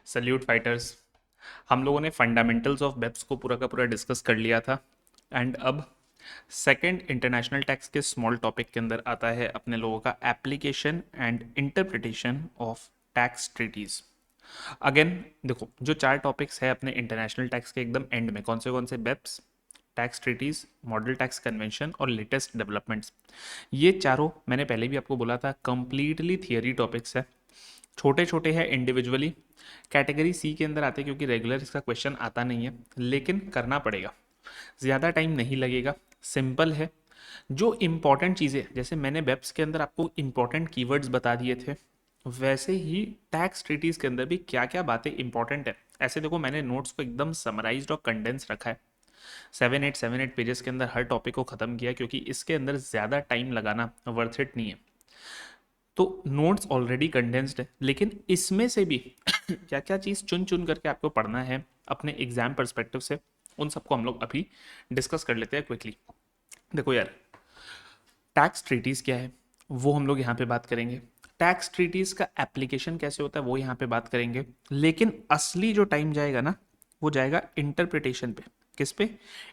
Salute fighters. हम लोगों ने फंडामेंटल्स ऑफ बेप्स को पूरा का पूरा डिस्कस कर लिया था एंड अब सेकंड इंटरनेशनल टैक्स के स्मॉल टॉपिक के अंदर आता है अपने लोगों का application and interpretation of tax treaties. Again देखो, जो चार टॉपिक्स है अपने इंटरनेशनल टैक्स के एकदम एंड में, कौन से BEPS, tax treaties, model tax convention और लेटेस्ट डेवलपमेंट्स, ये चारों मैंने पहले भी आपको बोला था कंप्लीटली थियरी टॉपिक्स है। छोटे छोटे हैं इंडिविजुअली, कैटेगरी सी के अंदर आते हैं क्योंकि रेगुलर इसका क्वेश्चन आता नहीं है, लेकिन करना पड़ेगा, ज़्यादा टाइम नहीं लगेगा, सिंपल है। जो इम्पॉर्टेंट चीज़ें, जैसे मैंने वेब्स के अंदर आपको इम्पॉर्टेंट कीवर्ड्स बता दिए थे, वैसे ही टैक्स ट्रीटीज़ के अंदर भी क्या क्या बातें इंपॉर्टेंट है, ऐसे देखो मैंने नोट्स को एकदम समराइज्ड और कंडेंस रखा है। 7-8 पेजेस के अंदर हर टॉपिक को ख़त्म किया क्योंकि इसके अंदर ज़्यादा टाइम लगाना वर्थ इट नहीं है। तो नोट्स ऑलरेडी कंडेंस्ड है, लेकिन इसमें से भी क्या क्या चीज़ चुन चुन करके आपको पढ़ना है अपने एग्जाम पर्सपेक्टिव से, उन सबको हम लोग अभी डिस्कस कर लेते हैं क्विकली। देखो यार, टैक्स ट्रीटीज़ क्या है वो हम लोग यहाँ पे बात करेंगे, टैक्स ट्रीटीज़ का एप्लीकेशन कैसे होता है वो यहाँ पे बात करेंगे, लेकिन असली जो टाइम जाएगा ना, वो जाएगा इंटरप्रिटेशन पे। किस पे?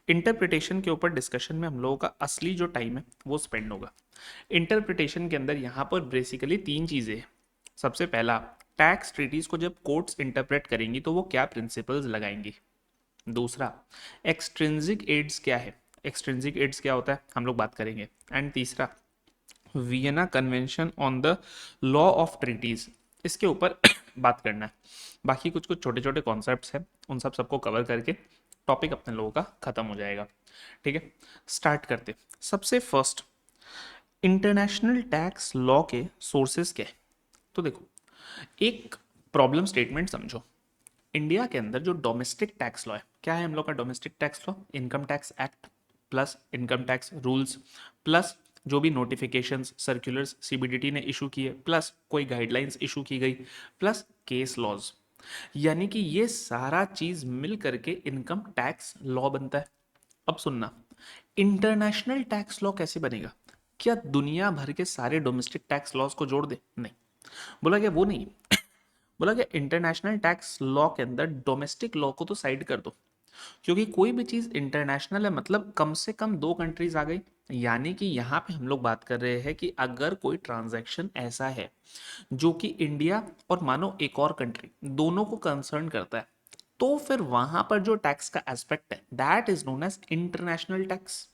इंटरप्रिटेशन के ऊपर डिस्कशन में हम लोगों का असली जो टाइम है वो स्पेंड होगा। इंटरप्रिटेशन के अंदर यहाँ पर बेसिकली तीन चीज़ें हैं। सबसे पहला, टैक्स ट्रीटीज़ को जब कोर्ट्स इंटरप्रेट करेंगी तो वो क्या प्रिंसिपल्स लगाएंगी। दूसरा, एक्सट्रिंसिक एड्स क्या है, एक्सट्रिंसिक एड्स क्या होता है हम लोग बात करेंगे। एंड तीसरा, Vienna convention on the law of treaties, इसके ऊपर बात करना है। बाकी कुछ कुछ छोटे छोटे कॉन्सेप्ट्स हैं, उन सबको कवर करके टॉपिक अपने लोगों का खत्म हो जाएगा। ठीक है, स्टार्ट करते। सबसे फर्स्ट, इंटरनेशनल टैक्स लॉ के सोर्सेज क्या है। तो देखो, एक प्रॉब्लम स्टेटमेंट समझो। इंडिया के अंदर जो डोमेस्टिक टैक्स लॉ है, क्या है हम लोग का domestic tax law? Income tax act plus income tax rules plus जो भी नोटिफिकेशंस सर्कुलर्स सीबीडीटी ने इशू किए प्लस कोई गाइडलाइंस इशू की गई प्लस केस लॉज, यानी कि ये सारा चीज मिल करके इनकम टैक्स लॉ बनता है। अब सुनना, इंटरनेशनल टैक्स लॉ कैसे बनेगा? क्या दुनिया भर के सारे डोमेस्टिक टैक्स लॉज को जोड़ दे? नहीं, बोला गया वो नहीं। बोला गया इंटरनेशनल टैक्स लॉ के अंदर डोमेस्टिक लॉ को तो साइड कर दो, क्योंकि कोई भी चीज इंटरनेशनल है मतलब कम से कम दो कंट्रीज आ गई। यानी कि यहाँ पे हम लोग बात कर रहे हैं कि अगर कोई ट्रांजैक्शन ऐसा है जो कि इंडिया और मानो एक और कंट्री दोनों को कंसर्न करता है, तो फिर वहां पर जो टैक्स का एस्पेक्ट है that is known as international tax.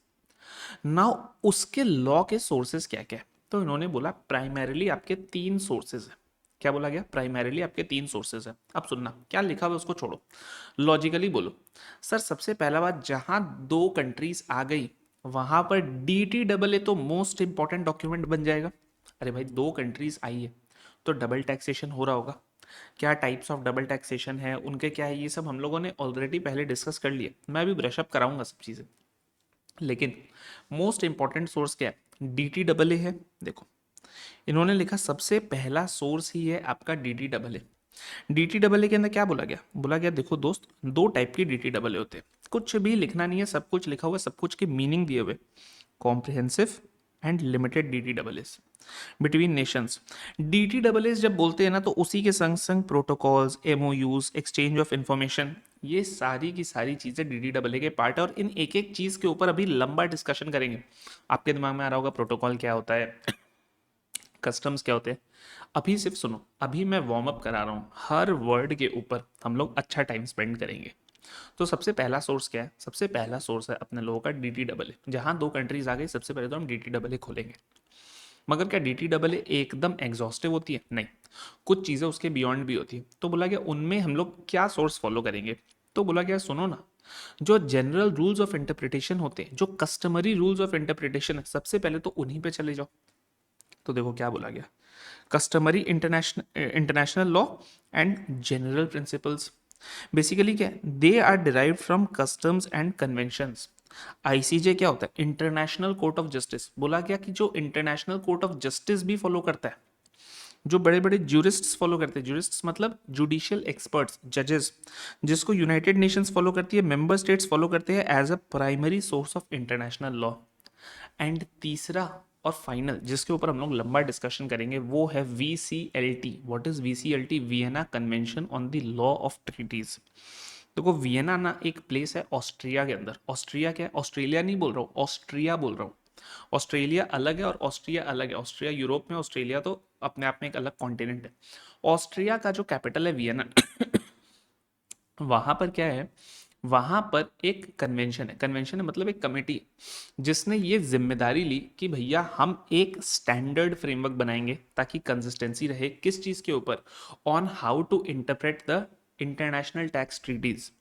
Now उसके लॉ के सोर्सेज क्या क्या है? तो इन्होंने बोला प्राइमरीली आपके तीन सोर्सेज है। क्या बोला गया? प्राइमरीली आपके तीन सोर्सेज है। अब सुनना, क्या लिखा हुआ उसको छोड़ो, लॉजिकली बोलो। सर सबसे पहला बात, जहां दो कंट्रीज आ गई वहां पर DTAA तो मोस्ट इंपॉर्टेंट डॉक्यूमेंट बन जाएगा। अरे भाई, दो कंट्रीज आई है तो डबल टैक्सेशन हो रहा होगा। क्या टाइप्स ऑफ डबल टैक्सेशन है, उनके क्या है, ये सब हम लोगों ने ऑलरेडी पहले डिस्कस कर लिए, मैं अभी ब्रशअप कराऊंगा सब चीज़ें। लेकिन मोस्ट इंपॉर्टेंट सोर्स क्या है? DTAA है। देखो, इन्होंने लिखा सबसे पहला सोर्स ही है आपका DTAA। DTAA के अंदर क्या बोला गया? बोला गया देखो दोस्त, दो टाइप की DTAA होते हैं, कुछ भी लिखना नहीं है, सब कुछ लिखा हुआ, सब कुछ के मीनिंग दिए हुए। Comprehensive and limited DTAAs between Nations. DTAAs जब बोलते हैं ना, तो उसी के संग संग protocols, MOUs, exchange of information, ये सारी की सारी चीज़ें DTAA के पार्ट है। और इन एक एक चीज़ के ऊपर अभी लंबा डिस्कशन करेंगे। आपके दिमाग में आ रहा होगा प्रोटोकॉल क्या होता है, कस्टम्स क्या होते हैं। अभी सिर्फ सुनो, अभी मैं वार्म अप करा रहा हूँ, हर वर्ड के ऊपर हम लोग अच्छा टाइम स्पेंड करेंगे। तो सबसे पहला सोर्स क्या है? सबसे पहला सोर्स है अपने लोगों का DTAA। जहाँ दो कंट्रीज आ गई, सबसे पहले तो हम DTAA खोलेंगे। मगर क्या DTAA एकदम एग्जॉस्टिव होती है? नहीं, कुछ चीज़ें उसके बियॉन्ड भी होती है। तो बोला गया उनमें हम लोग क्या सोर्स फॉलो करेंगे। तो बोला गया सुनो ना, जो जनरल रूल्स ऑफ इंटरप्रिटेशन होते हैं, जो कस्टमरी रूल्स ऑफ इंटरप्रिटेशन है, सबसे पहले तो उन्हीं पे चले जाओ। तो देखो क्या बोला गया, customary international law and general principles. Basically क्या है? They are derived from customs and conventions. ICJ क्या होता है? International court of justice. बोला गया कि जो इंटरनेशनल कोर्ट ऑफ जस्टिस भी फॉलो करता है, जो बड़े बड़े ज्यूरिस्ट्स फॉलो करते हैं, ज्यूरिस्ट्स मतलब जुडिशियल एक्सपर्ट्स, जजेस, जिसको यूनाइटेड नेशंस फॉलो करती है, मेंबर स्टेट्स फॉलो करते हैं as a primary source of international law. And तीसरा, और फाइनल जिसके ऊपर हम लोग लंबा डिस्कशन करेंगे वो है VCLT। What is VCLT? Vienna convention on the law of treaties. देखो वियना ना एक प्लेस है ऑस्ट्रिया के अंदर। ऑस्ट्रिया क्या है? ऑस्ट्रेलिया नहीं बोल रहा हूँ, ऑस्ट्रिया बोल रहा हूँ। ऑस्ट्रेलिया अलग है और ऑस्ट्रिया अलग है। ऑस्ट्रिया यूरोप में, ऑस्ट्रेलिया तो अपने आप में एक अलग कॉन्टिनेंट है। ऑस्ट्रिया का जो कैपिटल है वियना, वहां पर क्या है? वहां पर एक कन्वेंशन है। कन्वेंशन है मतलब एक कमेटी जिसने ये जिम्मेदारी ली कि भैया हम एक स्टैंडर्ड फ्रेमवर्क बनाएंगे ताकि कंसिस्टेंसी रहे। किस चीज के ऊपर? On how to interpret the international tax treaties.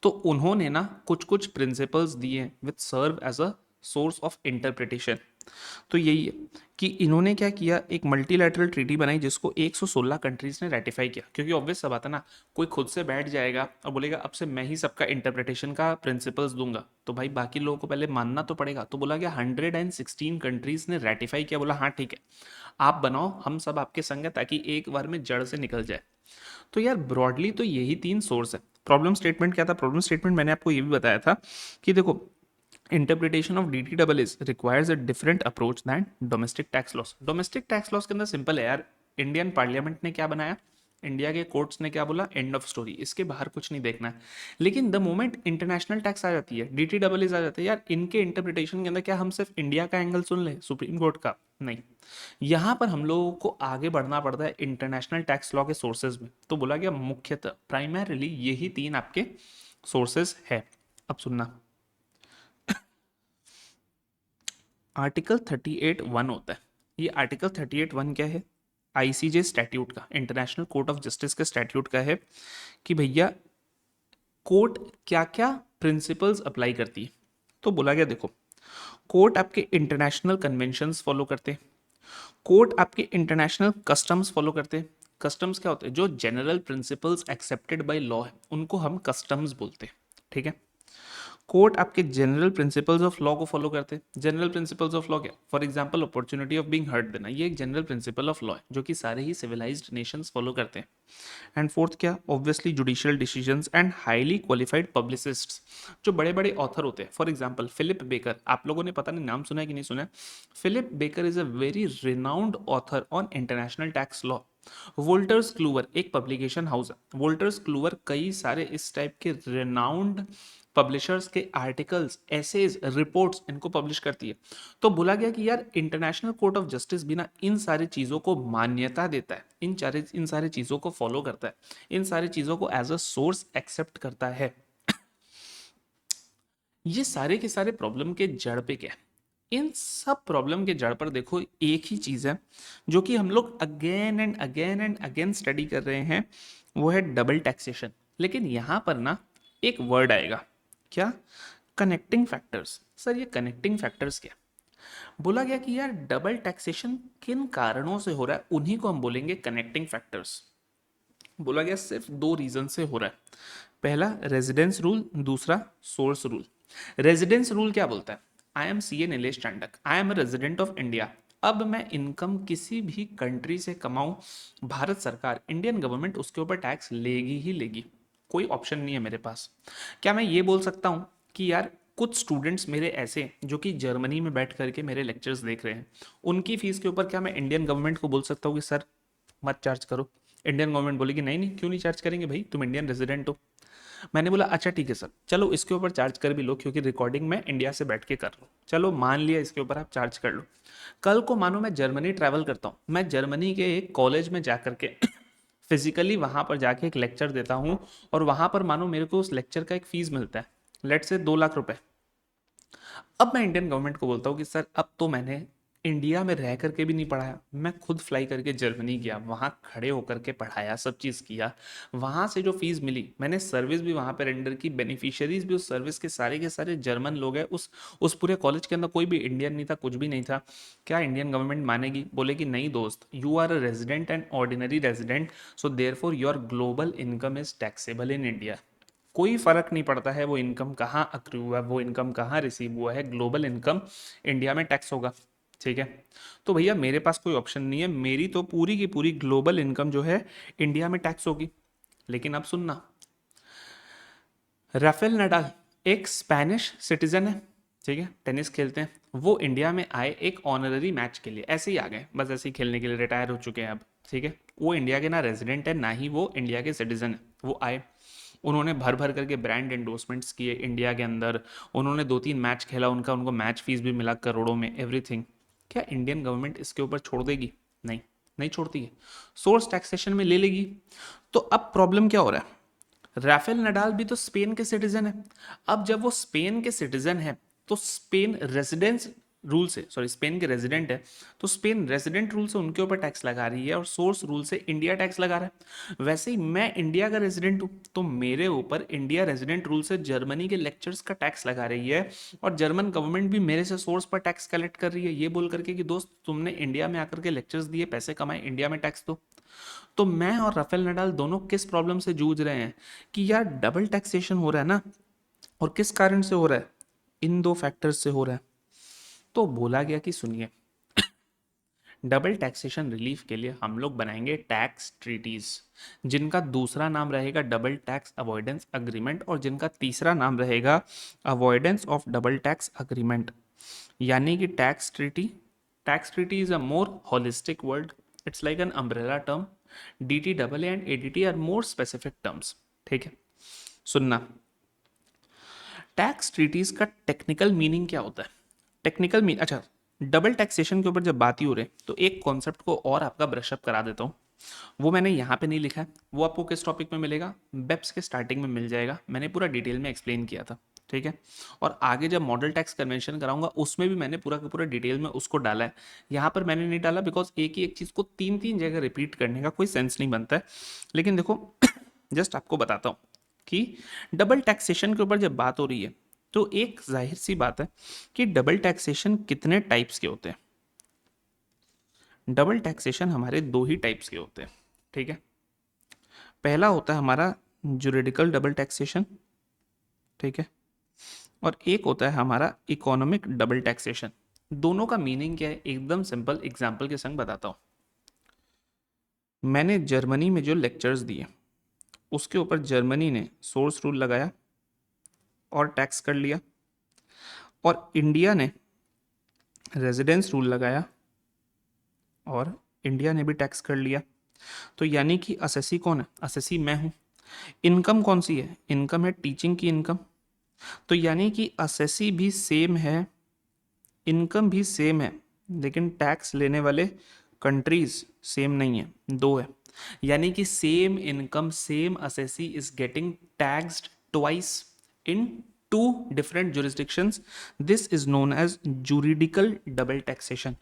तो उन्होंने ना कुछ कुछ प्रिंसिपल्स दिए which serve as a source of interpretation. तो यही है कि इन्होंने क्या किया, एक मल्टीलैटरल ट्रीटी बनाई जिसको 116 कंट्रीज ने रेटिफाई किया। क्योंकि ऑब्वियस सा बात है ना, कोई खुद से बैठ जाएगा और बोलेगा अब से मैं ही सबका इंटरप्रिटेशन का प्रिंसिपल्स दूंगा, तो भाई बाकी लोगों को पहले मानना तो पड़ेगा। तो बोला गया 116 कंट्रीज ने रेटिफाई किया। बोला हाँ ठीक है, आप बनाओ, हम सब आपके संग है, ताकि एक बार में जड़ से निकल जाए। तो यार ब्रॉडली तो यही तीन सोर्स है। प्रॉब्लम स्टेटमेंट क्या था? प्रॉब्लम स्टेटमेंट मैंने आपको ये भी बताया था कि देखो, interpretation of DTII requires a different approach than domestic tax laws. Domestic tax laws के अंदर सिंपल है यार, इंडियन पार्लियामेंट ने क्या बनाया, इंडिया के कोर्ट्स ने क्या बोला, एंड ऑफ स्टोरी। इसके बाहर कुछ नहीं देखना है। लेकिन द मोमेंट इंटरनेशनल टैक्स आ जाती है, DTII आ जाते हैं यार, इनके इंटरप्रिटेशन के अंदर क्या हम सिर्फ इंडिया का एंगल सुन ले सुप्रीम कोर्ट का? नहीं, यहाँ पर हम लोगों को आगे बढ़ना पड़ता है इंटरनेशनल टैक्स लॉ के सोर्सेज में। तो बोला गया मुख्यतः प्राइमरीली यही तीन आपके सोर्सेज है। अब सुनना, आर्टिकल 38(1) होता है। ये आर्टिकल 38(1) क्या है? ICJ स्टैट्यूट का, इंटरनेशनल कोर्ट ऑफ जस्टिस के स्टैट्यूट का है कि भैया कोर्ट क्या क्या प्रिंसिपल्स अप्लाई करती है। तो बोला गया देखो, कोर्ट आपके इंटरनेशनल कन्वेंशंस फॉलो करते हैं, कोर्ट आपके इंटरनेशनल कस्टम्स फॉलो करते हैं। कस्टम्स क्या होते हैं? जो general principles accepted by law है उनको हम कस्टम्स बोलते हैं। ठीक है। कोर्ट आपके जनरल प्रिंसिपल्स ऑफ लॉ को फॉलो करते हैं। जनरल प्रिंसिपल्स ऑफ लॉ क्या? For example opportunity of being heard देना, ये एक जनरल प्रिंसिपल ऑफ लॉ है जो कि सारे ही सिविलाइज्ड नेशंस फॉलो करते हैं। एंड फोर्थ क्या? Obviously judicial decisions and highly qualified publicists, जो बड़े बड़े ऑथर होते हैं। फॉर एग्जांपल फिलिप बेकर, आप लोगों ने पता नहीं नाम सुना है कि नहीं सुना है। Philip Baker is a very renowned author on international tax law. Wolters Kluwer एक पब्लिकेशन हाउस है, वोल्टर्स क्लूवर कई सारे इस टाइप के रिनाउंड पब्लिशर्स के आर्टिकल्स, एसेज, रिपोर्ट्स इनको पब्लिश करती है। तो बोला गया कि यार इंटरनेशनल कोर्ट ऑफ जस्टिस भी ना इन सारी चीज़ों को मान्यता देता है, इन सारी चीज़ों को फॉलो करता है, इन सारी चीज़ों को एज अ सोर्स एक्सेप्ट करता है। ये सारे के सारे प्रॉब्लम के जड़ पे क्या है? इन सब प्रॉब्लम के जड़ पर देखो एक ही चीज़ है जो कि हम लोग again and again and again study कर रहे हैं, वो है डबल टैक्सेशन। लेकिन यहाँ पर ना एक वर्ड आएगा, क्या? Connecting factors. सर ये कनेक्टिंग फैक्टर्स क्या? बोला गया कि यार डबल टैक्सेशन किन कारणों से हो रहा है उन्हीं को हम बोलेंगे कनेक्टिंग फैक्टर्स। बोला गया सिर्फ दो रीजन से हो रहा है। पहला रेजिडेंस रूल, दूसरा सोर्स रूल। रेजिडेंस रूल क्या बोलता है? I am CA Nilesh Chandak, I am a resident of India. अब मैं इनकम किसी भी कंट्री से कमाऊं, भारत सरकार, इंडियन गवर्नमेंट उसके ऊपर टैक्स लेगी ही लेगी, कोई ऑप्शन नहीं है मेरे पास। क्या मैं ये बोल सकता हूँ कि यार कुछ स्टूडेंट्स मेरे ऐसे जो कि जर्मनी में बैठ करके मेरे लेक्चर्स देख रहे हैं, उनकी फीस के ऊपर क्या मैं इंडियन गवर्नमेंट को बोल सकता हूँ कि सर मत चार्ज करो? इंडियन गवर्नमेंट बोलेगी नहीं नहीं, क्यों नहीं चार्ज करेंगे भाई, तुम इंडियन रेजिडेंट हो। मैंने बोला अच्छा ठीक है सर, चलो इसके ऊपर चार्ज कर भी लो क्योंकि रिकॉर्डिंग मैं इंडिया से बैठ के कर लो, चलो मान लिया इसके ऊपर आप चार्ज कर लो। कल को मानो मैं जर्मनी ट्रैवल करता हूँ, मैं जर्मनी के एक कॉलेज में जा करके फिजिकली वहां पर जाके एक लेक्चर देता हूँ, और वहां पर मानो मेरे को उस लेक्चर का एक फीस मिलता है, लेट से 2 लाख रुपए। अब मैं इंडियन गवर्नमेंट को बोलता हूँ कि सर अब तो मैंने इंडिया में रह करके भी नहीं पढ़ाया, मैं खुद फ्लाई करके जर्मनी गया, वहाँ खड़े होकर के पढ़ाया, सब चीज़ किया, वहाँ से जो फीस मिली मैंने सर्विस भी वहाँ पे रेंडर की, बेनिफिशियरीज भी उस सर्विस के सारे जर्मन लोग हैं। उस पूरे कॉलेज के अंदर कोई भी इंडियन नहीं था, कुछ भी नहीं था। क्या इंडियन गवर्नमेंट मानेगी? बोलेगी नहीं दोस्त, you are a resident and ordinary resident, so therefore your global income is taxable in India. कोई फर्क नहीं पड़ता है वो इनकम कहाँ अक्रू हुआ है, वो इनकम कहाँ रिसीव हुआ है, ग्लोबल इनकम इंडिया में टैक्स होगा। ठीक है। तो भैया मेरे पास कोई ऑप्शन नहीं है, मेरी तो पूरी की पूरी ग्लोबल इनकम जो है इंडिया में टैक्स होगी। लेकिन अब सुनना, राफेल नडाल एक स्पेनिश सिटीजन है। ठीक है, टेनिस खेलते हैं, वो इंडिया में आए एक ऑनररी मैच के लिए, ऐसे ही आ गए, बस ऐसे ही खेलने के लिए, रिटायर हो चुके हैं अब, ठीक है। वो इंडिया के ना रेजिडेंट है ना ही वो इंडिया के सिटीजन है, वो आए, उन्होंने भर भर करके ब्रांड एंडोर्समेंट्स किए इंडिया के अंदर, उन्होंने 2-3 मैच खेला, उनको मैच फीस भी मिला करोड़ों में, एवरीथिंग। क्या इंडियन गवर्नमेंट इसके ऊपर छोड़ देगी? नहीं, नहीं छोड़ती है, सोर्स टैक्सेशन में ले लेगी। तो अब प्रॉब्लम क्या हो रहा है, राफेल नडाल भी तो स्पेन के सिटीजन है। अब जब वो स्पेन के सिटीजन है तो स्पेन रेजिडेंस रूल से, सॉरी स्पेन के रेजिडेंट है, तो स्पेन रेजिडेंट रूल से उनके ऊपर टैक्स लगा रही है और सोर्स रूल से इंडिया टैक्स लगा रहा है। वैसे ही मैं इंडिया का रेजिडेंट हूं तो मेरे ऊपर इंडिया रेजिडेंट रूल से जर्मनी के लेक्चर्स का टैक्स लगा रही है, और जर्मन गवर्नमेंट भी मेरे से सोर्स पर टैक्स कलेक्ट कर रही है, ये बोल करके कि दोस्त तुमने इंडिया में आकर के लेक्चर्स दिए, पैसे कमाए, इंडिया में टैक्स दो। तो मैं और राफेल नडाल दोनों किस प्रॉब्लम से जूझ रहे हैं कि यार डबल टैक्सेशन हो रहा है ना, और किस कारण से हो रहा है, इन दो फैक्टर्स से हो रहा है। तो बोला गया कि सुनिए, डबल टैक्सेशन रिलीफ के लिए हम लोग बनाएंगे टैक्स ट्रीटीज, जिनका दूसरा नाम रहेगा डबल टैक्स अवॉइडेंस अग्रीमेंट, और जिनका तीसरा नाम रहेगा avoidance of double tax agreement. यानी कि tax treaty is a more holistic word, it's like an umbrella term. DTAA and ADT are more specific terms, ठीक है। सुनना, टैक्स ट्रीटीज का टेक्निकल मीनिंग क्या होता है, टेक्निकल मीन, अच्छा, डबल टैक्सेशन के ऊपर जब बात ही हो रही है तो एक कॉन्सेप्ट को और आपका ब्रशअप करा देता हूँ। वो मैंने यहाँ पे नहीं लिखा है, वो आपको किस टॉपिक में मिलेगा, बेप्स के स्टार्टिंग में मिल जाएगा, मैंने पूरा डिटेल में एक्सप्लेन किया था, ठीक है। और आगे जब मॉडल टैक्स कन्वेंशन कराऊंगा उसमें भी मैंने पूरा का पूरा डिटेल में उसको डाला है। यहाँ पर मैंने नहीं डाला बिकॉज एक ही एक चीज़ को 3-3 जगह रिपीट करने का कोई सेंस नहीं बनता है। लेकिन देखो जस्ट आपको बताता हूँ कि डबल टैक्सेशन के ऊपर जब बात हो रही है तो एक जाहिर सी बात है कि डबल टैक्सेशन कितने टाइप्स के होते हैं। डबल टैक्सेशन हमारे दो ही टाइप्स के होते हैं, ठीक है। पहला होता है हमारा जुरिडिकल डबल टैक्सेशन, ठीक है, और एक होता है हमारा इकोनॉमिक डबल टैक्सेशन। दोनों का मीनिंग क्या है, एकदम सिंपल एग्जांपल के संग बताता हूँ। मैंने जर्मनी में जो लेक्चर्स दिए उसके ऊपर जर्मनी ने सोर्स रूल लगाया और टैक्स कर लिया, और इंडिया ने रेजिडेंस रूल लगाया और इंडिया ने भी टैक्स कर लिया। तो यानी कि असेसी कौन है, असेसी मैं हूँ। इनकम कौन सी है, इनकम है टीचिंग की इनकम। तो यानी कि असेसी भी सेम है, इनकम भी सेम है, लेकिन टैक्स लेने वाले कंट्रीज सेम नहीं है, दो है। यानी कि same income same assessee is getting taxed twice in two different jurisdictions. This is known as juridical double taxation.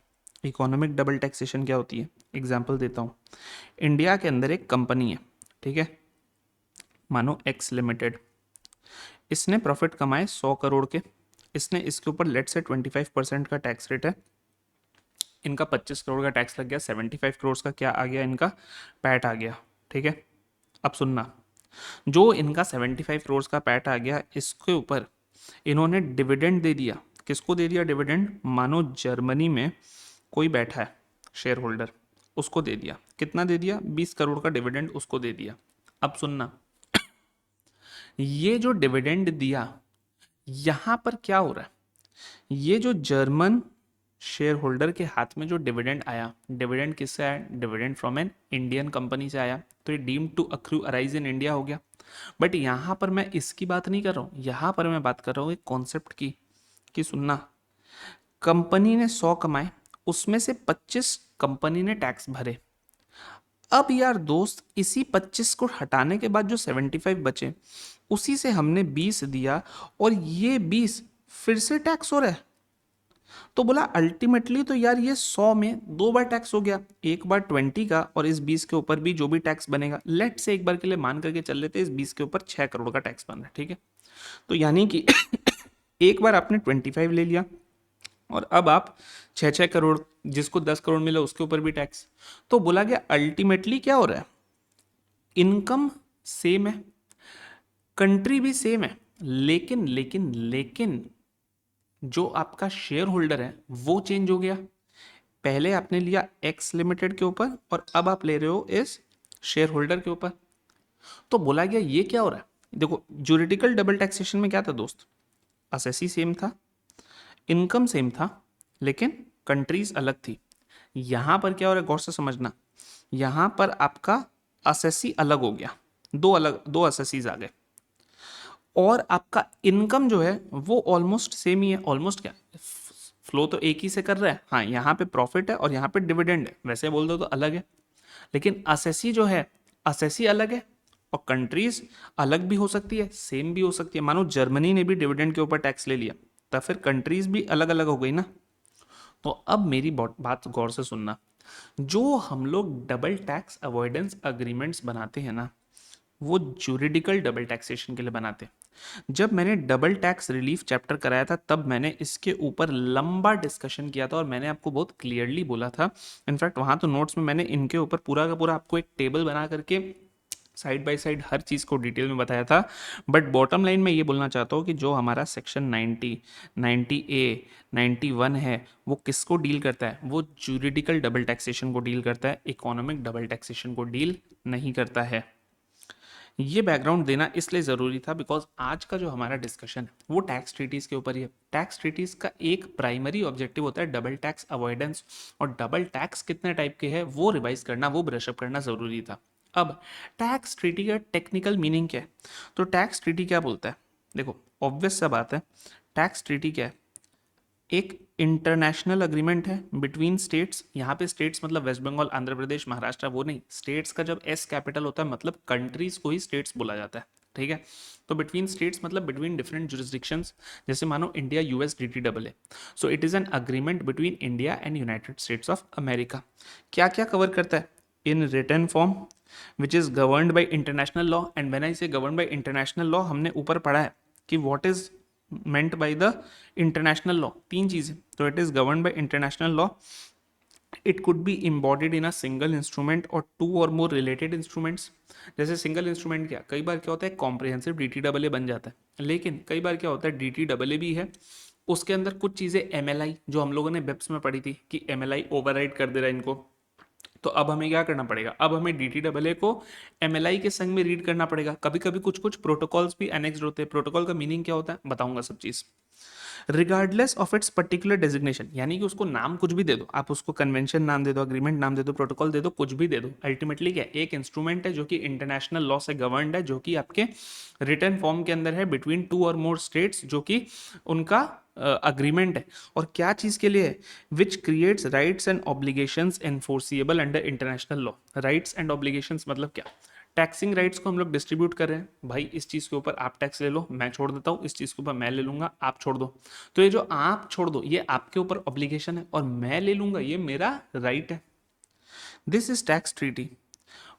Economic double taxation क्या होती है, एग्जाम्पल देता हूँ। इंडिया के अंदर एक कंपनी है, ठीक है, मानो एक्स लिमिटेड, इसने प्रॉफिट कमाए 100 करोड़ के, इसने इसके ऊपर लेट से 25% का टैक्स रेट है, इनका 25 करोड़ का टैक्स लग गया, 75 करोड़ का क्या आ गया, इनका पैट आ गया, ठीक है। अब सुनना, जो इनका 75 करोड़ का पैट आ गया, इसके ऊपर इन्होंने डिविडेंड दे दिया। किसको दे दिया डिविडेंड, मानो जर्मनी में कोई बैठा है शेयर होल्डर, उसको दे दिया। कितना दे दिया, 20 करोड़ का डिविडेंड उसको दे दिया। अब सुनना, ये जो डिविडेंड दिया, यहां पर क्या हो रहा है, ये जो जर्मन शेयर होल्डर के हाथ में जो डिविडेंड आया, डिविडेंड किससे आया, dividend from an Indian company से आया, तो ये deemed to accrue arise in India हो गया। बट यहां पर मैं इसकी बात नहीं कर रहा हूं, यहां पर मैं बात कर रहा हूं एक कॉन्सेप्ट की, कि सुनना, कंपनी ने 100 कमाए, उसमें से 25 कंपनी ने टैक्स भरे। अब यार दोस्त, इसी 25 को हटाने के बाद जो 75 बचे, उसी से हमने 20 दिया, और ये 20 फिर से टैक्स हो रहा है। तो बोला अल्टीमेटली तो यार ये 100 में 2 बार टैक्स हो गया, एक बार 20 का, और इस 20 के ऊपर भी जो भी टैक्स बनेगा, लेट से एक बार के लिए मान करके चल लेते इस 20 के ऊपर 6 करोड़ का टैक्स बन रहा है, ठीक है। तो यानी कि एक बार आपने 25 ले लिया, और अब आप 6-6 करोड़, जिसको 10 करोड़ मिला उसके ऊपर भी टैक्स। तो बोला गया अल्टीमेटली क्या हो रहा है, इनकम सेम है, कंट्री भी सेम है, लेकिन लेकिन लेकिन जो आपका शेयर होल्डर है वो चेंज हो गया। पहले आपने लिया एक्स लिमिटेड के ऊपर, और अब आप ले रहे हो इस शेयर होल्डर के ऊपर। तो बोला गया ये क्या हो रहा है, देखो जुरिडिकल डबल टैक्सेशन में क्या था दोस्त, असेसी सेम था, इनकम सेम था लेकिन कंट्रीज अलग थी। यहां पर क्या हो रहा है, गौर से समझना, यहां पर आपका असेसी अलग हो गया, दो असेसीज आ गए, और आपका इनकम जो है वो ऑलमोस्ट सेम ही है। ऑलमोस्ट क्या, फ्लो तो एक ही से कर रहा है, हाँ यहाँ पे प्रॉफिट है और यहाँ पे डिविडेंड है, वैसे बोल दो तो अलग है। लेकिन असेसी जो है, असेसी अलग है और कंट्रीज अलग भी हो सकती है, सेम भी हो सकती है। मानो जर्मनी ने भी डिविडेंड के ऊपर टैक्स ले लिया, तब फिर कंट्रीज भी अलग अलग हो गई ना। तो अब मेरी बात गौर से सुनना, जो हम लोग डबल टैक्स अवॉइडेंस अग्रीमेंट्स बनाते हैं ना, वो ज्यूरिडिकल डबल टैक्सेशन के लिए बनाते हैं। जब मैंने डबल टैक्स रिलीफ चैप्टर कराया था तब मैंने इसके ऊपर लंबा डिस्कशन किया था और मैंने आपको बहुत क्लियरली बोला था। इनफैक्ट वहाँ तो नोट्स में मैंने इनके ऊपर पूरा का पूरा आपको एक टेबल बना करके साइड बाय साइड हर चीज़ को डिटेल में बताया था। बट बॉटम लाइन में ये बोलना चाहता हूँ कि जो हमारा सेक्शन 90, 90A, 91 है, वो किसको डील करता है, वो ज्यूरिडिकल डबल टैक्सेशन को डील करता है, इकोनॉमिक डबल टैक्सेशन को डील नहीं करता है। ये बैकग्राउंड देना इसलिए ज़रूरी था बिकॉज आज का जो हमारा डिस्कशन है वो टैक्स ट्रीटीज़ के ऊपर ही है। टैक्स ट्रीटीज़ का एक प्राइमरी ऑब्जेक्टिव होता है डबल टैक्स अवॉइडेंस, और डबल टैक्स कितने टाइप के हैं वो रिवाइज करना, वो ब्रशअप करना ज़रूरी था। अब टैक्स ट्रीटी का टेक्निकल मीनिंग क्या है, तो टैक्स ट्रीटी क्या बोलता है, देखो ऑब्वियस सा बात है, टैक्स ट्रीटी क्या है, एक इंटरनेशनल अग्रीमेंट है बिटवीन स्टेट्स। यहाँ पे स्टेट्स मतलब वेस्ट बंगाल, आंध्र प्रदेश, महाराष्ट्र वो नहीं, स्टेट्स का जब एस कैपिटल होता है मतलब कंट्रीज को ही स्टेट्स बोला जाता है, ठीक है। तो बिटवीन स्टेट्स मतलब बिटवीन डिफरेंट जुरिस्डिक्शंस, जैसे मानो India US DTW, so it is an agreement between India and United States of America. क्या क्या कवर करता है, in written form which is governed by international law, and when I say govern by international law हमने ऊपर पढ़ा है कि what is meant by the international law, तीन चीजें, तो it is governed by international law, it could be embodied in a single instrument or two or more related instruments। जैसे single instrument क्या, कई बार क्या होता है कॉम्प्रिहेंसिव डीटीडब्ल्यू बन जाता है, लेकिन कई बार क्या होता है डीटीडब्ल्यू भी है, उसके अंदर कुछ चीज़ें एमएलआई, जो हम लोगों ने बेप्स में पढ़ी थी कि एमएलआई ओवरराइड कर दे रहा है इनको, तो अब हमें क्या करना पड़ेगा, अब हमें डीटीडब्ल्यू को एमएलआई के संग में रीड करना पड़ेगा। कभी कभी कुछ कुछ प्रोटोकॉल्स भी एनेक्स्ड होते हैं। प्रोटोकॉल का मीनिंग क्या होता है बताऊंगा सब चीज़, regardless of its particular designation, यानी कि उसको नाम कुछ भी दे दो, आप उसको कन्वेंशन नाम दे दो, अग्रीमेंट नाम दे दो, प्रोटोकॉल दे दो, कुछ भी दे दो, अल्टीमेटली क्या एक इंस्ट्रूमेंट है जो कि इंटरनेशनल लॉ से गवर्नड है, जो कि आपके रिटर्न फॉर्म के अंदर है बिटवीन टू और मोर स्टेट्स, जो कि उनका अग्रीमेंट है। और क्या चीज़ के लिए है, which creates rights and obligations enforceable under international law. Rights and obligations मतलब क्या, टैक्सिंग राइट्स को हम लोग डिस्ट्रीब्यूट कर रहे हैं, भाई इस चीज़ के ऊपर आप टैक्स ले लो मैं छोड़ देता हूँ, इस चीज़ के ऊपर मैं ले लूंगा आप छोड़ दो। तो ये जो आप छोड़ दो ये आपके ऊपर ऑब्लिगेशन है, और मैं ले लूंगा ये मेरा राइट है। This is tax treaty.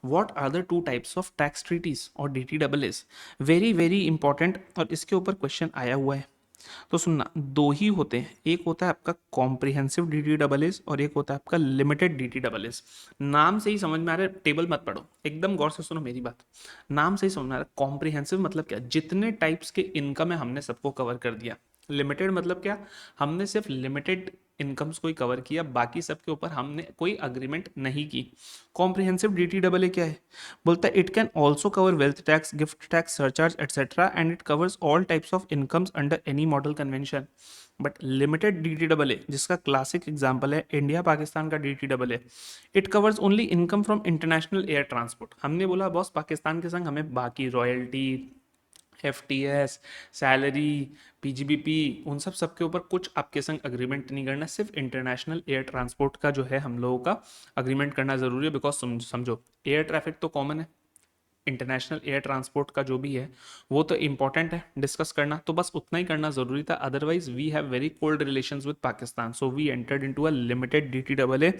What are the two types of tax treaties और DTAAs, वेरी वेरी इंपॉर्टेंट, और इसके ऊपर क्वेश्चन आया हुआ है। तो सुनना, दो ही होते हैं, एक होता है आपका कॉम्प्रिहेंसिव DTAAs और एक होता है आपका लिमिटेड DTAAs। नाम से ही समझ में आ रहा है, टेबल मत पढ़ो, एकदम गौर से सुनो मेरी बात, नाम से ही समझ में आ रहा है। कॉम्प्रिहेंसिव मतलब क्या, जितने टाइप्स के इनकम है हमने सबको कवर कर दिया। लिमिटेड मतलब क्या, हमने सिर्फ लिमिटेड इनकम्स को ही कवर किया, बाकी सब के ऊपर हमने कोई अग्रीमेंट नहीं की। कॉम्प्रिहेंसिव DTAA क्या है, बोलता है it can also cover wealth tax, gift tax, surcharge etcetera, and it covers all types of incomes under any model convention. But limited DTAA, जिसका क्लासिक एग्जांपल है इंडिया पाकिस्तान का DTAA, it covers only income from international air transport. हमने बोला boss Pakistan के संग हमें बाकी royalty, FTS, salary, PGBP, उन सब के ऊपर कुछ आपके संग अग्रीमेंट नहीं करना, सिर्फ इंटरनेशनल एयर ट्रांसपोर्ट का जो है हम लोगों का अग्रीमेंट करना ज़रूरी है। बिकॉज समझो एयर ट्रैफिक तो कॉमन है, इंटरनेशनल एयर ट्रांसपोर्ट का जो भी है वो तो इंपॉर्टेंट है डिस्कस करना, तो बस उतना ही करना ज़रूरी था। Otherwise we have very cold relations with Pakistan, so we entered into a limited DTAA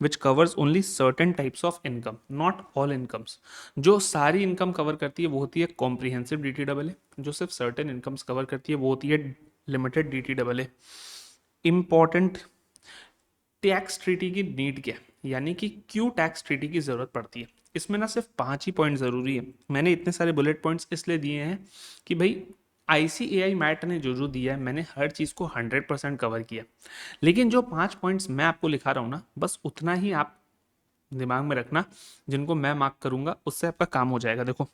which covers only certain types of income, not all incomes. जो सारी इनकम कवर करती है वो होती है कॉम्प्रिहेंसिव DTAA, जो सिर्फ सर्टेन इनकम्स कवर करती है वो होती है limited DTAA। Important, tax treaty की नीड क्या है, यानी कि क्यों टैक्स ट्रीटी की ज़रूरत पड़ती है। इसमें ना सिर्फ 5 ही पॉइंट ज़रूरी है, मैंने इतने सारे बुलेट पॉइंट्स इसलिए दिए हैं कि भाई ICAI मैट ने जो जो दिया है मैंने हर चीज़ को 100% कवर किया। लेकिन जो 5 पॉइंट्स मैं आपको लिखा रहा हूँ ना, बस उतना ही आप दिमाग में रखना, जिनको मैं मार्क करूंगा उससे आपका काम हो जाएगा। देखो,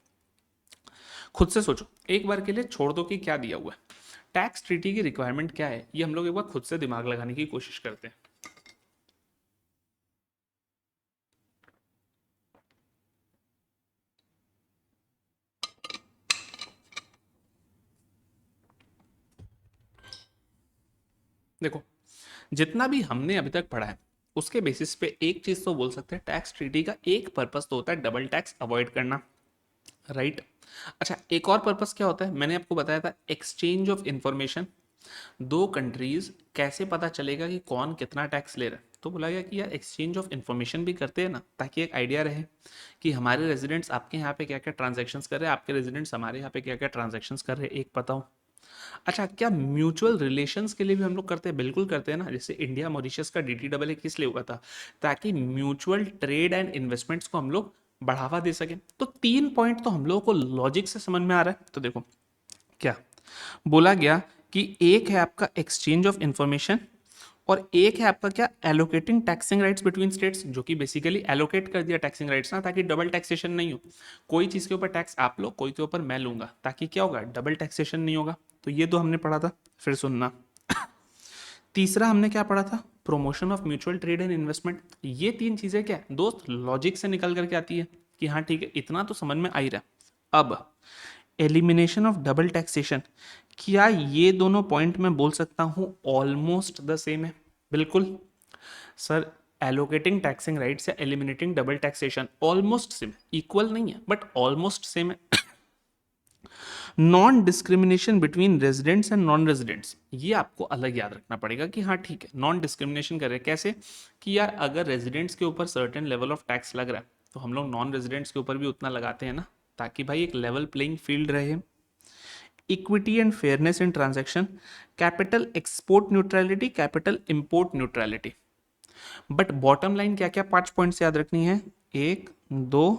खुद से सोचो, एक बार के लिए छोड़ दो कि क्या दिया हुआ है, टैक्स ट्रीटी की रिक्वायरमेंट क्या है, ये हम लोग एक बार खुद से दिमाग लगाने की कोशिश करते हैं। देखो, जितना भी हमने अभी तक पढ़ा है उसके बेसिस पे एक चीज तो बोल सकते हैं, टैक्स ट्रीटी का एक पर्पस तो होता है डबल टैक्स अवॉइड करना, राइट। अच्छा, एक और पर्पस क्या होता है, मैंने आपको बताया था, एक्सचेंज ऑफ इंफॉर्मेशन। दो कंट्रीज कैसे पता चलेगा कि कौन कितना टैक्स ले रहा है, तो बोला गया कि यार एक्सचेंज ऑफ इंफॉर्मेशन भी करते हैं ना, ताकि एक आइडिया रहे कि हमारे रेजिडेंट्स आपके यहाँ पे क्या क्या ट्रांजैक्शंस कर रहे हैं, आपके रेजिडेंट्स हमारे यहाँ पे क्या क्या ट्रांजैक्शंस कर रहे हैं, एक पता हो। अच्छा, क्या म्यूचुअल रिलेशंस के लिए भी हम लोग करते हैं? बिल्कुल करते हैं ना। जैसे इंडिया मॉरिशस का DTAA किस लिए हुआ था? ताकि म्यूचुअल ट्रेड एंड इन्वेस्टमेंट्स को हम लोग बढ़ावा दे सकें। तो 3 पॉइंट तो हम लोगों को लॉजिक से समझ में आ रहा है। तो देखो, क्या बोला गया कि एक है आपका एक्सचेंज ऑफ इंफॉर्मेशन, और एक है आपका क्या, allocating taxing rights between states, जो कि बेसिकली एलोकेट कर दिया टैक्सिंग राइट्स ना, ताकि डबल टैक्सेशन नहीं हो। कोई चीज़ के ऊपर टैक्स आप लो, कोई के ऊपर मैं लूंगा, ताकि क्या होगा, डबल टैक्सेशन नहीं होगा। तो ये दो हमने पढ़ा था। फिर सुनना, तीसरा हमने क्या पढ़ा था, promotion of mutual trade and investment. ये तीन चीजें क्या है दोस्त, लॉजिक से निकल करके आती है कि हाँ ठीक है, इतना तो समझ में आ ही रहा है। अब एलिमिनेशन ऑफ डबल टैक्सेशन, क्या ये दोनों पॉइंट मैं बोल सकता हूँ ऑलमोस्ट द सेम है? बिल्कुल सर, एलोकेटिंग टैक्सिंग राइट्स या eliminating double taxation almost same, equal नहीं है बट ऑलमोस्ट सेम है। Non discrimination between residents and non residents, ये आपको अलग याद रखना पड़ेगा कि हाँ ठीक है, नॉन डिस्क्रिमिनेशन कर रहे हैं कैसे, कि यार अगर रेजिडेंट्स के ऊपर सर्टेन लेवल ऑफ टैक्स लग रहा है तो हम लोग नॉन रेजिडेंट्स के ऊपर भी उतना लगाते हैं ना, ताकि भाई एक लेवल प्लेइंग फील्ड रहे। Equity and fairness in transaction, capital export neutrality, capital import neutrality. But bottom line क्या क्या 5 पॉइंट्स याद रखनी है, 1 2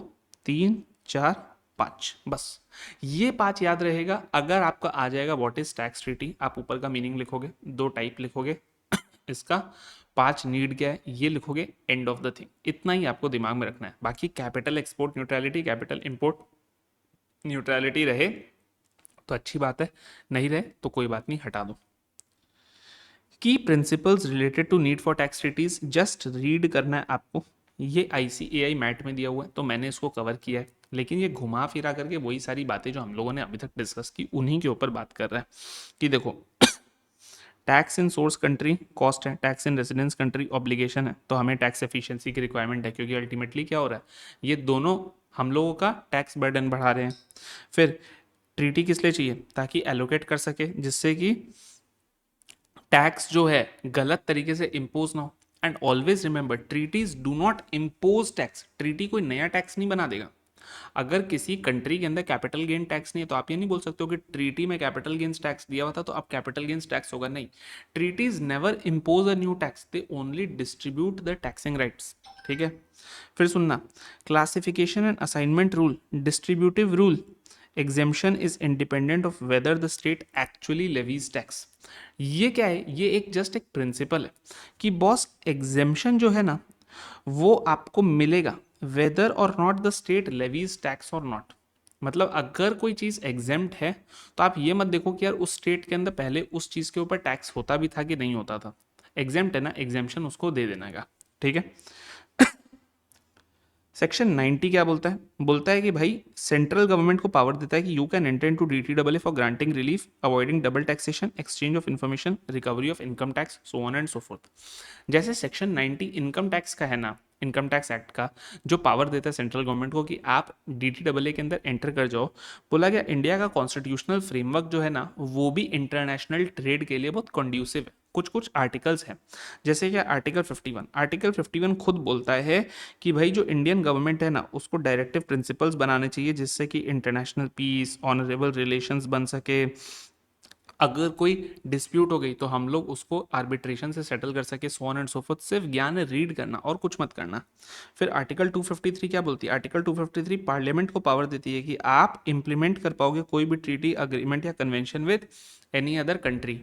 3 4 5, बस ये 5 याद रहेगा। अगर आपका आ जाएगा व्हाट इज टैक्स ट्रीटी, आप ऊपर का मीनिंग लिखोगे, 2 टाइप लिखोगे इसका, 5 नीड क्या है ये लिखोगे, एंड ऑफ द थिंग। इतना ही आपको दिमाग में रखना है। बाकी capital export neutrality, capital import neutrality रहे तो अच्छी बात है, नहीं रहे तो कोई बात नहीं, हटा दो। Key principles related to need for tax treaties, just read करना है आपको। ये ICAI मैट में दिया हुआ है तो मैंने इसको कवर किया है, लेकिन ये घुमा फिरा करके वही सारी बातें जो हम लोगों ने अभी तक डिस्कस की उन्हीं के ऊपर बात कर रहा है। कि देखो, tax in source country cost है, tax in residence country obligation है, तो हमें टैक्स एफिशिएंसी की रिक्वायरमेंट है, क्योंकि अल्टीमेटली क्या हो रहा है, ये दोनों हम लोगों का टैक्स बर्डन बढ़ा रहे हैं। फिर ट्रीटी किस लिए चाहिए, ताकि एलोकेट कर सके, जिससे कि टैक्स जो है गलत तरीके से इम्पोज ना हो। And always remember, treaties do not impose tax, treaty कोई नया टैक्स नहीं बना देगा। अगर किसी कंट्री के अंदर कैपिटल गेन टैक्स नहीं है तो आप ये नहीं बोल सकते हो कि ट्रीटी में कैपिटल गेन्स टैक्स दिया हुआ था तो अब कैपिटल गेन्स टैक्स होगा, नहीं। Treaties never impose a new tax, they only distribute the taxing rights, ठीक है। फिर सुनना, classification and assignment rule, distributive rule, exemption is independent of whether the state actually levies tax. ये क्या है, ये एक जस्ट एक प्रिंसिपल है कि बॉस एग्जेम्पशन जो है ना वो आपको मिलेगा वेदर और not the state levies tax और नॉट। मतलब अगर कोई चीज एग्जेम्प्ट है तो आप ये मत देखो कि यार उस स्टेट के अंदर पहले उस चीज के ऊपर टैक्स होता भी था कि नहीं होता था। एग्जेम्प्ट है ना, एग्जेम्पशन उसको दे देना का, ठीक है। सेक्शन 90 क्या बोलता है, बोलता है कि भाई सेंट्रल गवर्नमेंट को पावर देता है कि you can enter into DTAA for granting relief, avoiding double taxation, exchange of information, recovery of income tax, so on and so fourth. जैसे सेक्शन 90 इनकम टैक्स का है ना, इनकम टैक्स एक्ट का जो पावर देता है सेंट्रल गवर्नमेंट को कि आप DTAA के अंदर एंटर कर जाओ, बोला गया इंडिया का कॉन्स्टिट्यूशनल फ्रेमवर्क जो है ना वो भी इंटरनेशनल ट्रेड के लिए बहुत कंड्यूसिव है। कुछ कुछ आर्टिकल्स हैं, जैसे कि आर्टिकल 51 खुद बोलता है कि भाई जो इंडियन गवर्नमेंट है ना उसको डायरेक्टिव प्रिंसिपल्स बनाने चाहिए जिससे कि इंटरनेशनल पीस, ऑनरेबल रिलेशंस बन सके। अगर कोई डिस्प्यूट हो गई तो हम लोग उसको आर्बिट्रेशन से सेटल कर सके, सो ऑन एंड सो फोर्थ। सिर्फ ज्ञान रीड करना और कुछ मत करना। फिर आर्टिकल 253 क्या बोलती है, आर्टिकल 253 पार्लियामेंट को पावर देती है कि आप इंप्लीमेंट कर पाओगे कोई भी ट्रीटी, अग्रीमेंट या convention with any other country.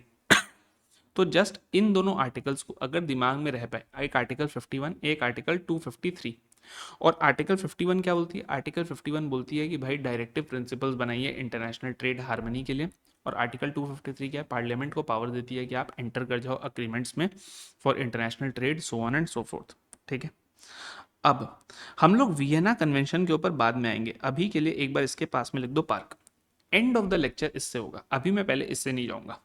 तो जस्ट इन दोनों आर्टिकल्स को अगर दिमाग में रह पाए, एक आर्टिकल 51, एक आर्टिकल 253, और आर्टिकल 51 क्या बोलती है? आर्टिकल 51 बोलती है कि भाई डायरेक्टिव प्रिंसिपल्स बनाइए इंटरनेशनल ट्रेड हार्मनी के लिए। और आर्टिकल 253 क्या है? पार्लियामेंट को पावर देती है कि आप एंटर कर जाओ अग्रीमेंट्स में for international trade, so on and so fourth. ठीक है, अब हम लोग वियना कन्वेंशन के ऊपर बाद में आएंगे, अभी के लिए एक बार इसके पास में लिख दो park. End of the lecture इससे होगा, अभी मैं पहले इससे नहीं जाऊंगा,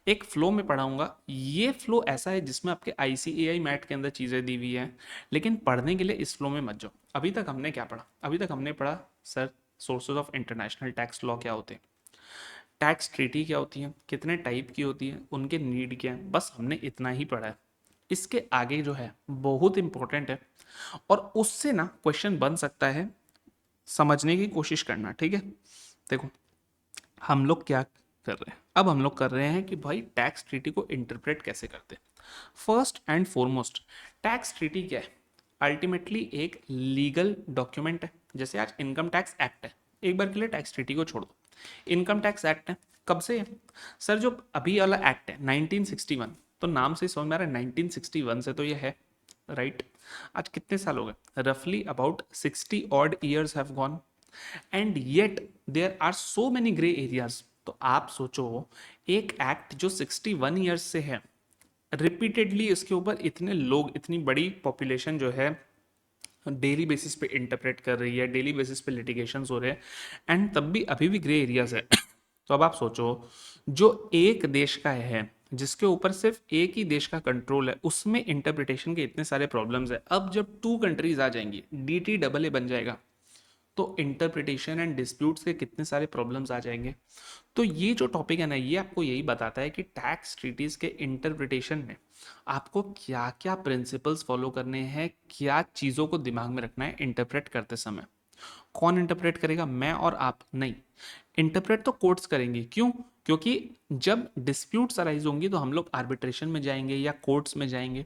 एक फ्लो में पढ़ाऊंगा। ये फ्लो ऐसा है जिसमें आपके आईसीएआई मैट के अंदर चीज़ें दी हुई हैं, लेकिन पढ़ने के लिए इस फ्लो में मत जाओ। अभी तक हमने क्या पढ़ा? अभी तक हमने पढ़ा sir sources of international tax law क्या होते हैं, टैक्स ट्रीटी क्या होती है, कितने टाइप की होती है, उनके नीड क्या है, बस हमने इतना ही पढ़ा है। इसके आगे जो है बहुत इंपॉर्टेंट है और उससे ना क्वेश्चन बन सकता है, समझने की कोशिश करना। ठीक है, देखो हम लोग क्या कर रहे हैं, अब हम लोग कर रहे हैं कि भाई टैक्स ट्रीटी को इंटरप्रेट कैसे करते हैं। First and foremost, tax treaty क्या है? अल्टीमेटली एक लीगल डॉक्यूमेंट है। जैसे आज इनकम टैक्स एक्ट है, एक बार के लिए टैक्स ट्रीटी को छोड़ दो, इनकम टैक्स एक्ट है, कब से है सर? जो अभी वाला एक्ट है 1961, तो नाम से समझ में आ रहा है 1961 से तो ये है, राइट? आज कितने साल हो गए? रफली about 60 odd years have gone and yet there are so many grey areas. तो आप सोचो, एक एक्ट जो 61 ईयर्स से है, रिपीटेडली इसके ऊपर इतने लोग, इतनी बड़ी पॉपुलेशन जो है डेली बेसिस पे इंटरप्रेट कर रही है, डेली बेसिस पे लिटिगेशन हो रहे हैं, एंड तब भी अभी भी ग्रे एरियाज है। तो अब आप सोचो, जो एक देश का है, जिसके ऊपर सिर्फ एक ही देश का कंट्रोल है, उसमें इंटरप्रिटेशन के इतने सारे प्रॉब्लम्स है। अब जब टू कंट्रीज आ जाएंगी, DTAA बन जाएगा, तो इंटरप्रिटेशन एंड डिस्प्यूट्स के कितने सारे प्रॉब्लम्स आ जाएंगे। तो ये जो टॉपिक है ना, ये आपको यही बताता है कि टैक्स ट्रीटीज के इंटरप्रिटेशन में आपको क्या क्या प्रिंसिपल्स फॉलो करने हैं, क्या चीज़ों को दिमाग में रखना है इंटरप्रेट करते समय। कौन इंटरप्रेट करेगा? मैं और आप नहीं, इंटरप्रेट तो कोर्ट्स करेंगे। क्यों? क्योंकि जब डिस्प्यूट्स अराइज होंगी तो हम लोग आर्बिट्रेशन में जाएंगे या कोर्ट्स में जाएंगे,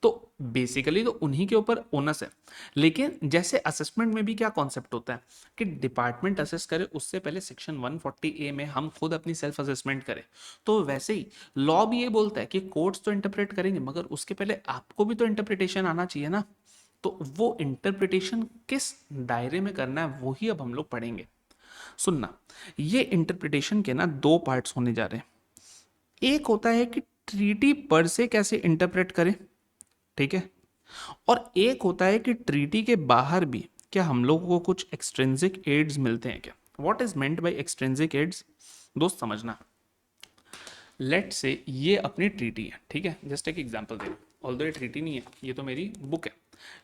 तो बेसिकली तो उन्हीं के ऊपर ओनस है। लेकिन जैसे असेसमेंट में भी क्या कॉन्सेप्ट होता है कि डिपार्टमेंट असेस करे, उससे पहले सेक्शन 140A में हम खुद अपनी सेल्फ असेसमेंट करें। तो वैसे ही लॉ भी ये बोलता है कि कोर्ट्स तो इंटरप्रेट करेंगे, मगर उसके पहले आपको भी तो इंटरप्रिटेशन आना चाहिए ना। तो वो इंटरप्रिटेशन किस दायरे में करना है, वही अब हम लोग पढ़ेंगे। सुनना, ये इंटरप्रिटेशन के ना दो पार्ट्स होने जा रहे हैं। एक होता है कि ट्रीटी पर से कैसे इंटरप्रेट करें, ठीक है, और एक होता है कि ट्रीटी के बाहर भी क्या हम लोगों को कुछ एक्सट्रिंसिक एड्स मिलते हैं क्या। What is meant by extrinsic aids? दोस्त समझना, लेट से ये अपनी ट्रीटी है, ठीक है, जस्ट एक एग्जांपल दे, ऑल्दो ये ट्रीटी नहीं है, ये तो मेरी बुक है,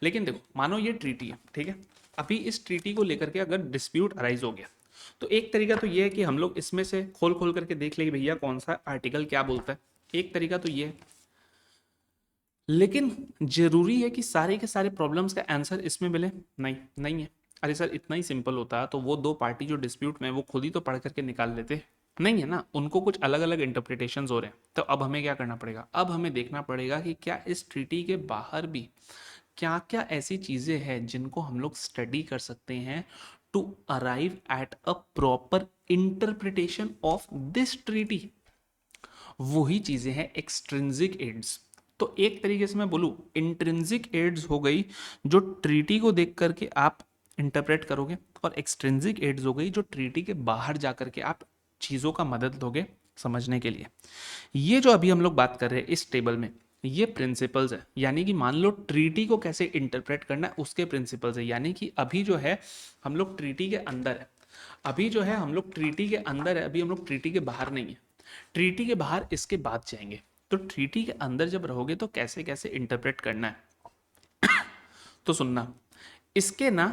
लेकिन देखो मानो ये ट्रीटी है, ठीक है। अभी इस ट्रीटी को लेकर के अगर डिस्प्यूट अराइज हो गया, तो एक तरीका तो ये है कि हम लोग इसमें से खोल खोल करके देख लेंगे भैया कौन सा आर्टिकल क्या बोलता है। एक तरीका तो ये है, लेकिन जरूरी है कि सारे के सारे प्रॉब्लम्स का आंसर इसमें मिले? नहीं, नहीं है। अरे सर इतना ही सिंपल होता तो वो दो पार्टी जो डिस्प्यूट में वो खुद ही तो पढ़ करके निकाल लेते, नहीं है ना, उनको कुछ अलग अलग इंटरप्रिटेशंस हो रहे हैं। तो अब हमें क्या करना पड़ेगा? अब हमें देखना पड़ेगा कि क्या इस ट्रीटी के बाहर भी क्या क्या ऐसी चीजें हैं जिनको हम लोग स्टडी कर सकते हैं to arrive at a proper interpretation of this treaty. वही चीजें हैं एक्सट्रिंसिक एड्स। तो एक तरीके से मैं बोलूं, इंट्रिंसिक एड्स हो गई जो ट्रीटी को देख करके आप इंटरप्रेट करोगे, और एक्सट्रिंसिक एड्स हो गई जो ट्रीटी के बाहर जा करके आप चीज़ों का मदद लोगे समझने के लिए। ये जो अभी हम लोग बात कर रहे हैं इस टेबल में, ये प्रिंसिपल्स है, यानी कि मान लो ट्रीटी को कैसे इंटरप्रेट करना है उसके प्रिंसिपल्स है। यानी कि अभी जो है हम लोग ट्रीटी के अंदर है, अभी जो है हम लोग ट्रीटी के अंदर है, अभी हम लोग ट्रीटी के बाहर नहीं है। ट्रीटी के बाहर इसके बाद जाएंगे, तो ट्रीटी के अंदर जब रहोगे तो कैसे कैसे इंटरप्रेट करना है। तो सुनना, इसके ना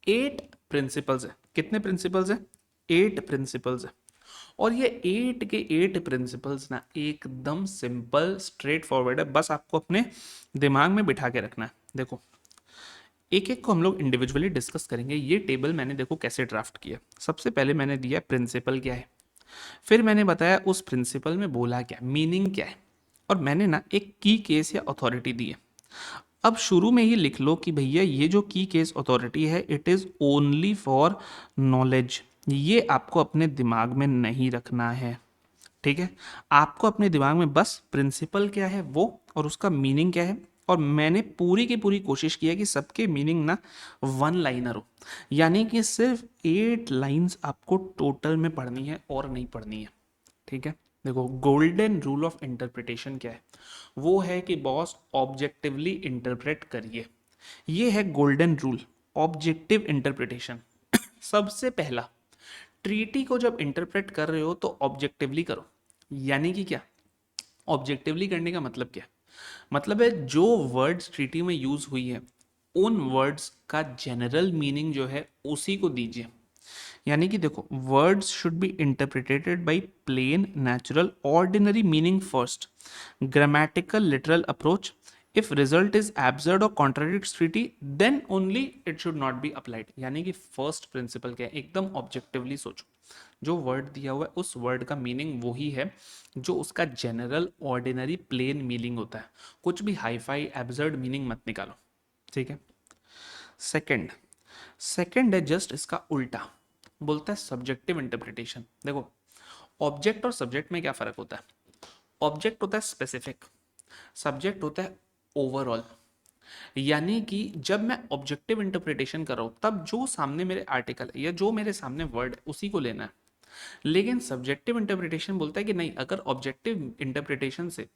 8 प्रिंसिपल्स है। कितने प्रिंसिपल्स है? 8 प्रिंसिपल्स है। और ये 8 के 8 प्रिंसिपल्स ना एकदम सिंपल स्ट्रेट फॉरवर्ड है, बस आपको अपने दिमाग में बिठा के रखना है। देखो एक एक को हम लोग इंडिविजुअली डिस्कस करेंगे। ये टेबल मैंने देखो कैसे ड्राफ्ट किया। सबसे पहले मैंने दिया प्रिंसिपल क्या है, फिर मैंने बताया उस प्रिंसिपल में बोला क्या, मीनिंग क्या है, और मैंने ना एक की केस या अथॉरिटी दी है। अब शुरू में ही लिख लो कि भैया ये जो की केस अथॉरिटी है it is only for knowledge. ये आपको अपने दिमाग में नहीं रखना है, ठीक है। आपको अपने दिमाग में बस प्रिंसिपल क्या है वो और उसका मीनिंग क्या है और मैंने पूरी की पूरी कोशिश की है कि सबके मीनिंग ना वन लाइनर हो, यानी कि सिर्फ 8 लाइंस आपको टोटल में पढ़नी है और नहीं पढ़नी है। ठीक है, देखो गोल्डन रूल ऑफ इंटरप्रिटेशन क्या है, वो है कि बॉस ऑब्जेक्टिवली इंटरप्रेट करिए। ये है गोल्डन रूल, ऑब्जेक्टिव इंटरप्रिटेशन। सबसे पहला, ट्रीटी को जब इंटरप्रेट कर रहे हो तो ऑब्जेक्टिवली करो। यानी कि क्या, ऑब्जेक्टिवली करने का मतलब क्या है? मतलब है जो वर्ड्स ट्रीटी में यूज हुई है उन वर्ड्स का जनरल मीनिंग जो है उसी को दीजिए। यानी कि देखो, words should be interpreted by plain natural ordinary meaning first, grammatical literal approach. If result is absurd और contradicts treaty then only it should not be applied. यानी कि फर्स्ट प्रिंसिपल क्या है, एकदम ऑब्जेक्टिवली सोचो, जो वर्ड दिया हुआ है उस वर्ड का मीनिंग वही है जो उसका जनरल ऑर्डिनरी प्लेन मीनिंग होता है। कुछ भी हाईफाई एब्सर्ड मीनिंग मत निकालो। ठीक है। सेकंड, सेकंड है जस्ट इसका उल्टा, बोलता है सब्जेक्टिव इंटरप्रिटेशन। देखो, ऑब्जेक्ट और सब्जेक्ट में क्या फर्क होता है? ऑब्जेक्ट होता है स्पेसिफिक, सब्जेक्ट होता है ओवरऑल। यानी कि जब मैं ऑब्जेक्टिव इंटरप्रिटेशन कर रहा हूं तब जो सामने मेरे आर्टिकल है या जो मेरे सामने वर्ड है उसी को लेना है। लेकिन सब्जेक्टिव इंटरप्रिटेशन बोलता है कि नहीं, अगर ऑब्जेक्टिव इंटरप्रिटेशन से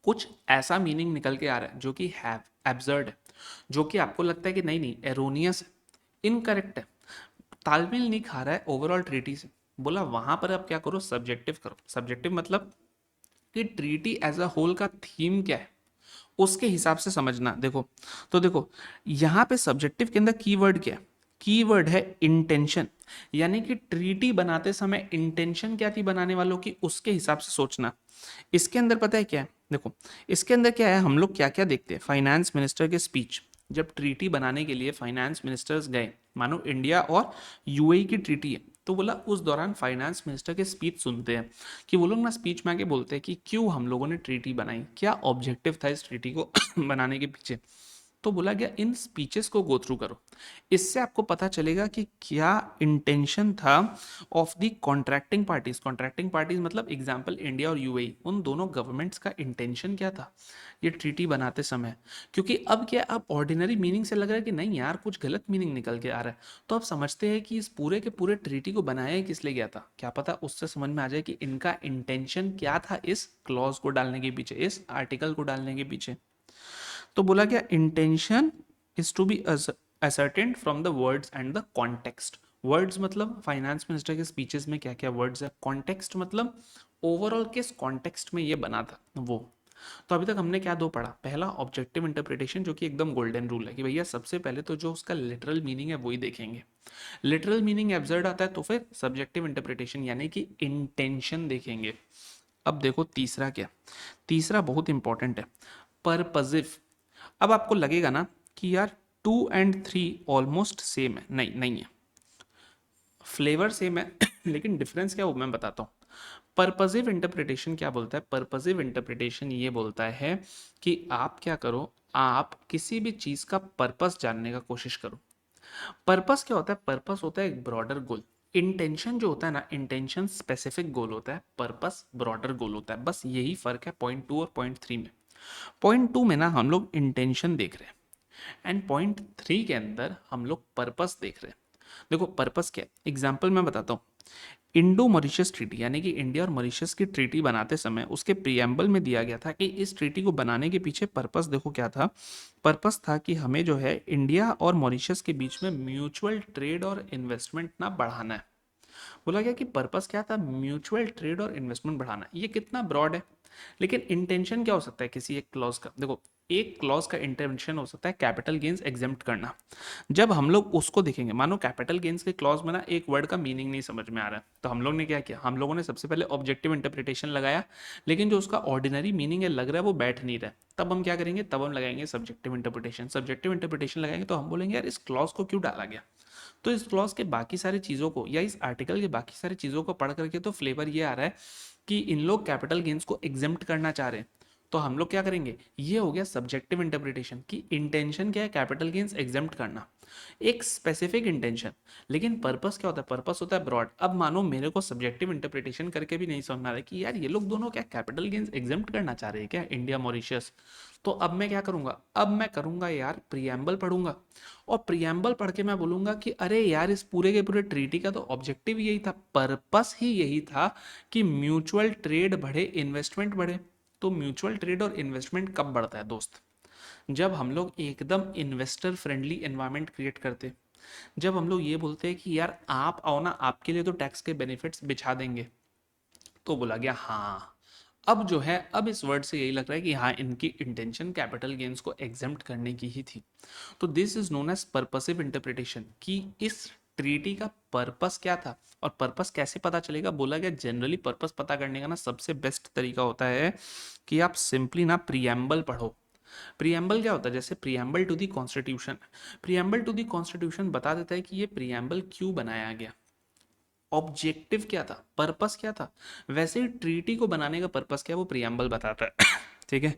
कुछ ऐसा मीनिंग निकल के आ रहा है जो कि हैव एब्सर्ड है, जो कि आपको लगता है कि नहीं नहीं एरोनियस है, इनकरेक्ट है, तालमेल नहीं खा रहा है ओवरऑल ट्रीटी से, बोला वहां पर आप क्या करो, सब्जेक्टिव करो। सब्जेक्टिव मतलब कि ट्रीटी एज अ होल का थीम क्या है उसके हिसाब से समझना। देखो, तो देखो यहाँ पे सब्जेक्टिव के अंदर कीवर्ड क्या है, कीवर्ड है इंटेंशन। यानी कि ट्रीटी बनाते समय इंटेंशन क्या थी बनाने वालों की, उसके हिसाब से सोचना। इसके अंदर पता है क्या है, देखो इसके अंदर क्या है, हम लोग क्या क्या देखते हैं, फाइनेंस मिनिस्टर के स्पीच। जब ट्रीटी बनाने के लिए फाइनेंस मिनिस्टर्स गए, मानो इंडिया और यूएई की ट्रीटी है, तो बोला उस दौरान फाइनेंस मिनिस्टर के स्पीच सुनते हैं कि वो लोग ना स्पीच में आके बोलते हैं कि क्यों हम लोगों ने ट्रीटी बनाई, क्या ऑब्जेक्टिव था इस ट्रीटी को बनाने के पीछे। तो बोला गया इन स्पीचेस को गो थ्रू करो, इससे आपको पता चलेगा कि क्या इंटेंशन था of the contracting parties. Contracting parties मतलब एग्जांपल इंडिया और यूएई, उन दोनों गवर्नमेंट्स का इंटेंशन क्या था ये ट्रीटी बनाते समय। क्योंकि अब क्या, अब ऑर्डिनरी मीनिंग से लग रहा है कि नहीं यार कुछ गलत मीनिंग निकल के आ रहा है, तो आप समझते हैं कि इस पूरे के पूरे ट्रीटी को बनाया ही किस लिए गया था। क्या पता उससे समझ में आ जाए कि इनका इंटेंशन क्या था इस क्लॉज को डालने के पीछे, इस आर्टिकल को डालने के पीछे। तो बोला गया intention is to be ascertained from the words and the context. Words मतलब फाइनेंस मिनिस्टर के स्पीचेस में क्या क्या वर्ड्स है, कॉन्टेक्स्ट मतलब ओवरऑल किस कॉन्टेक्स्ट में ये बना था वो। तो अभी तक हमने क्या दो पढ़ा, पहला ऑब्जेक्टिव इंटरप्रिटेशन जो कि एकदम गोल्डन रूल है कि भैया सबसे पहले तो जो उसका लिटरल मीनिंग है वही देखेंगे। लिटरल मीनिंग एब्सर्ड आता है तो फिर सब्जेक्टिव इंटरप्रिटेशन यानी कि इंटेंशन देखेंगे। अब देखो तीसरा क्या, तीसरा बहुत इंपॉर्टेंट है, पर्पजिव। अब आपको लगेगा ना कि यार 2 और 3 ऑलमोस्ट सेम है, नहीं नहीं है, फ्लेवर सेम है लेकिन डिफरेंस क्या है वो मैं बताता हूँ। पर्पजिव इंटरप्रिटेशन क्या बोलता है, पर्पजिव इंटरप्रिटेशन ये बोलता है कि आप क्या करो, आप किसी भी चीज का पर्पस जानने का कोशिश करो। पर्पस क्या होता है, पर्पस होता है एक ब्रॉडर गोल। इंटेंशन जो होता है ना, इंटेंशन स्पेसिफिक गोल होता है, पर्पस ब्रॉडर गोल होता है, बस यही फर्क है पॉइंट 2 और पॉइंट 3 में। पॉइंट 2 में ना हम लोग इंटेंशन देख रहे हैं एंड पॉइंट 3 के अंदर हम लोग पर्पस देख रहे हैं। देखो पर्पस क्या है, एग्जाम्पल मैं बताता हूँ। इंडो मॉरिशस ट्रीटी यानी कि इंडिया और मॉरिशस की ट्रीटी बनाते समय उसके प्रियम्बल में दिया गया था कि इस ट्रीटी को बनाने के पीछे पर्पस देखो क्या था। पर्पस था कि हमें जो है इंडिया और मॉरिशस के बीच में म्यूचुअल ट्रेड और इन्वेस्टमेंट ना बढ़ाना है। बोला गया कि पर्पस क्या था, म्यूचुअल ट्रेड और इन्वेस्टमेंट बढ़ाना। ये कितना ब्रॉड है, लेकिन इंटेंशन क्या हो सकता है किसी एक क्लॉज का, देखो एक क्लॉज का इंटेंशन हो सकता है कैपिटल गेन्स एग्जेम्प्ट करना। जब हम लोग उसको देखेंगे, मानो कैपिटल गेन्स के क्लॉज में ना एक वर्ड का मीनिंग नहीं समझ में आ रहा है, तो हम लोग ने क्या किया, हम लोगों ने सबसे पहले ऑब्जेक्टिव इंटरप्रिटेशन लगाया, लेकिन जो उसका ऑर्डिनरी मीनिंग है लग रहा है वो बैठ नहीं रहा है, तब हम क्या करेंगे, तब हम लगाएंगे सब्जेक्टिव इंटरप्रिटेशन। सब्जेक्टिव इंटरप्रिटेशन लगाएंगे तो हम बोलेंगे यार इस क्लॉज को क्यों डाला गया। तो इस क्लॉज के बाकी सारी चीज़ों को या इस आर्टिकल के बाकी सारी चीज़ों को पढ़ करके तो फ्लेवर ये आ रहा है कि इन लोग कैपिटल गेन्स को एग्जेम्प्ट करना चाह रहे हैं। तो हम लोग क्या करेंगे, ये हो गया सब्जेक्टिव इंटरप्रिटेशन की इंटेंशन क्या है, कैपिटल गेन्स एग्जेम्प्ट करना, एक स्पेसिफिक इंटेंशन। लेकिन पर्पस क्या होता है, पर्पस होता है ब्रॉड। अब मानो मेरे को सब्जेक्टिव इंटरप्रिटेशन करके भी नहीं समझ में आ रहा है कि यार ये लोग दोनों क्या कैपिटल गेन्स एग्जेम्प्ट करना चाह रहे हैं क्या, इंडिया मॉरिशस। तो अब मैं क्या करूंगा, अब मैं करूंगा यार प्रियम्बल पढ़ूंगा, और प्रियम्बल पढ़ के मैं बोलूंगा कि अरे यार इस पूरे के पूरे ट्रीटी का तो ऑब्जेक्टिव यही था, पर्पस ही यही था कि म्यूचुअल ट्रेड बढ़े, इन्वेस्टमेंट बढ़े। तो म्यूचुअल ट्रेड और इन्वेस्टमेंट कब बढ़ता है दोस्त, जब हम लोग एकदम इन्वेस्टर फ्रेंडली एनवायरनमेंट क्रिएट करते, जब हम लोग ये बोलते हैं कि यार आप आओ ना, आपके लिए तो टैक्स के बेनिफिट्स बिछा देंगे। तो बोला गया हाँ, अब जो है, अब इस वर्ड से यही लग रहा है कि हाँ इनकी इंटेंशन कैपिटल गेन्स को एग्जेम्प्ट करने की ही थी। तो this is known as purposive interpretation, कि इस ट्रीटी का पर्पस क्या था। और पर्पस कैसे पता चलेगा, बोला गया जनरली पर्पस पता करने का ना सबसे बेस्ट तरीका होता है कि आप सिंपली ना प्रियम्बल पढ़ो। प्रियम्बल क्या होता है, जैसे preamble to the constitution, preamble to the constitution बता देता है कि ये प्रियम्बल क्यों बनाया गया, ऑब्जेक्टिव क्या था, पर्पस क्या था। वैसे ही ट्रीटी को बनाने का पर्पस क्या है वो प्रियम्बल बताता है ठीक है।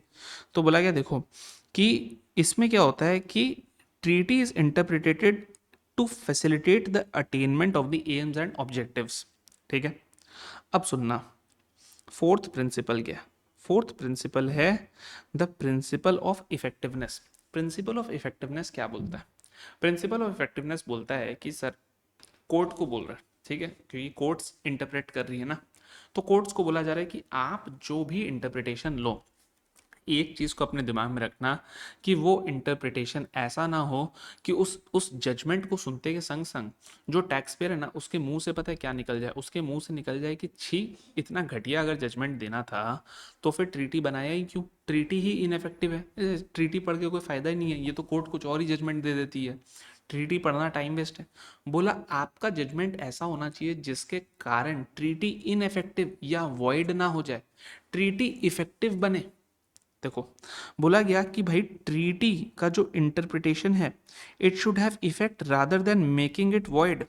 तो बोला गया देखो कि इसमें क्या होता है कि treaty is interpreted to facilitate the attainment of the aims and objectives. ठीक है, अब सुनना, फोर्थ प्रिंसिपल क्या है, फोर्थ प्रिंसिपल है the principle of effectiveness. Principle of effectiveness क्या बोलता है, प्रिंसिपल ऑफ इफेक्टिवनेस बोलता है कि सर कोर्ट को बोल रहा है, ठीक है, क्योंकि कोर्ट्स इंटरप्रेट कर रही है ना, तो कोर्ट्स को बोला जा रहा है कि आप जो भी इंटरप्रिटेशन लो, एक चीज को अपने दिमाग में रखना कि वो इंटरप्रिटेशन ऐसा ना हो कि उस जजमेंट को सुनते के संग संग जो टैक्स पेयर है ना उसके मुंह से पता है क्या निकल जाए, उसके मुंह से निकल जाए कि छी, इतना घटिया अगर जजमेंट देना था तो फिर ट्रीटी बनाया ही क्यों, ट्रीटी ही इनफेक्टिव है, ट्रीटी पढ़ के कोई फायदा ही नहीं है, ये तो कोर्ट कुछ और ही जजमेंट दे देती है, ट्रीटी पढ़ना टाइम वेस्ट है। बोला आपका जजमेंट ऐसा होना चाहिए जिसके कारण ट्रीटी इनफेक्टिव या वॉइड ना हो जाए, ट्रीटी इफेक्टिव बने। देखो बोला गया कि भाई ट्रीटी का जो इंटरप्रिटेशन है it should have effect rather than making it void,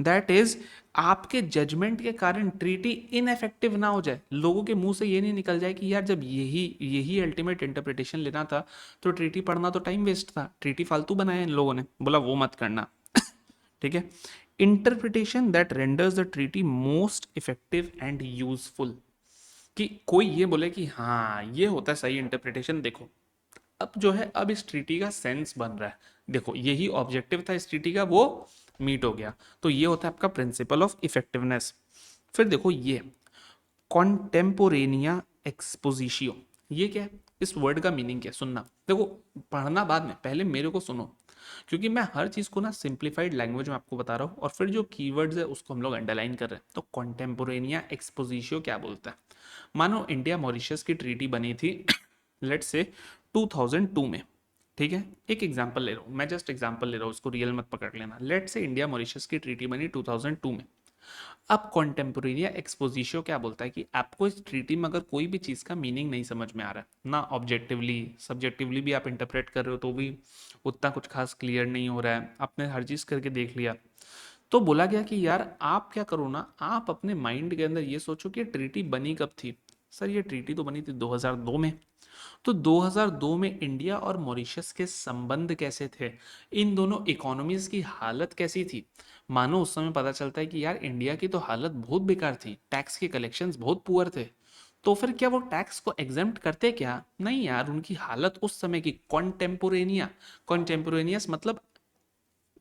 that is आपके जजमेंट के कारण ट्रीटी इनफेक्टिव ना हो जाए, लोगों के मुंह से ये नहीं निकल जाए कि यार जब यही यही अल्टीमेट इंटरप्रिटेशन लेना था तो ट्रीटी पढ़ना तो टाइम वेस्ट था, ट्रीटी फालतू बनाया इन लोगों ने। बोला वो मत करना ठीक है, interpretation that renders the treaty most effective and useful, कि कोई ये बोले कि हाँ ये होता है सही इंटरप्रिटेशन। देखो अब जो है, अब इस ट्रीटी का सेंस बन रहा है, देखो यही ऑब्जेक्टिव था इस ट्रीटी का, वो मीट हो गया, तो ये होता है आपका प्रिंसिपल ऑफ इफेक्टिवनेस। फिर देखो ये कॉन्टेम्पोरेनिया एक्सपोजिशियो, ये क्या है, इस वर्ड का मीनिंग क्या है, सुनना। देखो पढ़ना बाद में, पहले मेरे को सुनो, क्योंकि मैं हर चीज़ को ना सिंप्लीफाइड लैंग्वेज में आपको बता रहा हूँ और फिर जो कीवर्ड्स है उसको हम लोग अंडरलाइन कर रहे हैं। तो कॉन्टेम्पोरेनिया एक्सपोजिशियो क्या बोलता है, मानो इंडिया मॉरिशस की ट्रीटी बनी थी लेट्स से 2002 में, ठीक है, एक एग्जांपल ले रहा हूँ मैं, जस्ट एग्जांपल ले रहा हूँ, इसको रियल मत पकड़ लेना। लेट्स से इंडिया मॉरिशस की ट्रीटी बनी 2002 में। अब कॉन्टेम्पोरेरी एक्सपोजिशियो क्या बोलता है कि आपको इस ट्रीटी में अगर कोई भी चीज़ का मीनिंग नहीं समझ में आ रहा है ना, ऑब्जेक्टिवली सब्जेक्टिवली भी आप इंटरप्रेट कर रहे हो तो भी उतना कुछ खास क्लियर नहीं हो रहा है, आपने हर चीज़ करके देख लिया, तो बोला गया कि यार आप क्या करो ना, आप अपने माइंड के अंदर ये सोचो कि ट्रीटी बनी कब थी। सर ये ट्रीटी तो बनी थी 2002 में, तो 2002 में इंडिया और मॉरिशस के संबंध कैसे थे, इन दोनों इकोनॉमीज की हालत कैसी थी। मानो उस समय पता चलता है कि यार इंडिया की तो हालत बहुत बेकार थी, टैक्स के कलेक्शंस बहुत पुअर थे, तो फिर क्या वो टैक्स को एग्जेम्प्ट करते क्या, नहीं यार, उनकी हालत उस समय की कॉन्टेम्पोरेनिया, कॉन्टेम्पोरेनियस मतलब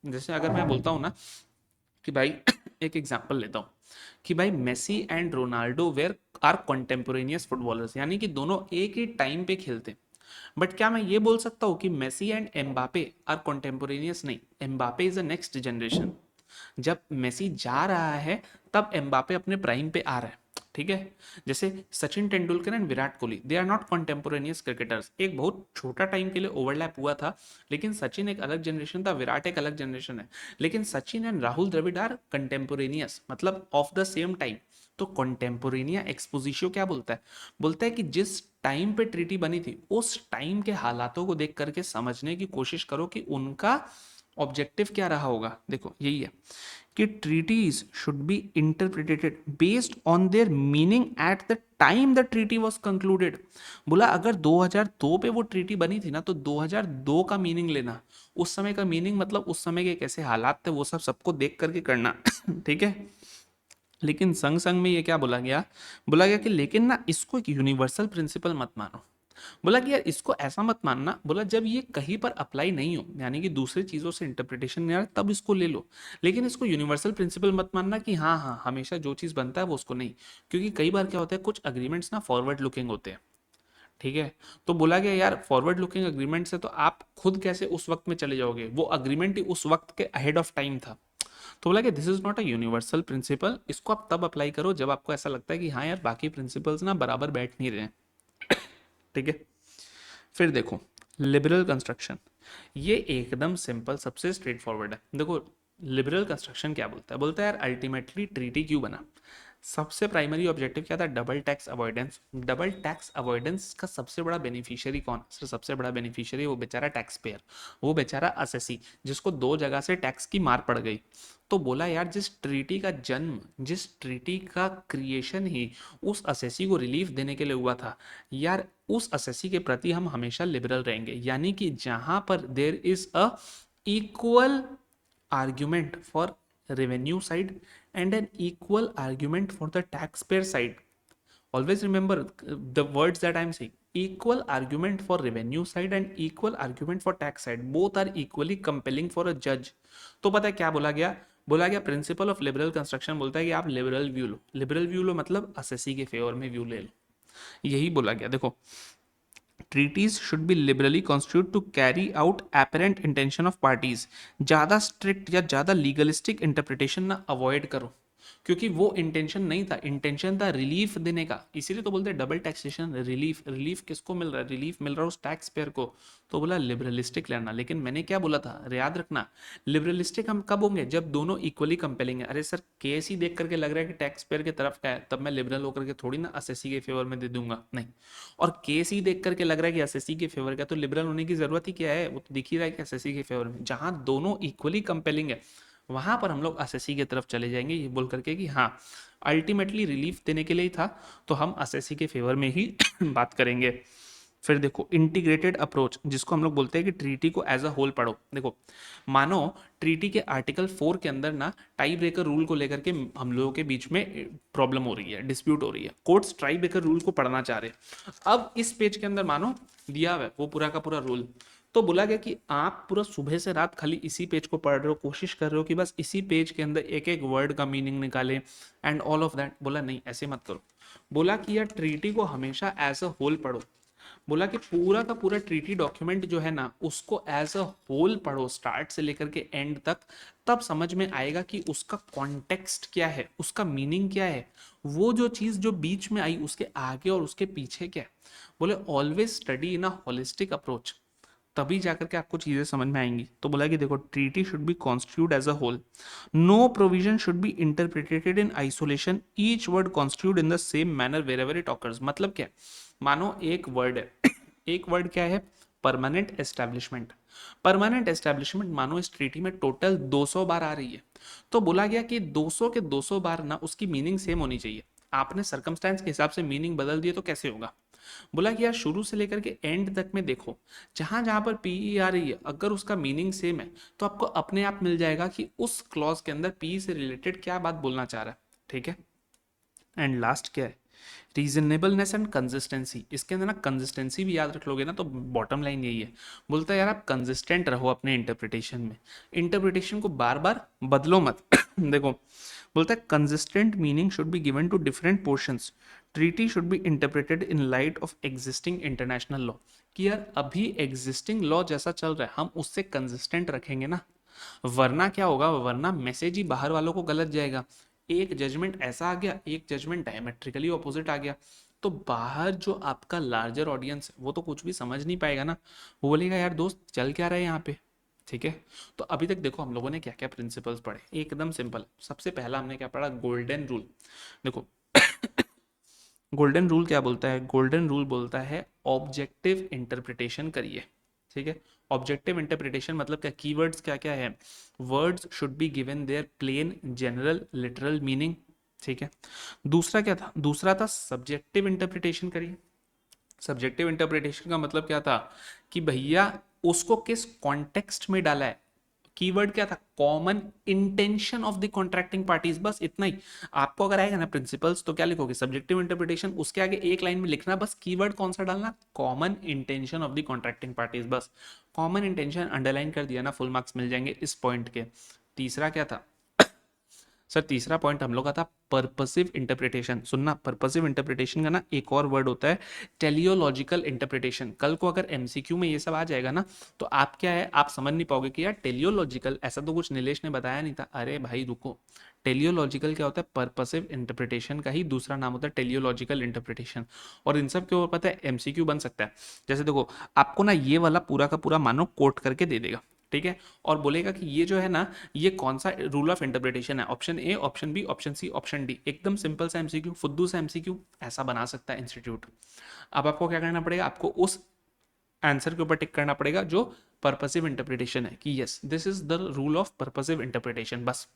जैसे अगर मैं बोलता हूँ ना कि भाई एक एग्जांपल लेता हूँ कि भाई Messi and Ronaldo were are contemporaneous footballers, यानी कि दोनों एक ही टाइम पे खेलते, बट क्या मैं ये बोल सकता हूँ कि मेसी एंड एम्बापे आर कॉन्टेम्पोरेनियस, नहीं, Mbappe is a next generation, जब मेसी जा रहा है तब एम्बापे अपने प्राइम पे आ रहा है, ठीक है। जैसे Sachin Tendulkar and Virat Kohli, they are not contemporaneous cricketers, एक बहुत छोटा टाइम के लिए ओवरलैप हुआ था, लेकिन सचिन एक अलग जनरेशन था, विराट एक अलग जनरेशन है, लेकिन सचिन एंड राहुल द्रविड़ आर कंटेम्पोरेनियस, मतलब ऑफ द सेम टाइम। तो कॉन्टेम्पोरेनिया एक्सपोजिशियो क्या बोलता है, बोलता है कि जिस टाइम पे ट्रीटी बनी थी उस टाइम के हालातों को देख करके समझने की कोशिश करो कि उनका ऑब्जेक्टिव क्या रहा होगा। देखो यही है कि treaties should be interpreted based on their meaning at the time the treaty was concluded. बोला अगर 2002 पे वो ट्रीटी बनी थी ना, तो 2002 का मीनिंग लेना, उस समय का मीनिंग मतलब उस समय के कैसे हालात थे वो सब सबको देख करके करना। ठीक है। लेकिन संग संग में ये क्या बोला गया कि लेकिन ना इसको एक यूनिवर्सल प्रिंसिपल मत मानो। बोला कि यार इसको ऐसा मत मानना, बोला जब ये कहीं पर अप्लाई नहीं हो, यानी कि दूसरी चीजों से इंटरप्रिटेशन नहीं आ रहा तब इसको ले लो, लेकिन इसको यूनिवर्सल प्रिंसिपल मत मानना कि हाँ हाँ हमेशा जो चीज बनता है वो उसको नहीं। क्योंकि कई बार क्या होता है, कुछ अग्रीमेंट्स ना फॉरवर्ड लुकिंग होते हैं। ठीक है। तो बोला गया यार फॉरवर्ड लुकिंग अग्रीमेंट से तो आप खुद कैसे उस वक्त में चले जाओगे, वो अग्रीमेंट ही उस वक्त के अहेड ऑफ टाइम था। तो बोला कि this is not a universal principle, इसको आप तब अप्लाई करो जब आपको ऐसा लगता है कि हाँ यार बाकी प्रिंसिपल्स ना बराबर बैठ नहीं रहे हैं। ठीक है। फिर देखो लिबरल कंस्ट्रक्शन, ये एकदम सिंपल सबसे स्ट्रेट फॉरवर्ड है। देखो लिबरल कंस्ट्रक्शन क्या बोलता है यार अल्टीमेटली ट्रीटी क्यों बना। सबसे प्राइमरी ऑब्जेक्टिव क्या था, double tax avoidance. Double tax avoidance का सबसे बड़ा बेनिफिशियरी कौन, सर सबसे बड़ा बेनिफिशियरी वो बेचारा टैक्स पेयर, वो बेचारा असेसी, जिसको दो जगह से टैक्स की मार पड़ गई। तो बोला यार जिस ट्रीटी का जन्म, जिस ट्रीटी का क्रिएशन ही उस असेसी को रिलीफ देने के लिए हुआ था, यार उस असेसी के प्रति हम हमेशा लिबरल रहेंगे। यानी कि जहां पर there is a equal argument for revenue side and an equal argument for the taxpayer side. Always remember the words that I am saying: equal argument for revenue side and equal argument for tax side, both are equally compelling for a judge. तो पता है क्या बोला गया principle of liberal construction बोलता है कि आप लिबरल व्यू लो। लिबरल व्यू लो मतलब असेसी के फेवर में व्यू ले लो, यही बोला गया। देखो treaties should be liberally construed to carry out apparent intention of parties। ज़्यादा स्ट्रिक्ट या ज़्यादा लीगलिस्टिक इंटरप्रिटेशन ना अवॉइड करो, क्योंकि वो इंटेंशन नहीं था, इंटेंशन था रिलीफ देने का। इसीलिए तो बोलते हैं डबल टैक्सेशन रिलीफ। रिलीफ किसको मिल रहा है, रिलीफ मिल रहा है उस टैक्स पेयर को। तो बोला लिबरलिस्टिक लेना, लेकिन मैंने क्या बोला था याद रखना, लिबरलिस्टिक हम कब होंगे जब दोनों इक्वली कंपेलिंग है। अरे सर केस ही देख करके लग रहा है कि टैक्स पेयर की तरफ का है, तब मैं लिबरल होकर के थोड़ी ना असेसी के फेवर में दे दूंगा, नहीं। और केस ही देख करके लग रहा है कि एसएससी के फेवर का, तो लिबरल होने की जरूरत ही क्या है, वो तो दिख ही रहा है कि एसएससी के फेवर में। जहां दोनों इक्वली कंपेलिंग है वहां पर हम लोग एसएससी की तरफ चले जाएंगे, ये बोल करके कि हाँ अल्टीमेटली रिलीफ देने के लिए ही था, तो हम एसएससी के फेवर में ही बात करेंगे। फिर देखो इंटीग्रेटेड अप्रोच, जिसको हम लोग बोलते हैं कि ट्रीटी को एज अ होल पढ़ो। देखो मानो ट्रीटी के आर्टिकल 4 के अंदर ना टाई ब्रेकर रूल को लेकर के हम लोगों के बीच में प्रॉब्लम हो रही है, डिस्प्यूट हो रही है, कोर्ट्स टाई ब्रेकर रूल को पढ़ना चाह रहे हैं। अब इस पेज के अंदर मानो दिया हुआ है वो पूरा का पूरा रूल, तो बोला गया कि आप पूरा सुबह से रात खाली इसी पेज को पढ़ रहे हो, कोशिश कर रहे हो कि बस इसी पेज के अंदर एक एक वर्ड का मीनिंग निकाले एंड ऑल ऑफ दैट। बोला नहीं ऐसे मत करो, बोला कि यार ट्रीटी को हमेशा एज अ होल पढ़ो। बोला कि पूरा का पूरा ट्रीटी डॉक्यूमेंट जो है ना उसको एज अ होल पढ़ो स्टार्ट से लेकर के एंड तक, तब समझ में आएगा कि उसका कॉन्टेक्स्ट क्या है, उसका मीनिंग क्या है, वो जो चीज जो बीच में आई उसके आगे और उसके पीछे क्या है। बोले always study in a holistic approach, तभी जाकर के आपको चीजें समझ में आएंगी। तो बोला कि देखो treaty should be constitute as a whole, no provision should be interpreted in isolation, each word constitute in the same manner wherever it occurs. मतलब क्या, मानो एक वर्ड है एक वर्ड क्या है, परमानेंट एस्टेब्लिशमेंट। परमानेंट एस्टेब्लिशमेंट मानो इस ट्रीटी में टोटल 200 बार आ रही है, तो बोला गया कि 200 के 200 बार ना उसकी मीनिंग सेम होनी चाहिए। आपने सर्कमस्टेंस के हिसाब से मीनिंग बदल दिए तो कैसे होगा। बोला कि यार शुरू से लेकर के एंड तक में देखो, जहां जहां पर पीई आ रही है अगर उसका मीनिंग सेम है तो आपको अपने आप मिल जाएगा कि उस क्लॉज के अंदर पीई से रिलेटेड क्या बात बोलना चाह रहा है। ठीक है। एंड लास्ट क्या है, रीजनेबलनेस एंड कंसिस्टेंसी। इसके अंदर ना कंसिस्टेंसी भी याद रख लोगे ना तो बॉटम लाइन यही है। बोलता है यार आप कंसिस्टेंट रहो अपने इंटरप्रिटेशन में, इंटरप्रिटेशन को बार बार बदलो मत। देखो बोलता है consistent meaning should be given to different portions, treaty should be interpreted in light of existing international law. कि यार अभी एग्जिस्टिंग लॉ जैसा चल रहा है हम उससे कंसिस्टेंट रखेंगे ना, वरना क्या होगा, वरना मैसेज ही बाहर वालों को गलत जाएगा। एक जजमेंट ऐसा आ गया, एक जजमेंट डायमेट्रिकली ऑपोजिट आ गया, तो बाहर जो आपका लार्जर ऑडियंस है वो तो कुछ भी समझ नहीं पाएगा ना, वो बोलेगा यार दोस्त चल क्या रहा है यहाँ पे। ठीक है। तो अभी तक देखो हम लोगों ने क्या क्या प्रिंसिपल्स पढ़े, एकदम सिंपल। सबसे पहला हमने क्या पढ़ा, गोल्डन रूल। देखो गोल्डन रूल क्या बोलता है, गोल्डन रूल बोलता है ऑब्जेक्टिव इंटरप्रिटेशन करिए। ठीक है। ऑब्जेक्टिव इंटरप्रिटेशन मतलब क्या, कीवर्ड्स क्या क्या है, words should be given their plain general literal meaning, ठीक है। दूसरा क्या था, दूसरा था सब्जेक्टिव इंटरप्रिटेशन करिए। सब्जेक्टिव इंटरप्रिटेशन का मतलब क्या था कि भैया उसको किस कॉन्टेक्स्ट में डाला है, कीवर्ड क्या था, common intention of the contracting parties, बस इतना ही। आपको अगर आएगा ना प्रिंसिपल्स तो क्या लिखोगे, सब्जेक्टिव इंटरप्रिटेशन, उसके आगे एक लाइन में लिखना बस कीवर्ड कौन सा डालना, common intention of the contracting parties, बस कॉमन इंटेंशन अंडरलाइन कर दिया ना, फुल मार्क्स मिल जाएंगे इस पॉइंट के। तीसरा क्या था सर, तीसरा पॉइंट हम लोग का था पर्पसिव इंटरप्रिटेशन। सुनना, पर्पसिव इंटरप्रिटेशन का ना एक और वर्ड होता है टेलियोलॉजिकल इंटरप्रिटेशन। कल को अगर एमसीक्यू में ये सब आ जाएगा ना तो आप क्या है, आप समझ नहीं पाओगे कि यार टेलियोलॉजिकल ऐसा तो कुछ नीलेश ने बताया नहीं था। अरे भाई रुको, टेलियोलॉजिकल क्या होता है, पर्पसिव इंटरप्रिटेशन का ही दूसरा नाम होता है टेलियोलॉजिकल इंटरप्रिटेशन। और इन सब के ऊपर पता है एमसीक्यू बन सकता है। जैसे देखो, आपको ना ये वाला पूरा का पूरा मानो कोट करके दे देगा, ठीक है, और बोलेगा कि ये जो है ना, ये कौन सा रूल ऑफ इंटरप्रिटेशन है, option A, option B, option C, option D. एकदम सिंपल सा एमसीक्यू, फुद्दू सा एमसीक्यू ऐसा बना सकता है इंस्टीट्यूट। अब आपको क्या करना पड़ेगा, आपको उस आंसर के ऊपर टिक करना पड़ेगा जो पर्पसिव इंटरप्रिटेशन है, कि yes this is the rule of purposive interpretation, बस।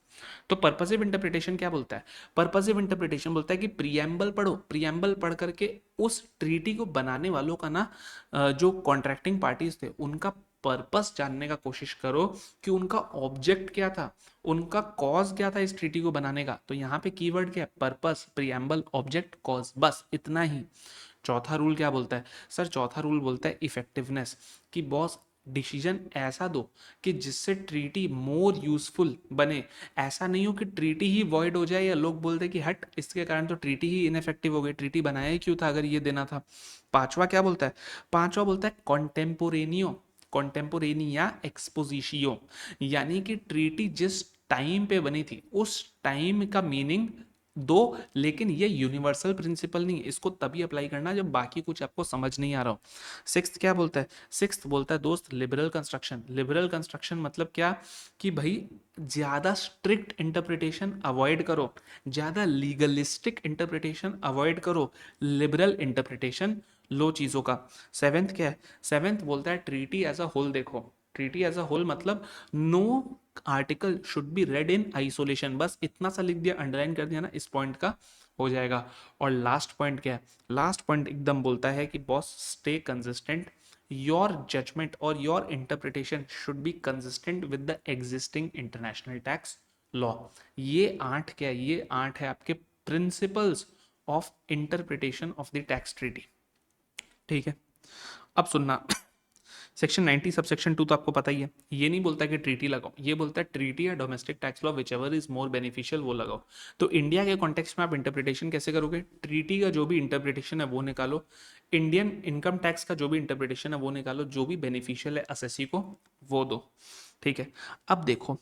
तो पर्पसिव इंटरप्रिटेशन क्या बोलता है, पर्पसिव इंटरप्रिटेशन बोलता है कि प्रियम्बल पढ़ो, प्रियम्बल पढ़ करके उस ट्रीटी को बनाने वालों का ना, जो कॉन्ट्रैक्टिंग पार्टीज थे उनका पर्पस जानने का कोशिश करो कि उनका ऑब्जेक्ट क्या था, उनका कॉज क्या था इस ट्रीटी को बनाने का। तो यहाँ पे कीवर्ड क्या है, पर्पस, प्रियम्बल, ऑब्जेक्ट, कॉज, बस इतना ही। चौथा रूल क्या बोलता है सर, चौथा रूल बोलता है इफेक्टिवनेस, कि बॉस डिसीजन ऐसा दो कि जिससे ट्रीटी मोर यूजफुल बने। ऐसा नहीं हो कि ट्रीटी ही वॉइड हो जाए या लोग बोलते कि हट इसके कारण तो ट्रीटी ही इनफेक्टिव हो गई, ट्रीटी बनाया ही क्यों था अगर ये देना था। पांचवा क्या बोलता है, पांचवा बोलता है कॉन्टेम्पोरेनियो, कॉन्टेम्पोरेनिया एक्सपोजिशियो, यानी कि ट्रीटी जिस टाइम पे बनी थी उस टाइम का मीनिंग दो, लेकिन ये यूनिवर्सल प्रिंसिपल नहीं, इसको तभी अप्लाई करना जब बाकी कुछ आपको समझ नहीं आ रहा हो। सिक्स्थ क्या बोलता है, सिक्स्थ बोलता है दोस्त लिबरल कंस्ट्रक्शन। लिबरल कंस्ट्रक्शन मतलब क्या, कि भाई ज्यादा स्ट्रिक्ट इंटरप्रिटेशन अवॉइड करो, ज्यादा लीगलिस्टिक इंटरप्रिटेशन अवॉइड करो, लिबरल इंटरप्रिटेशन लो चीजों का। सेवेंथ क्या है, सेवेंथ बोलता है ट्रीटी एज अ होल देखो, ट्रीटी एज अ होल मतलब no article should be read in isolation, बस इतना सा लिख दिया, अंडरलाइन कर दिया ना, इस पॉइंट का हो जाएगा। और लास्ट पॉइंट क्या है, लास्ट पॉइंट एकदम बोलता है कि boss stay consistent, your judgement और your interpretation should be consistent with the existing international tax law. ये आठ क्या है, ये आठ है आपके principles of interpretation of the tax treaty, ठीक है। अब सुनना, सेक्शन 90 सब सेक्शन 2 तो आपको पता ही है, ये नहीं बोलता कि ट्रीटी लगाओ, ये बोलता है ट्रीटी या domestic tax law which ever is more beneficial वो लगाओ। तो इंडिया के कॉन्टेक्स्ट में आप इंटरप्रिटेशन कैसे करोगे, ट्रीटी का जो भी इंटरप्रिटेशन है वो निकालो, इंडियन इनकम टैक्स का जो भी इंटरप्रिटेशन है वो निकालो, जो भी बेनिफिशियल है असेसी को वो दो, ठीक है। अब देखो,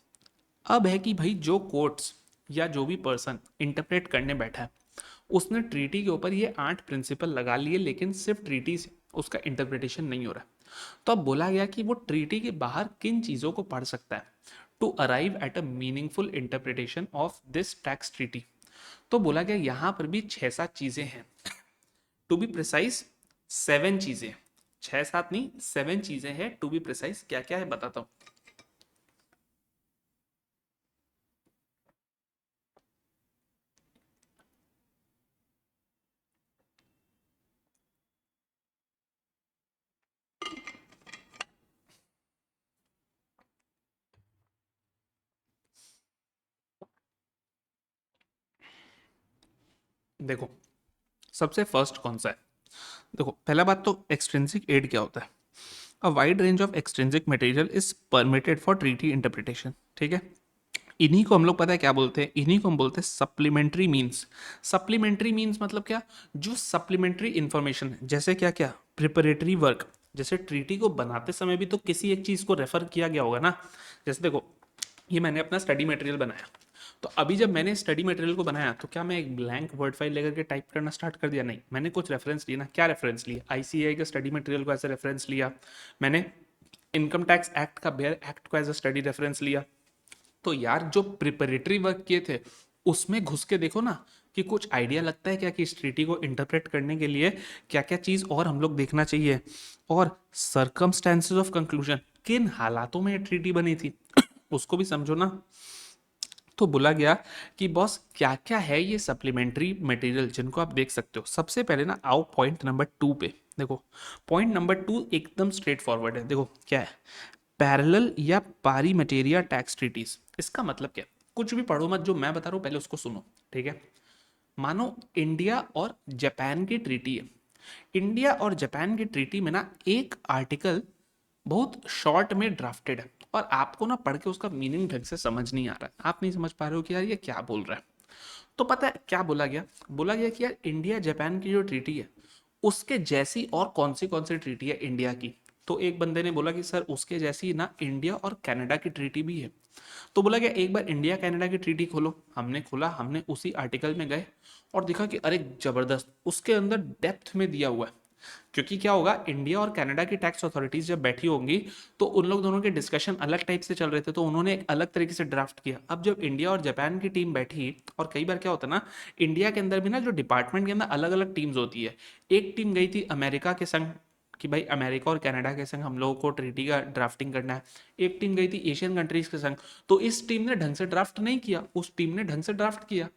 अब है कि भाई जो कोर्ट्स या जो भी पर्सन इंटरप्रेट करने बैठा है उसने ट्रीटी के ऊपर ये 8 प्रिंसिपल लगा लिए, लेकिन सिर्फ ट्रीटी से उसका इंटरप्रिटेशन नहीं हो रहा। तो अब बोला गया कि वो ट्रीटी के बाहर किन चीजों को पढ़ सकता है to arrive at a meaningful interpretation of this tax treaty. तो बोला गया यहां पर भी 6-7 चीजें हैं, टू बी प्रिसाइज 7 चीजें, 6-7 नहीं 7 चीजें हैं, टू बी प्रिसाइज क्या क्या है बताता हूं। देखो, सबसे फर्स्ट कौन सा है, देखो पहला बात तो एक्सट्रिंसिक एड क्या होता है, a wide range of extrinsic material is permitted for treaty interpretation, ठीक है। इन्हीं को हम लोग पता है क्या बोलते हैं, इन्हीं को हम बोलते हैं सप्लीमेंट्री मीन्स। सप्लीमेंट्री मीन्स मतलब क्या, जो सप्लीमेंट्री इंफॉर्मेशन है, जैसे क्या क्या, प्रिपरेटरी वर्क, जैसे ट्रीटी को बनाते समय भी तो किसी एक चीज को रेफर किया गया होगा ना। जैसे देखो, ये मैंने अपना स्टडी मटेरियल बनाया, तो अभी जब मैंने स्टडी मटेरियल को बनाया तो क्या मैं एक ब्लैंक वर्ड फाइल लेकर के टाइप करना स्टार्ट कर दिया, नहीं, मैंने कुछ रेफरेंस लिया ना। क्या रेफरेंस लिया, आईसीएआई का स्टडी मटेरियल को एज ए रेफरेंस लिया, मैंने इनकम टैक्स एक्ट का बेयर एक्ट को एज अ स्टडी रेफरेंस लिया। तो यार जो प्रिपरेटरी वर्क किए थे उसमें घुस के देखो ना, कि कुछ आइडिया लगता है क्या कि इस ट्रीटी को इंटरप्रेट करने के लिए क्या क्या चीज और हम लोग देखना चाहिए। और सर्कमस्टेंसेस ऑफ कंक्लूजन, किन हालातों में ये ट्रीटी बनी थी उसको भी समझो ना। तो बोला गया कि बॉस क्या क्या है ये सप्लीमेंट्री मटेरियल जिनको आप देख सकते हो। सबसे पहले ना आओ पॉइंट नंबर 2 पे। देखो पॉइंट नंबर 2 एकदम स्ट्रेट फॉरवर्ड है। देखो क्या है, पैरेलल या पारी मटेरिया टैक्स ट्रीटीज। इसका मतलब क्या है? कुछ भी पढ़ो मत, जो मैं बता रहा हूँ पहले उसको सुनो, ठीक है। मानो इंडिया और जापान की ट्रीटी है। इंडिया और जापान की ट्रीटी में ना एक आर्टिकल बहुत शॉर्ट में ड्राफ्टेड है और आपको ना पढ़ के उसका मीनिंग ढंग से समझ नहीं आ रहा है, आप नहीं समझ पा रहे हो कि यार ये क्या बोल रहा है। तो पता है क्या बोला गया? बोला गया कि यार इंडिया जापान की जो ट्रीटी है उसके जैसी और कौन सी ट्रीटी है इंडिया की। तो एक बंदे ने बोला कि सर उसके जैसी ना इंडिया और कनाडा की ट्रीटी भी है। तो बोला गया एक बार इंडिया कनाडा की ट्रीटी खोलो। हमने खोला, हमने उसी आर्टिकल में गए और देखा कि अरे जबरदस्त, उसके अंदर डेप्थ में दिया हुआ है। क्योंकि क्या होगा, इंडिया और कनाडा की टैक्स अथॉरिटीज जब बैठी होंगी तो उन लोग दोनों के डिस्कशन अलग टाइप से चल रहे थे, तो उन्होंने एक अलग तरीके से ड्राफ्ट किया। अब जब इंडिया और जापान की टीम बैठी, और कई बार क्या होता है ना, इंडिया के अंदर भी ना जो डिपार्टमेंट के अंदर अलग अलग टीम्स होती है। एक टीम गई थी अमेरिका के संग कि भाई अमेरिका और कनाडा के संग हम लोगों को ट्रीटी का ड्राफ्टिंग करना है। एक टीम गई थी एशियन कंट्रीज के संग। तो इस टीम ने ढंग से ड्राफ्ट नहीं किया, उस टीम ने ढंग से ड्राफ्ट किया।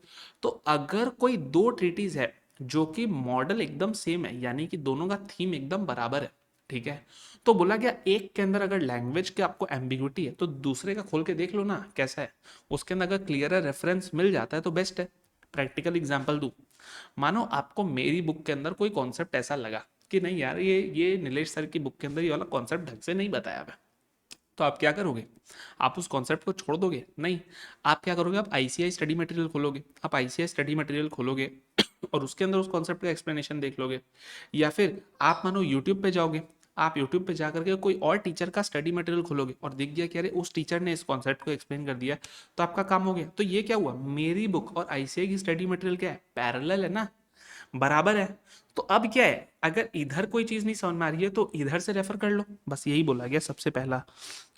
तो अगर कोई दो ट्रीटीज है जो कि मॉडल एकदम सेम है, यानी कि दोनों का थीम एकदम बराबर है, ठीक है, तो बोला गया एक के अंदर अगर लैंग्वेज के आपको एम्बिग्यूटी है तो दूसरे का खोल के देख लो ना कैसा है। उसके अंदर अगर क्लियर रेफरेंस मिल जाता है तो बेस्ट है। प्रैक्टिकल एग्जांपल दूं, मानो आपको मेरी बुक के अंदर कोई कॉन्सेप्ट ऐसा लगा कि नहीं यार ये नीलेश सर की बुक के अंदर ये वाला कॉन्सेप्ट ढंग से नहीं बताया है, तो आप क्या करोगे? आप उस कॉन्सेप्ट को छोड़ दोगे? नहीं। आप क्या करोगे? आप आईसीआई स्टडी मटेरियल खोलोगे। आप आईसीआई स्टडी मटेरियल खोलोगे और उसके अंदर उस कॉन्सेप्ट का एक्सप्लेनेशन देख लोगे। या फिर आप मानो यूट्यूब पे जाओगे, आप यूट्यूब पे जा करके कोई और टीचर का स्टडी मटेरियल खोलोगे और दिख गया कि अरे उस टीचर ने इस कॉन्सेप्ट को एक्सप्लेन कर दिया, तो आपका काम हो गया। तो ये क्या हुआ, मेरी बुक और आईसीआई की स्टडी मटेरियल क्या है, पैरेलल है ना, बराबर है। तो अब क्या है, अगर इधर कोई चीज नहीं समझ में आ रही है तो इधर से रेफर कर लो, बस यही बोला गया सबसे पहला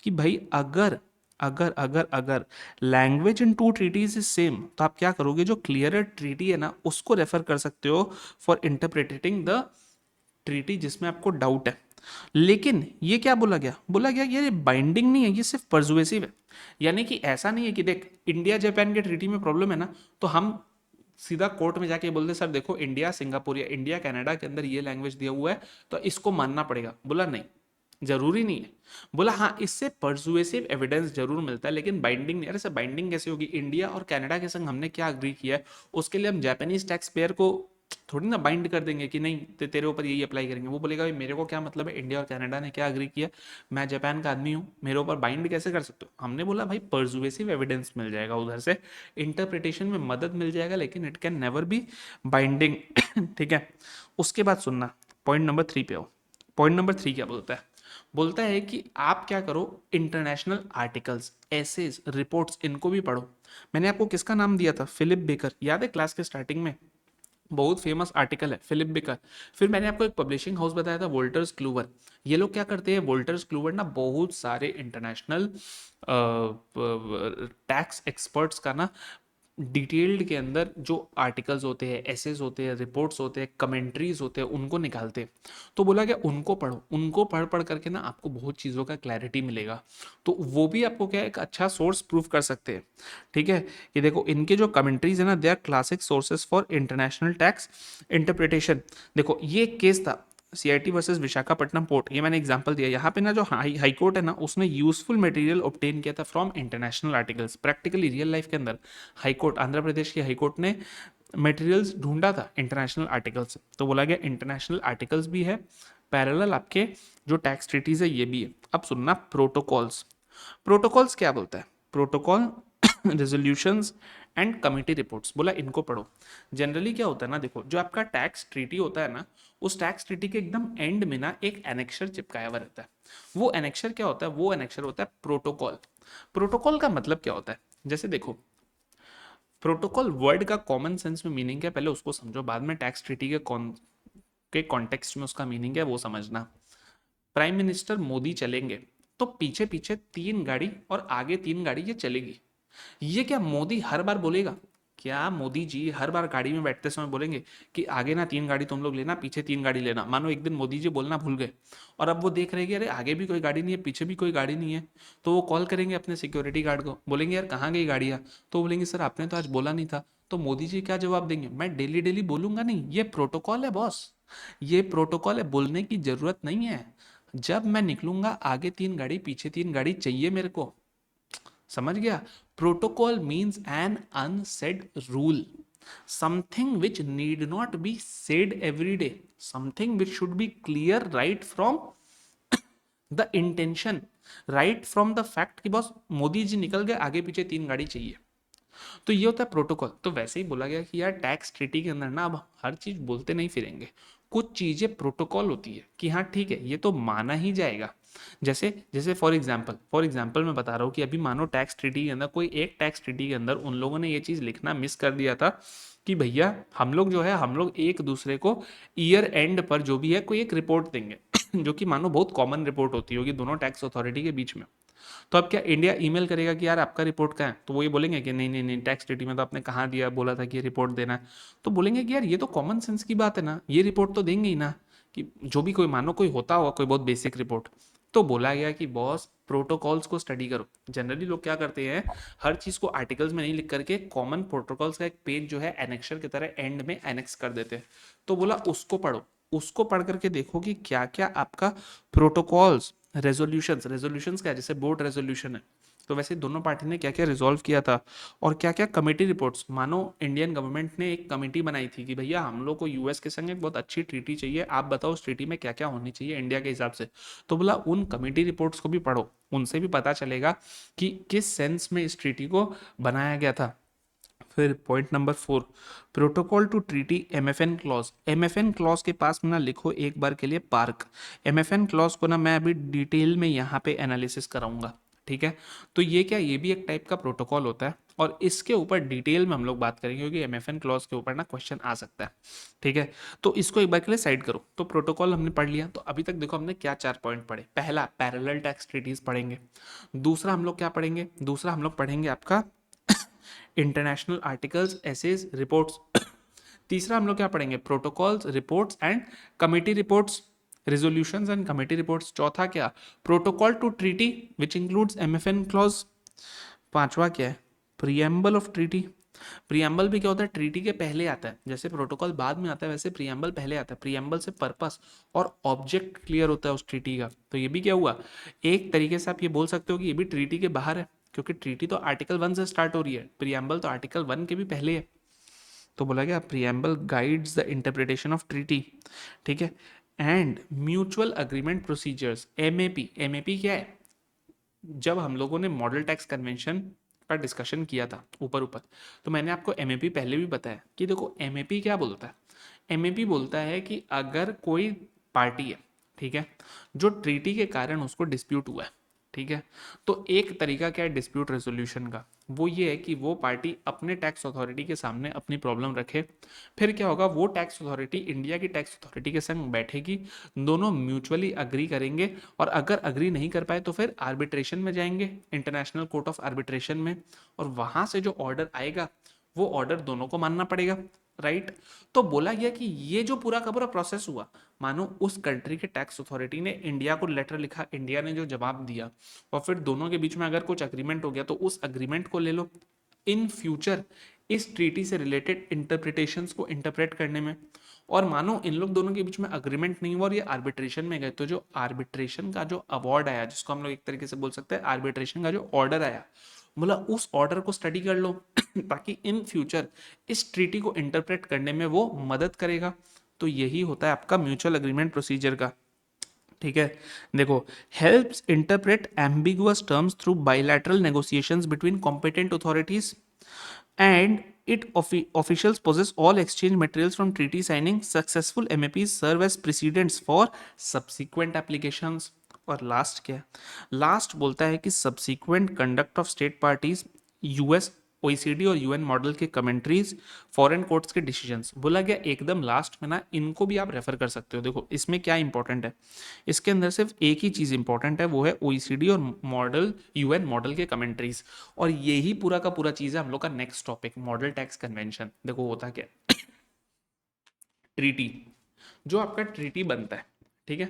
कि भाई अगर अगर अगर अगर language in two treaties is same तो आप क्या करोगे, जो क्लियर ट्रीटी है ना उसको रेफर कर सकते हो फॉर इंटरप्रिटेटिंग द ट्रीटी जिसमें आपको डाउट है। लेकिन ये क्या बोला गया, बोला गया ये बाइंडिंग नहीं है, ये सिर्फ परसुएसिव है। यानी कि ऐसा नहीं है कि देख इंडिया जापान के ट्रीटी में प्रॉब्लम है ना, तो हम सीधा कोर्ट में जाके बोल दे सर देखो इंडिया सिंगापुर या इंडिया कनाडा के अंदर ये लैंग्वेज दिया हुआ है तो इसको मानना पड़ेगा। बोला नहीं, जरूरी नहीं है। बोला हाँ इससे परसुएसिव एविडेंस जरूर मिलता है लेकिन बाइंडिंग नहीं। अरे सर बाइंडिंग कैसे होगी, इंडिया और कनाडा के संग हमने क्या अग्री किया है, उसके लिए हम जापानीज टैक्स पेयर को थोड़ी ना बाइंड कर देंगे कि नहीं तेरे ऊपर यही अप्लाई करेंगे। वो बोलेगा भाई मेरे को क्या मतलब है, इंडिया और कनाडा ने क्या अग्री किया, मैं जापान का आदमी हूँ, मेरे ऊपर बाइंड कैसे कर सकते हो। हमने बोला भाई परसुएसिव एविडेंस मिल जाएगा, उधर से इंटरप्रिटेशन में मदद मिल जाएगा लेकिन it can never be binding ठीक है। उसके बाद सुनना, पॉइंट नंबर 3 पे आओ। पॉइंट नंबर 3 क्या बोलता है, बोलता है कि आप क्या करो, इंटरनेशनल आर्टिकल्स, एसेज, रिपोर्ट्स, इनको भी पढ़ो। मैंने आपको किसका नाम दिया था, फिलिप बेकर, याद है क्लास के स्टार्टिंग में, बहुत फेमस आर्टिकल है फिलिप बेकर। फिर मैंने आपको एक पब्लिशिंग हाउस बताया था वोल्टर्स क्लूवर। ये लोग क्या करते हैं, वोल्टर्स क्लूवर ना बहुत सारे इंटरनेशनल टैक्स एक्सपर्ट्स का ना डिटेल्ड के अंदर जो आर्टिकल्स होते हैं, एसेस होते हैं, रिपोर्ट्स होते हैं, कमेंट्रीज होते हैं, उनको निकालते हैं। तो बोला गया उनको पढ़ो, उनको पढ़ पढ़ करके ना आपको बहुत चीज़ों का क्लैरिटी मिलेगा। तो वो भी आपको क्या है, एक अच्छा सोर्स प्रूव कर सकते हैं। ठीक है, ये देखो इनके जो कमेंट्रीज है ना, they are classic sources for international tax interpretation. देखो ये केस था सीआईटी वर्सेस विशाखापट्टनम पोर्ट, ये मैंने एग्जांपल दिया। यहाँ पे ना जो हाई कोर्ट है ना उसने यूजफुल मटेरियल ऑब्टेन किया था from international articles. Practically real life के अंदर हाई कोर्ट, आंध्र प्रदेश की हाई कोर्ट ने मटेरियल्स ढूंढा था इंटरनेशनल आर्टिकल्स। तो बोला गया इंटरनेशनल आर्टिकल्स भी है, पैरेलल आपके जो टैक्स ट्रीटीज है ये भी है। अब सुनना प्रोटोकॉल्स। प्रोटोकॉल्स क्या बोलता है, protocol resolutions and committee reports, बोला इनको पढ़ो। जनरली क्या होता है ना, देखो जो आपका टैक्स ट्रीटी होता है ना, उस टैक्स ट्रीटी के एकदम एंड में ना एक एनेक्शर चिपकाया हुआ रहता है। वो एनेक्शर क्या होता है, वो एनेक्शर होता है प्रोटोकॉल। प्रोटोकॉल का मतलब क्या होता है, जैसे देखो प्रोटोकॉल वर्ड का कॉमन सेंस में मीनिंग है, पहले उसको समझो, बाद में टैक्स ट्रीटी के कॉन्टेक्स्ट में उसका मीनिंग है वो समझना। प्राइम मिनिस्टर मोदी चलेंगे तो पीछे पीछे 3 गाड़ी और आगे 3 गाड़ी ये चलेगी। ये क्या मोदी हर बार बोलेगा क्या मोदी जी हर बार गाड़ी में बैठते समय बोलेंगे कि आगे ना 3 गाड़ी तुम लोग लेना, पीछे 3 गाड़ी लेना? मानो एक दिन मोदी जी बोलना भूल गए और अब वो देख रहे हैं कि अरे आगे भी कोई गाड़ी नहीं है, पीछे भी कोई गाड़ी नहीं है, तो वो कॉल करेंगे अपने सिक्योरिटी गार्ड को, बोलेंगे यार कहाँ गई गाड़ियाँ? तो बोलेंगे सर आपने तो आज बोला नहीं था। तो मोदी जी क्या जवाब देंगे? मैं डेली डेली बोलूंगा नहीं, ये प्रोटोकॉल है बॉस, ये प्रोटोकॉल है, बोलने की जरूरत नहीं है। जब मैं निकलूंगा आगे 3 गाड़ी पीछे 3 गाड़ी चाहिए मेरे को। समझ गया? Protocol means N unsaid rule, something which need not be said every day, something which should be clear right from the intention, right from the fact कि बॉस मोदी जी निकल गए, आगे पीछे 3 गाड़ी चाहिए। तो ये होता है प्रोटोकॉल। तो वैसे ही बोला गया कि यार टैक्स ट्रीटी के अंदर ना अब हर चीज बोलते नहीं फिरेंगे, कुछ चीजें प्रोटोकॉल होती है कि हाँ ठीक है ये तो माना ही जाएगा। जैसे जैसे फॉर एग्जाम्पल मैं बता रहा हूँ कि अभी मानो टैक्स ट्रीटी के अंदर कोई एक टैक्स ट्रीटी के अंदर उन लोगों ने ये चीज लिखना मिस कर दिया था कि भैया हम लोग जो है हम लोग एक दूसरे को ईयर एंड पर जो भी है कोई एक रिपोर्ट देंगे जो कि मानो बहुत कॉमन रिपोर्ट होती होगी दोनों टैक्स अथॉरिटी के बीच में। तो अब क्या इंडिया ईमेल करेगा कि यार आपका रिपोर्ट कहाँ है? तो वो ये बोलेंगे कि नहीं नहीं नहीं, टैक्स डिटी में तो आपने कहाँ दिया, बोला था कि ये रिपोर्ट देना है। तो बोलेंगे कि यार ये तो कॉमन सेंस की बात है ना, ये रिपोर्ट तो देंगे ही ना, कि जो भी कोई मानो कोई होता होगा कोई बहुत बेसिक रिपोर्ट। तो बोला गया कि बॉस प्रोटोकॉल्स को स्टडी करो। जनरली लोग क्या करते हैं, हर चीज को आर्टिकल्स में नहीं लिख करके कॉमन प्रोटोकॉल्स का एक पेज जो है एनेक्सर की तरह एंड में एनेक्स कर देते हैं। तो बोला उसको पढ़ो, उसको पढ़ करके देखो कि क्या क्या आपका प्रोटोकॉल्स, रेजोल्यूशंस क्या है, जैसे बोर्ड रेजोल्यूशन है तो वैसे दोनों पार्टी ने क्या क्या रिजॉल्व किया था, और क्या क्या कमेटी रिपोर्ट्स। मानो इंडियन गवर्नमेंट ने एक कमेटी बनाई थी कि भैया हम लोग को यूएस के संग एक बहुत अच्छी ट्रीटी चाहिए, आप बताओ उस ट्रीटी में क्या क्या होनी चाहिए इंडिया के हिसाब से। तो बोला उन कमेटी रिपोर्ट्स को भी पढ़ो, उनसे भी पता चलेगा कि किस सेंस में इस ट्रीटी को बनाया गया था। फिर point number 4, protocol to treaty MFN clause. MFN clause के पास में ना लिखो एक बार के लिए पार्क। एमएफएन क्लॉज को ना मैं अभी डिटेल में यहाँ पे एनालिसिस कराऊंगा, ठीक है? तो ये क्या, ये भी एक टाइप का प्रोटोकॉल होता है और इसके ऊपर डिटेल में हम लोग बात करेंगे क्योंकि एमएफएन क्लॉज के ऊपर ना क्वेश्चन आ सकता है, ठीक है? तो इसको एक बार के लिए साइड करो। तो प्रोटोकॉल हमने पढ़ लिया। तो अभी तक देखो हमने क्या 4 पॉइंट पढ़े। पहला पैरेलल टैक्स ट्रीटीज पढ़ेंगे। दूसरा हम लोग क्या पढ़ेंगे, दूसरा हम लोग पढ़ेंगे आपका इंटरनेशनल आर्टिकल्स, एसेज, रिपोर्ट्स। तीसरा हम लोग क्या पढ़ेंगे, protocols, reports and committee reports, resolutions and committee reports. चौथा क्या, protocol to treaty which includes MFN clause. पांचवा क्या है, प्रियम्बल ऑफ ट्रीटी। प्रियम्बल भी क्या होता है, ट्रीटी के पहले आता है, जैसे प्रोटोकॉल बाद में आता है वैसे प्रियम्बल पहले आता है। प्रियम्बल से पर्पस और ऑब्जेक्ट क्लियर होता है उस ट्रीटी का। तो ये भी क्या हुआ, एक तरीके से आप ये बोल सकते हो कि ये भी ट्रीटी के बाहर है, क्योंकि ट्रीटी तो आर्टिकल 1 से स्टार्ट हो रही है, प्रियम्बल तो आर्टिकल 1 के भी पहले है। तो बोला गया preamble guides the interpretation of treaty, ठीक है? And mutual agreement procedures, MAP. MAP क्या है, जब हम लोगों ने मॉडल टैक्स कन्वेंशन का डिस्कशन किया था ऊपर ऊपर, तो मैंने आपको एमएपी पहले भी बताया कि देखो एमएपी क्या बोलता है। एमएपी बोलता है कि अगर कोई पार्टी है, ठीक है, जो ट्रीटी के कारण उसको डिस्प्यूट हुआ है, ठीक है, तो एक तरीका क्या है डिस्प्यूट रेजोल्यूशन का, वो ये है कि वो पार्टी अपने टैक्स अथॉरिटी के सामने अपनी प्रॉब्लम रखे। फिर क्या होगा, वो टैक्स अथॉरिटी इंडिया की टैक्स अथॉरिटी के संग बैठेगी, दोनों म्यूचुअली अग्री करेंगे, और अगर अग्री नहीं कर पाए तो फिर आर्बिट्रेशन में जाएंगे, इंटरनेशनल कोर्ट ऑफ आर्बिट्रेशन में, और वहां से जो ऑर्डर आएगा वो ऑर्डर दोनों को मानना पड़ेगा, राइट? तो बोला गया कि ये जो पूरा का पूरा प्रोसेस हुआ, मानो उस कंट्री के टैक्स अथॉरिटी ने इंडिया को लेटर लिखा, इंडिया ने जो जवाब दिया, और फिर दोनों के बीच में अगर कुछ अग्रीमेंट हो गया तो उस अग्रीमेंट को ले लो इन फ्यूचर इस ट्रीटी से रिलेटेड इंटरप्रिटेशंस को इंटरप्रेट करने में। और मानो इन लोग दोनों के बीच में अग्रीमेंट नहीं हुआ और ये आर्बिट्रेशन में गए, तो जो आर्बिट्रेशन का जो अवार्ड आया, जिसको हम लोग एक तरीके से बोल सकते हैं आर्बिट्रेशन का जो ऑर्डर आया, बोला उस ऑर्डर को स्टडी कर लो ताकि इन फ्यूचर इस ट्रीटी को इंटरप्रेट करने में वो मदद करेगा। तो यही होता है आपका म्यूचुअल अग्रीमेंट प्रोसीजर का, ठीक है? देखो, helps interpret ambiguous terms through bilateral negotiations between competent authorities and it officials possess all exchange materials from treaty signing. Successful MAPs serve as precedents for subsequent applications. और last क्या है, last बोलता है कि subsequent conduct of state parties US OECD और UN model के commentaries, foreign courts के decisions. बोला गया एकदम लास्ट में ना, इनको भी आप रेफर कर सकते हो। देखो इसमें क्या इंपॉर्टेंट है, इसके अंदर सिर्फ एक ही चीज इंपॉर्टेंट है, वो है ओईसीडी और मॉडल, यूएन मॉडल के कमेंट्रीज। और यही पूरा का पूरा चीज है हम लोग का next topic, model tax convention. देखो होता क्या, ट्रीटी, जो आपका ट्रीटी बनता है, ठीक है,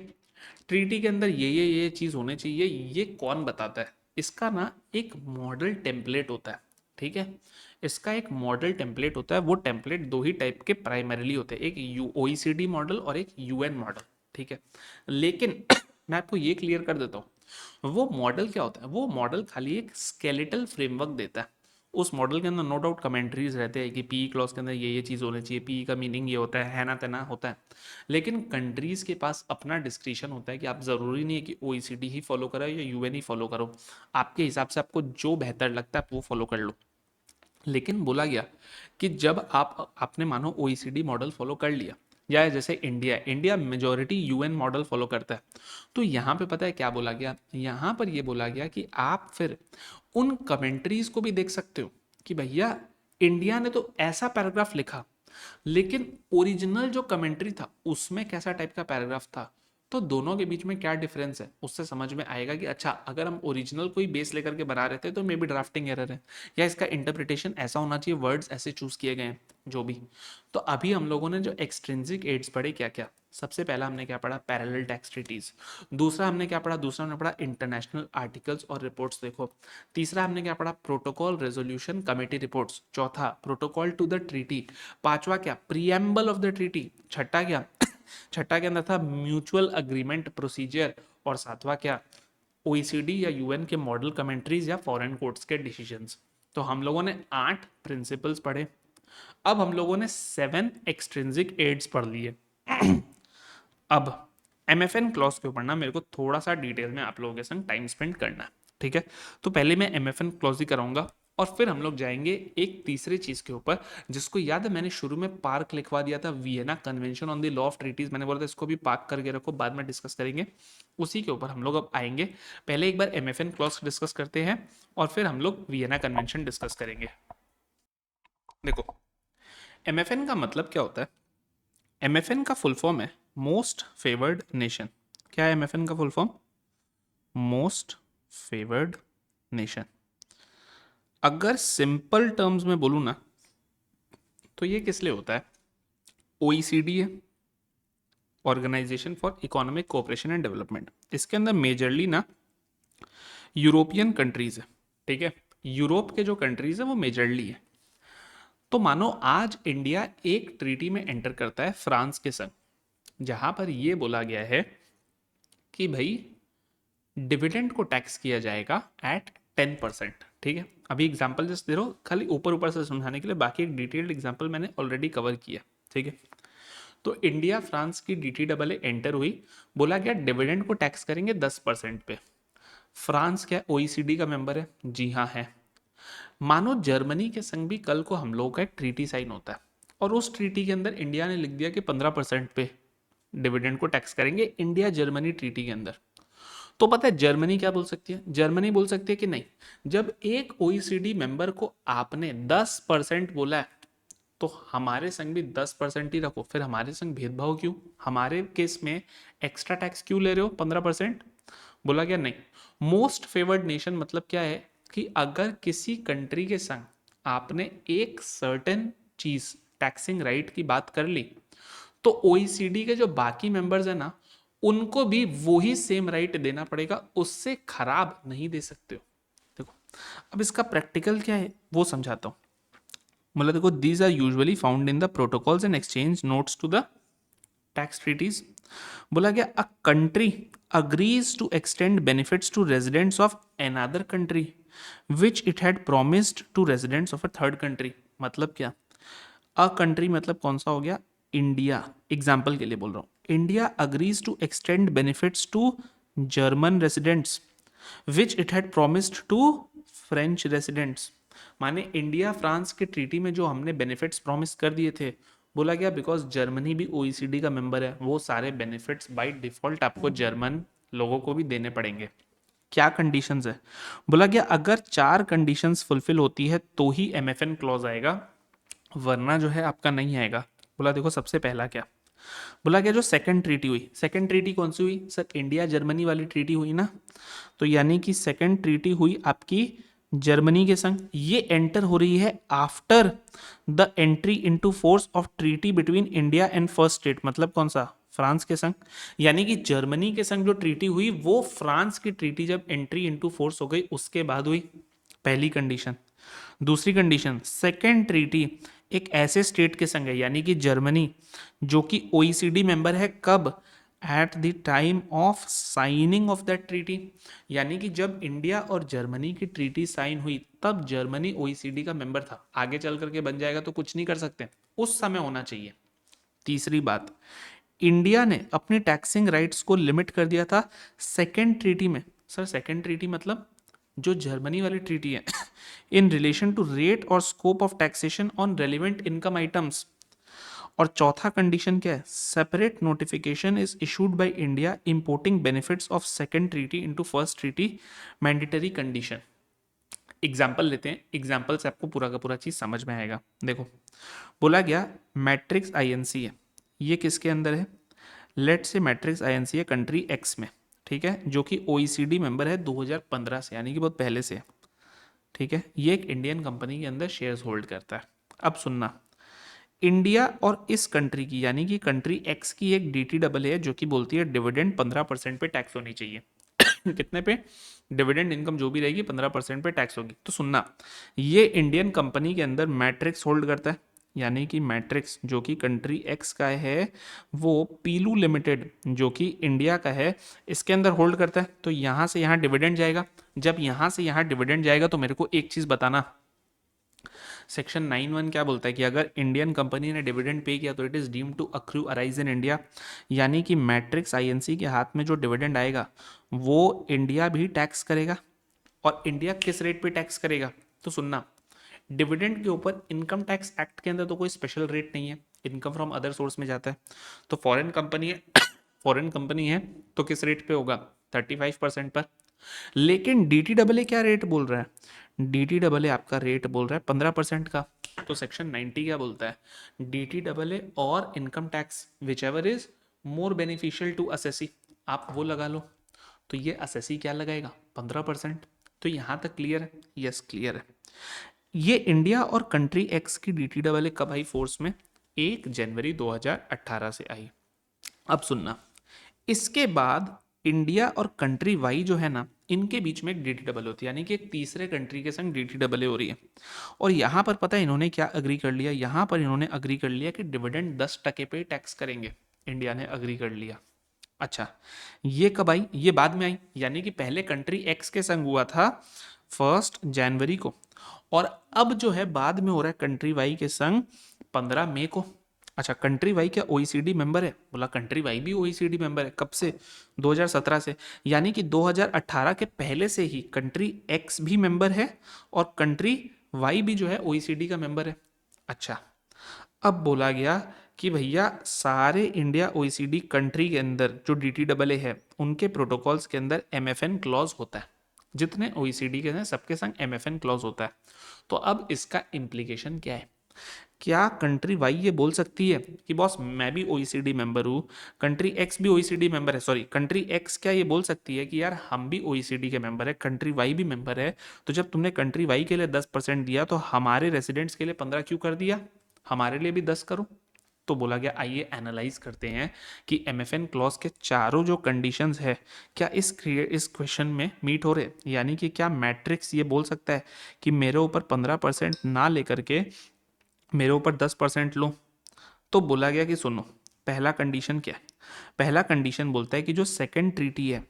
ट्रीटी के अंदर ये चीज होने चाहिए, ये कौन बताता है, इसका ना एक मॉडल टेम्पलेट होता है, ठीक है। इसका एक मॉडल टेम्पलेट होता है, वो टेम्पलेट दो ही टाइप के प्राइमरीली होते हैं, एक ओईसीडी मॉडल और एक यूएन मॉडल, ठीक है। लेकिन मैं आपको ये क्लियर कर देता हूँ, वो मॉडल क्या होता है, वो मॉडल खाली एक स्केलेटल फ्रेमवर्क देता है। उस मॉडल के अंदर नो डाउट कमेंट्रीज रहते हैं कि पी क्लॉज के अंदर ये चीज़ होनी चाहिए, पी का मीनिंग ये होता है ना तेना होता है। लेकिन कंट्रीज के पास अपना डिस्क्रिप्शन होता है कि आप ज़रूरी नहीं है कि ओईसीडी ही फॉलो करो या यूएन ही फॉलो करो, आपके हिसाब से आपको जो बेहतर लगता है आप वो फॉलो कर लो। लेकिन बोला गया कि जब आपने मानो ओईसीडी मॉडल फॉलो कर लिया, या जैसे India majority UN model follow करता है, तो यहाँ पे पता है क्या बोला गया, यहाँ पर ये बोला गया कि आप फिर उन कमेंट्रीज को भी देख सकते हो कि भैया इंडिया ने तो ऐसा पैराग्राफ लिखा, लेकिन ओरिजिनल जो कमेंट्री था उसमें कैसा टाइप का पैराग्राफ था, तो दोनों के बीच में क्या डिफरेंस है, उससे समझ में आएगा कि अच्छा अगर हम ओरिजिनल कोई बेस लेकर के बना रहे थे तो मे बी ड्राफ्टिंग एरर है, या इसका इंटरप्रिटेशन ऐसा होना चाहिए, वर्ड्स ऐसे चूज किए गए हैं जो भी। तो अभी हम लोगों ने जो एक्सट्रिंसिक एड्स पढ़े क्या क्या, सबसे पहला हमने क्या पढ़ा, पैरेलल टैक्स ट्रीटीज। दूसरा हमने क्या पढ़ा, दूसरा हमने पढ़ा इंटरनेशनल आर्टिकल्स और रिपोर्ट्स, देखो। तीसरा हमने क्या पढ़ा, प्रोटोकॉल रेजोल्यूशन कमेटी रिपोर्ट्स। चौथा प्रोटोकॉल टू द ट्रीटी। पांचवा क्या, प्रीएम्बल ऑफ द ट्रीटी। छठा क्या, छठा के अंदर था म्यूचुअल अग्रीमेंट प्रोसीजर। और सातवां क्या, ओईसीडी या यूएन के मॉडल कमेंट्रीज या फॉरेन कोर्ट्स के डिसीजंस। तो हम लोगों ने 8 प्रिंसिपल्स पढ़े। अब हम लोगों ने 7 एक्सट्रिंसिक एड्स पढ़ लिए। अब एमएफएन क्लॉज के ऊपर ना मेरे को थोड़ा सा डिटेल में आप लोगों के संग टाइम स्पेंड करना है, ठीक है। तो पहले मैं एमएफएन क्लॉज ही कराऊंगा, और फिर हम लोग जाएंगे एक तीसरी चीज के ऊपर, जिसको याद है मैंने शुरू में पार्क लिखवा दिया था, Vienna convention on the law of treaties. मैंने बोला था इसको भी पार्क करके रखो, बाद में डिस्कस करेंगे, उसी के ऊपर हम लोग अब आएंगे। पहले एक बार एमएफएन क्लॉज डिस्कस करते हैं, और फिर हम लोग वियना कन्वेंशन डिस्कस करेंगे। देखो एमएफएन का मतलब क्या होता है, एमएफएन का फुल फॉर्म है मोस्ट फेवर्ड नेशन। क्या है एमएफएन का full form, most favoured nation. अगर सिंपल टर्म्स में बोलूँ ना, तो ये किस लिए होता है, ओईसीडी है, Organisation for Economic Cooperation and Development. इसके अंदर मेजरली ना यूरोपियन कंट्रीज है, ठीक है, यूरोप के जो कंट्रीज है वो मेजरली है। तो मानो आज इंडिया एक ट्रीटी में एंटर करता है फ्रांस के संग, जहां पर ये बोला गया है कि भाई डिविडेंड को टैक्स किया जाएगा एट 10%, ठीक है। अभी एग्जांपल जस्ट दे रहा हूँ खाली ऊपर ऊपर से समझाने के लिए, बाकी एक डिटेल्ड एग्जांपल मैंने ऑलरेडी कवर किया, ठीक है। तो इंडिया फ्रांस की DTAA एंटर हुई, बोला गया डिविडेंड को टैक्स करेंगे 10% पे। फ्रांस क्या ओईसीडी का मेंबर है, जी हाँ है। मानो जर्मनी के संग भी कल को हम लोगों का एक ट्रीटी साइन होता है, और उस ट्रीटी के अंदर इंडिया ने लिख दिया कि 15% पे डिविडेंड को टैक्स करेंगे, इंडिया जर्मनी ट्रीटी के अंदर। तो पता है जर्मनी क्या बोल सकती है, जर्मनी बोल सकती है कि नहीं, जब एक ओईसीडी मेंबर को आपने 10% बोला है, तो हमारे संग भी 10% ही रखो, फिर हमारे संग भेदभाव क्यों, हमारे केस में एक्स्ट्रा टैक्स क्यों ले रहे हो 15%। बोला गया नहीं। मोस्ट फेवर्ड नेशन मतलब क्या है, कि अगर किसी कंट्री के संग आपने एक सर्टेन चीज टैक्सिंग राइट की बात कर ली, तो ओईसीडी के जो बाकी मेंबर्स है ना, उनको भी वही सेम राइट देना पड़ेगा, उससे खराब नहीं दे सकते हो। देखो अब इसका प्रैक्टिकल क्या है वो समझाता हूँ। मतलब देखो these are usually found in the protocols and exchange notes to the tax treaties. बोला गया a country agrees to extend benefits to residents of another country which it had promised to residents of a third country। मतलब क्या, a country मतलब कौन सा हो गया, India. Example के लिए बोल रहा हूँ, India agrees to extend benefits to German residents which it had promised to French residents. माने इंडिया फ्रांस के ट्रीटी में जो हमने बेनिफिट्स प्रॉमिस कर दिए थे, बोला गया बिकॉज जर्मनी भी ओईसीडी का मेंबर है, वो सारे बेनिफिट्स बाय डिफॉल्ट आपको जर्मन लोगों को भी देने पड़ेंगे। क्या कंडीशंस है? बोला गया अगर 4 कंडीशंस फुलफिल होती है तो ही एमएफएन क्लॉज आएगा, वरना जो है आपका नहीं आएगा। बोला देखो सबसे पहला क्या बोला गया, जो सेकंड ट्रीटी हुई, सेकंड ट्रीटी कौन सी हुई सर? इंडिया जर्मनी वाली ट्रीटी हुई ना। तो यानी कि सेकंड ट्रीटी हुई आपकी जर्मनी के संग, ये एंटर हो रही है after the entry into force of treaty between India and first state, मतलब कौन सा? फ्रांस के संग। यानी कि जर्मनी के संग जो ट्रीटी हुई वो फ्रांस की ट्रीटी जब एंट्री इनटू फोर्स हो गई उसके बाद हुई, पहली कंडीशन। दूसरी कंडीशन, सेकेंड ट्रीटी एक ऐसे स्टेट के संग है यानी कि जर्मनी, जो कि ओईसीडी मेंबर है, कब? Eight the time of signing off that treaty, यानी कि जब इंडिया और जर्मनी की ट्रीटी साइन हुई तब जर्मनी ओईसीडी का मेंबर था। आगे चल करके बन जाएगा तो कुछ नहीं कर सकते, उस समय होना चाहिए। तीसरी बात, इंडिया ने अपनी टैक्सिंग राइट्स को लिमिट कर दिया था सेकेंड ट्रीटी में। सर सेकेंड ट्रीटी मतलब जो जर्मनी वाली ट्रीटी है इन रिलेशन टू रेट और scope of taxation on relevant income items. और चौथा कंडीशन क्या है? Separate notification is issued by India importing benefits of second treaty into first treaty, mandatory condition. Example लेते हैं, एग्जाम्पल से आपको पूरा का पूरा चीज समझ में आएगा। देखो बोला गया मैट्रिक्स आईएनसी है, ये किसके अंदर है? लेट से मैट्रिक्स आईएनसी है कंट्री एक्स में, ठीक है, जो कि ओईसीडी मेंबर है 2015 से, यानी कि बहुत पहले से है, ठीक है। ये एक इंडियन कंपनी के अंदर शेयर्स होल्ड करता है। अब सुनना, इंडिया और इस कंट्री की यानी कि कंट्री एक्स की एक डीटी डबल है जो कि बोलती है डिविडेंड 15% पे टैक्स होनी चाहिए। कितने पे? डिविडेंड इनकम जो भी रहेगी 15% पे टैक्स होगी। तो सुनना, ये इंडियन कंपनी के अंदर मैट्रिक्स होल्ड करता है, यानी कि मैट्रिक्स जो कि कंट्री एक्स का है वो पीलू लिमिटेड जो कि इंडिया का है इसके अंदर होल्ड करता है। तो यहाँ से यहाँ डिविडेंड जाएगा, जब यहाँ से यहाँ डिविडेंड जाएगा तो मेरे को एक चीज़ बताना, सेक्शन 9(1) क्या बोलता है कि अगर इंडियन कंपनी ने डिविडेंड पे किया तो it is deemed to accrue arise in India, यानी कि मैट्रिक्स आईएनसी के हाथ में जो डिविडेंड आएगा वो इंडिया भी टैक्स करेगा। और इंडिया किस रेट पे टैक्स करेगा? तो सुनना, डिविडेंड के ऊपर इनकम टैक्स एक्ट के अंदर तो कोई स्पेशल रेट नहीं है, इनकम फ्रॉम अदर सोर्स में जाता है। तो फॉरेन कंपनी है फॉरेन कंपनी है तो किस रेट पे होगा? 35% पर। लेकिन डीटी डबल ए क्या रेट बोल रहा है? डीटी डबल ए आपका रेट बोल रहा है 15% का। तो सेक्शन 90 क्या बोलता है? डीटी डबल ए और income tax whichever is more beneficial to assessee, आप वो लगा लो। तो ये असेसी क्या लगाएगा? 15%। तो यहां तक क्लियर है? यस क्लियर है। ये इंडिया और कंट्री एक्स की डीटी डबल ए कब आई फोर्स में? 1 जनवरी 2018 से आई। अब सुनना, इसके बाद इंडिया और कंट्री वाई जो है ना, इनके बीच में एक डीटी डबल होती है, यानी कि एक तीसरे कंट्री के संग डीटी डबल हो रही है। और यहाँ पर पता है इन्होंने क्या अग्री कर लिया? यहाँ पर इन्होंने अग्री कर लिया कि डिविडेंड 10% पे टैक्स करेंगे। इंडिया ने अग्री कर लिया। अच्छा, ये कब आई? ये बाद में आई, यानी कि पहले कंट्री एक्स के संग हुआ था 1 जनवरी को, और अब जो है बाद में हो रहा है कंट्री वाई के संग 15 मई को। अच्छा, कंट्री वाई क्या ओईसीडी मेंबर है? बोला कंट्री वाई भी ओईसीडी मेंबर है। कब से? 2017 से। यानी कि 2018 के पहले से ही कंट्री एक्स भी मेंबर है और कंट्री वाई भी जो है ओईसीडी का मेंबर है। अच्छा, अब बोला गया कि भैया सारे इंडिया ओईसीडी कंट्री के अंदर जो डीटी डबल ए है उनके प्रोटोकॉल्स के अंदर एमएफएन क्लॉज होता है। जितने ओईसीडी के हैं सबके संग एमएफएन क्लॉज होता है। तो अब इसका इम्प्लीकेशन क्या है? क्या कंट्री वाई ये बोल सकती है कि बॉस मैं भी ओईसीडी मेंबर हूँ, कंट्री एक्स भी ओईसीडी मेंबर है, सॉरी कंट्री एक्स क्या ये बोल सकती है कि यार हम भी ओईसीडी के मेंबर है, कंट्री वाई भी मेंबर है, तो जब तुमने कंट्री वाई के लिए 10% दिया तो हमारे रेसिडेंट्स के लिए 15 क्यों कर दिया? हमारे लिए भी 10 करो। तो बोला गया आइए एनालाइज करते हैं कि एमएफएन क्लॉज के चारों जो कंडीशंस है क्या इस क्वेश्चन में मीट हो रहे, यानी कि क्या मैट्रिक्स ये बोल सकता है कि मेरे ऊपर 15% ना लेकर के मेरे ऊपर 10% लो? तो बोला गया कि सुनो, पहला कंडीशन क्या है? पहला कंडीशन बोलता है कि जो सेकंड ट्रीटी है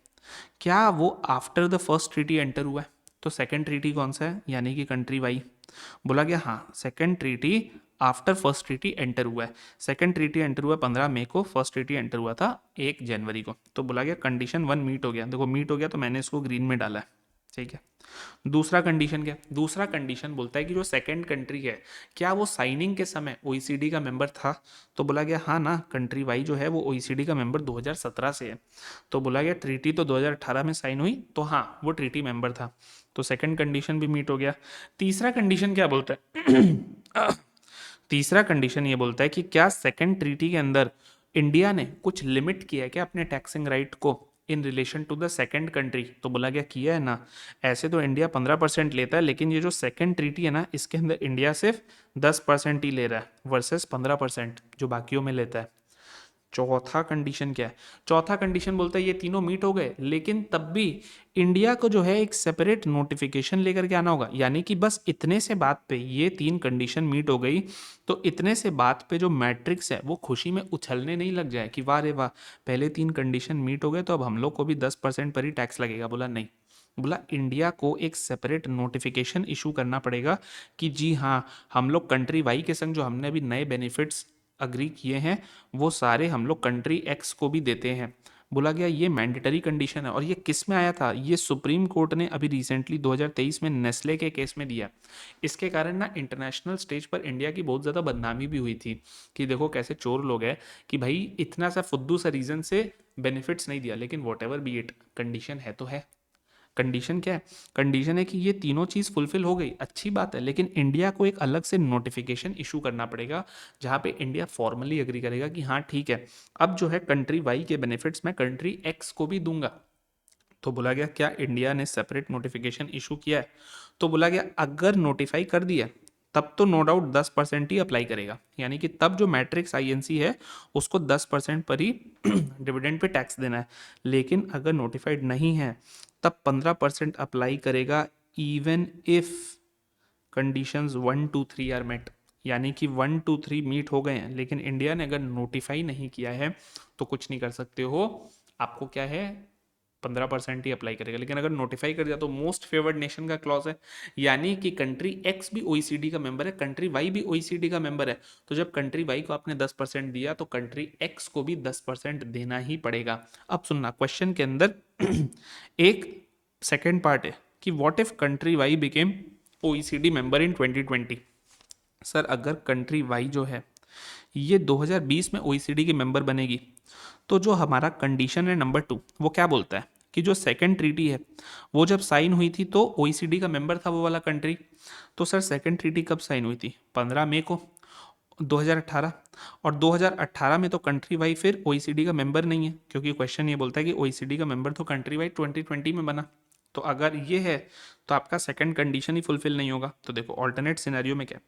क्या वो after the first treaty enter हुआ है? तो सेकंड ट्रीटी कौन सा है? यानी कि कंट्री वाई। बोला गया हाँ, second treaty after first treaty enter हुआ है। सेकंड ट्रीटी एंटर हुआ 15 मई को, फर्स्ट ट्रीटी एंटर हुआ था 1 जनवरी को। तो बोला गया कंडीशन 1 मीट हो गया। देखो मीट हो गया तो मैंने इसको ग्रीन में डाला है, ठीक है। दूसरा कंडीशन क्या, दूसरा कंडीशन बोलता है कि जो सेकंड कंट्री है क्या वो साइनिंग के समय ओईसीडी का मेंबर था। तो बोला गया हाँ ना, कंट्री वाई जो है वो ओईसीडी का मेंबर 2017 से है। तो बोला गया ट्रीटी तो 2018 में साइन हुई, तो हाँ वो ट्रीटी मेंबर था। तो सेकंड कंडीशन भी मीट हो गया। तीसरा कंडीशन क्या बोलता है तीसरा कंडीशन ये बोलता है कि क्या सेकंड ट्रीटी के अंदर इंडिया ने कुछ लिमिट किया है क्या अपने टैक्सिंग राइट को in relation to the second country. तो बोला गया किया है ना। ऐसे तो इंडिया 15% लेता है, लेकिन ये जो सेकंड ट्रीटी है ना इसके अंदर इंडिया सिर्फ 10% ही ले रहा है वर्सेस 15% जो बाकियों में लेता है। चौथा कंडीशन क्या है, चौथा कंडीशन बोलता है ये तीनों मीट हो गए, लेकिन तब भी इंडिया को जो है एक सेपरेट नोटिफिकेशन लेकर के आना होगा। यानी कि बस इतने से बात पे ये तीन कंडीशन मीट हो गई, तो इतने से बात पे जो मैट्रिक्स है वो खुशी में उछलने नहीं लग जाए कि वाह रे वाह, पहले तीन कंडीशन मीट हो गए तो अब हम लोग को भी 10% पर ही टैक्स लगेगा। बोला नहीं, बोला इंडिया को एक सेपरेट नोटिफिकेशन इशू करना पड़ेगा कि जी हाँ, हम लोग कंट्री वाई के संग जो हमने अभी नए बेनिफिट्स अग्री किए हैं वो सारे हम लोग कंट्री एक्स को भी देते हैं। बोला गया ये मैंडेटरी कंडीशन है। और ये किस में आया था, ये सुप्रीम कोर्ट ने अभी रिसेंटली 2023 में नेस्ले के केस में दिया। इसके कारण ना इंटरनेशनल स्टेज पर इंडिया की बहुत ज़्यादा बदनामी भी हुई थी कि देखो कैसे चोर लोग हैं कि भाई इतना सा फुद्दू सा रीज़न से बेनिफिट्स नहीं दिया। लेकिन what ever be it, condition है तो है। कंडीशन क्या है, कंडीशन है कि ये तीनों चीज़ फुलफिल हो गई, अच्छी बात है, लेकिन इंडिया को एक अलग से नोटिफिकेशन इशू करना पड़ेगा जहाँ पे इंडिया फॉर्मली एग्री करेगा कि हाँ ठीक है, अब जो है कंट्री वाई के बेनिफिट्स मैं कंट्री एक्स को भी दूंगा। तो बोला गया क्या इंडिया ने सेपरेट नोटिफिकेशन इशू किया है। तो बोला गया अगर नोटिफाई कर दिया तब तो नो डाउट 10% ही अप्लाई करेगा। यानी कि तब जो मैट्रिक्स आईएनसी है उसको 10% पर ही डिविडेंड पे टैक्स देना है। लेकिन अगर नोटिफाइड नहीं है तब 15% अप्लाई करेगा, even if conditions 1 2 3 are met. यानी कि 1 2 3 मीट हो गए हैं, लेकिन इंडिया ने अगर नोटिफाई नहीं किया है तो कुछ नहीं कर सकते हो, आपको क्या है 15% ही अप्लाई करेगा। लेकिन अगर नोटिफाई कर दिया तो मोस्ट फेवर्ड नेशन का क्लॉज है, यानी कि कंट्री एक्स भी ओईसीडी का मेंबर है, कंट्री वाई भी ओईसीडी का मेंबर है। तो जब कंट्री वाई को आपने 10% दिया तो कंट्री एक्स को भी 10% देना ही पड़ेगा। अब सुनना, क्वेश्चन के अंदर एक सेकेंड पार्ट है कि what if country Y became OECD member in 2020। Sir अगर कंट्री वाई जो है ये 2020 में ओईसीडी की मेंबर बनेगी तो जो हमारा कंडीशन है नंबर 2 वो क्या बोलता है कि जो सेकंड ट्रीटी है वो जब साइन हुई थी तो ओईसीडी का मेंबर था वो वाला कंट्री। तो सर सेकंड ट्रीटी कब साइन हुई थी, 15 मई को 2018। और 2018 में तो कंट्री वाई फिर ओईसीडी का मेंबर नहीं है, क्योंकि क्वेश्चन ये बोलता है कि ओईसीडी का मेंबर तो कंट्री वाई 2020 में बना। तो अगर ये है तो आपका सेकंड कंडीशन ही फुलफिल नहीं होगा। तो देखो ऑल्टरनेट सिनेरियो में क्या,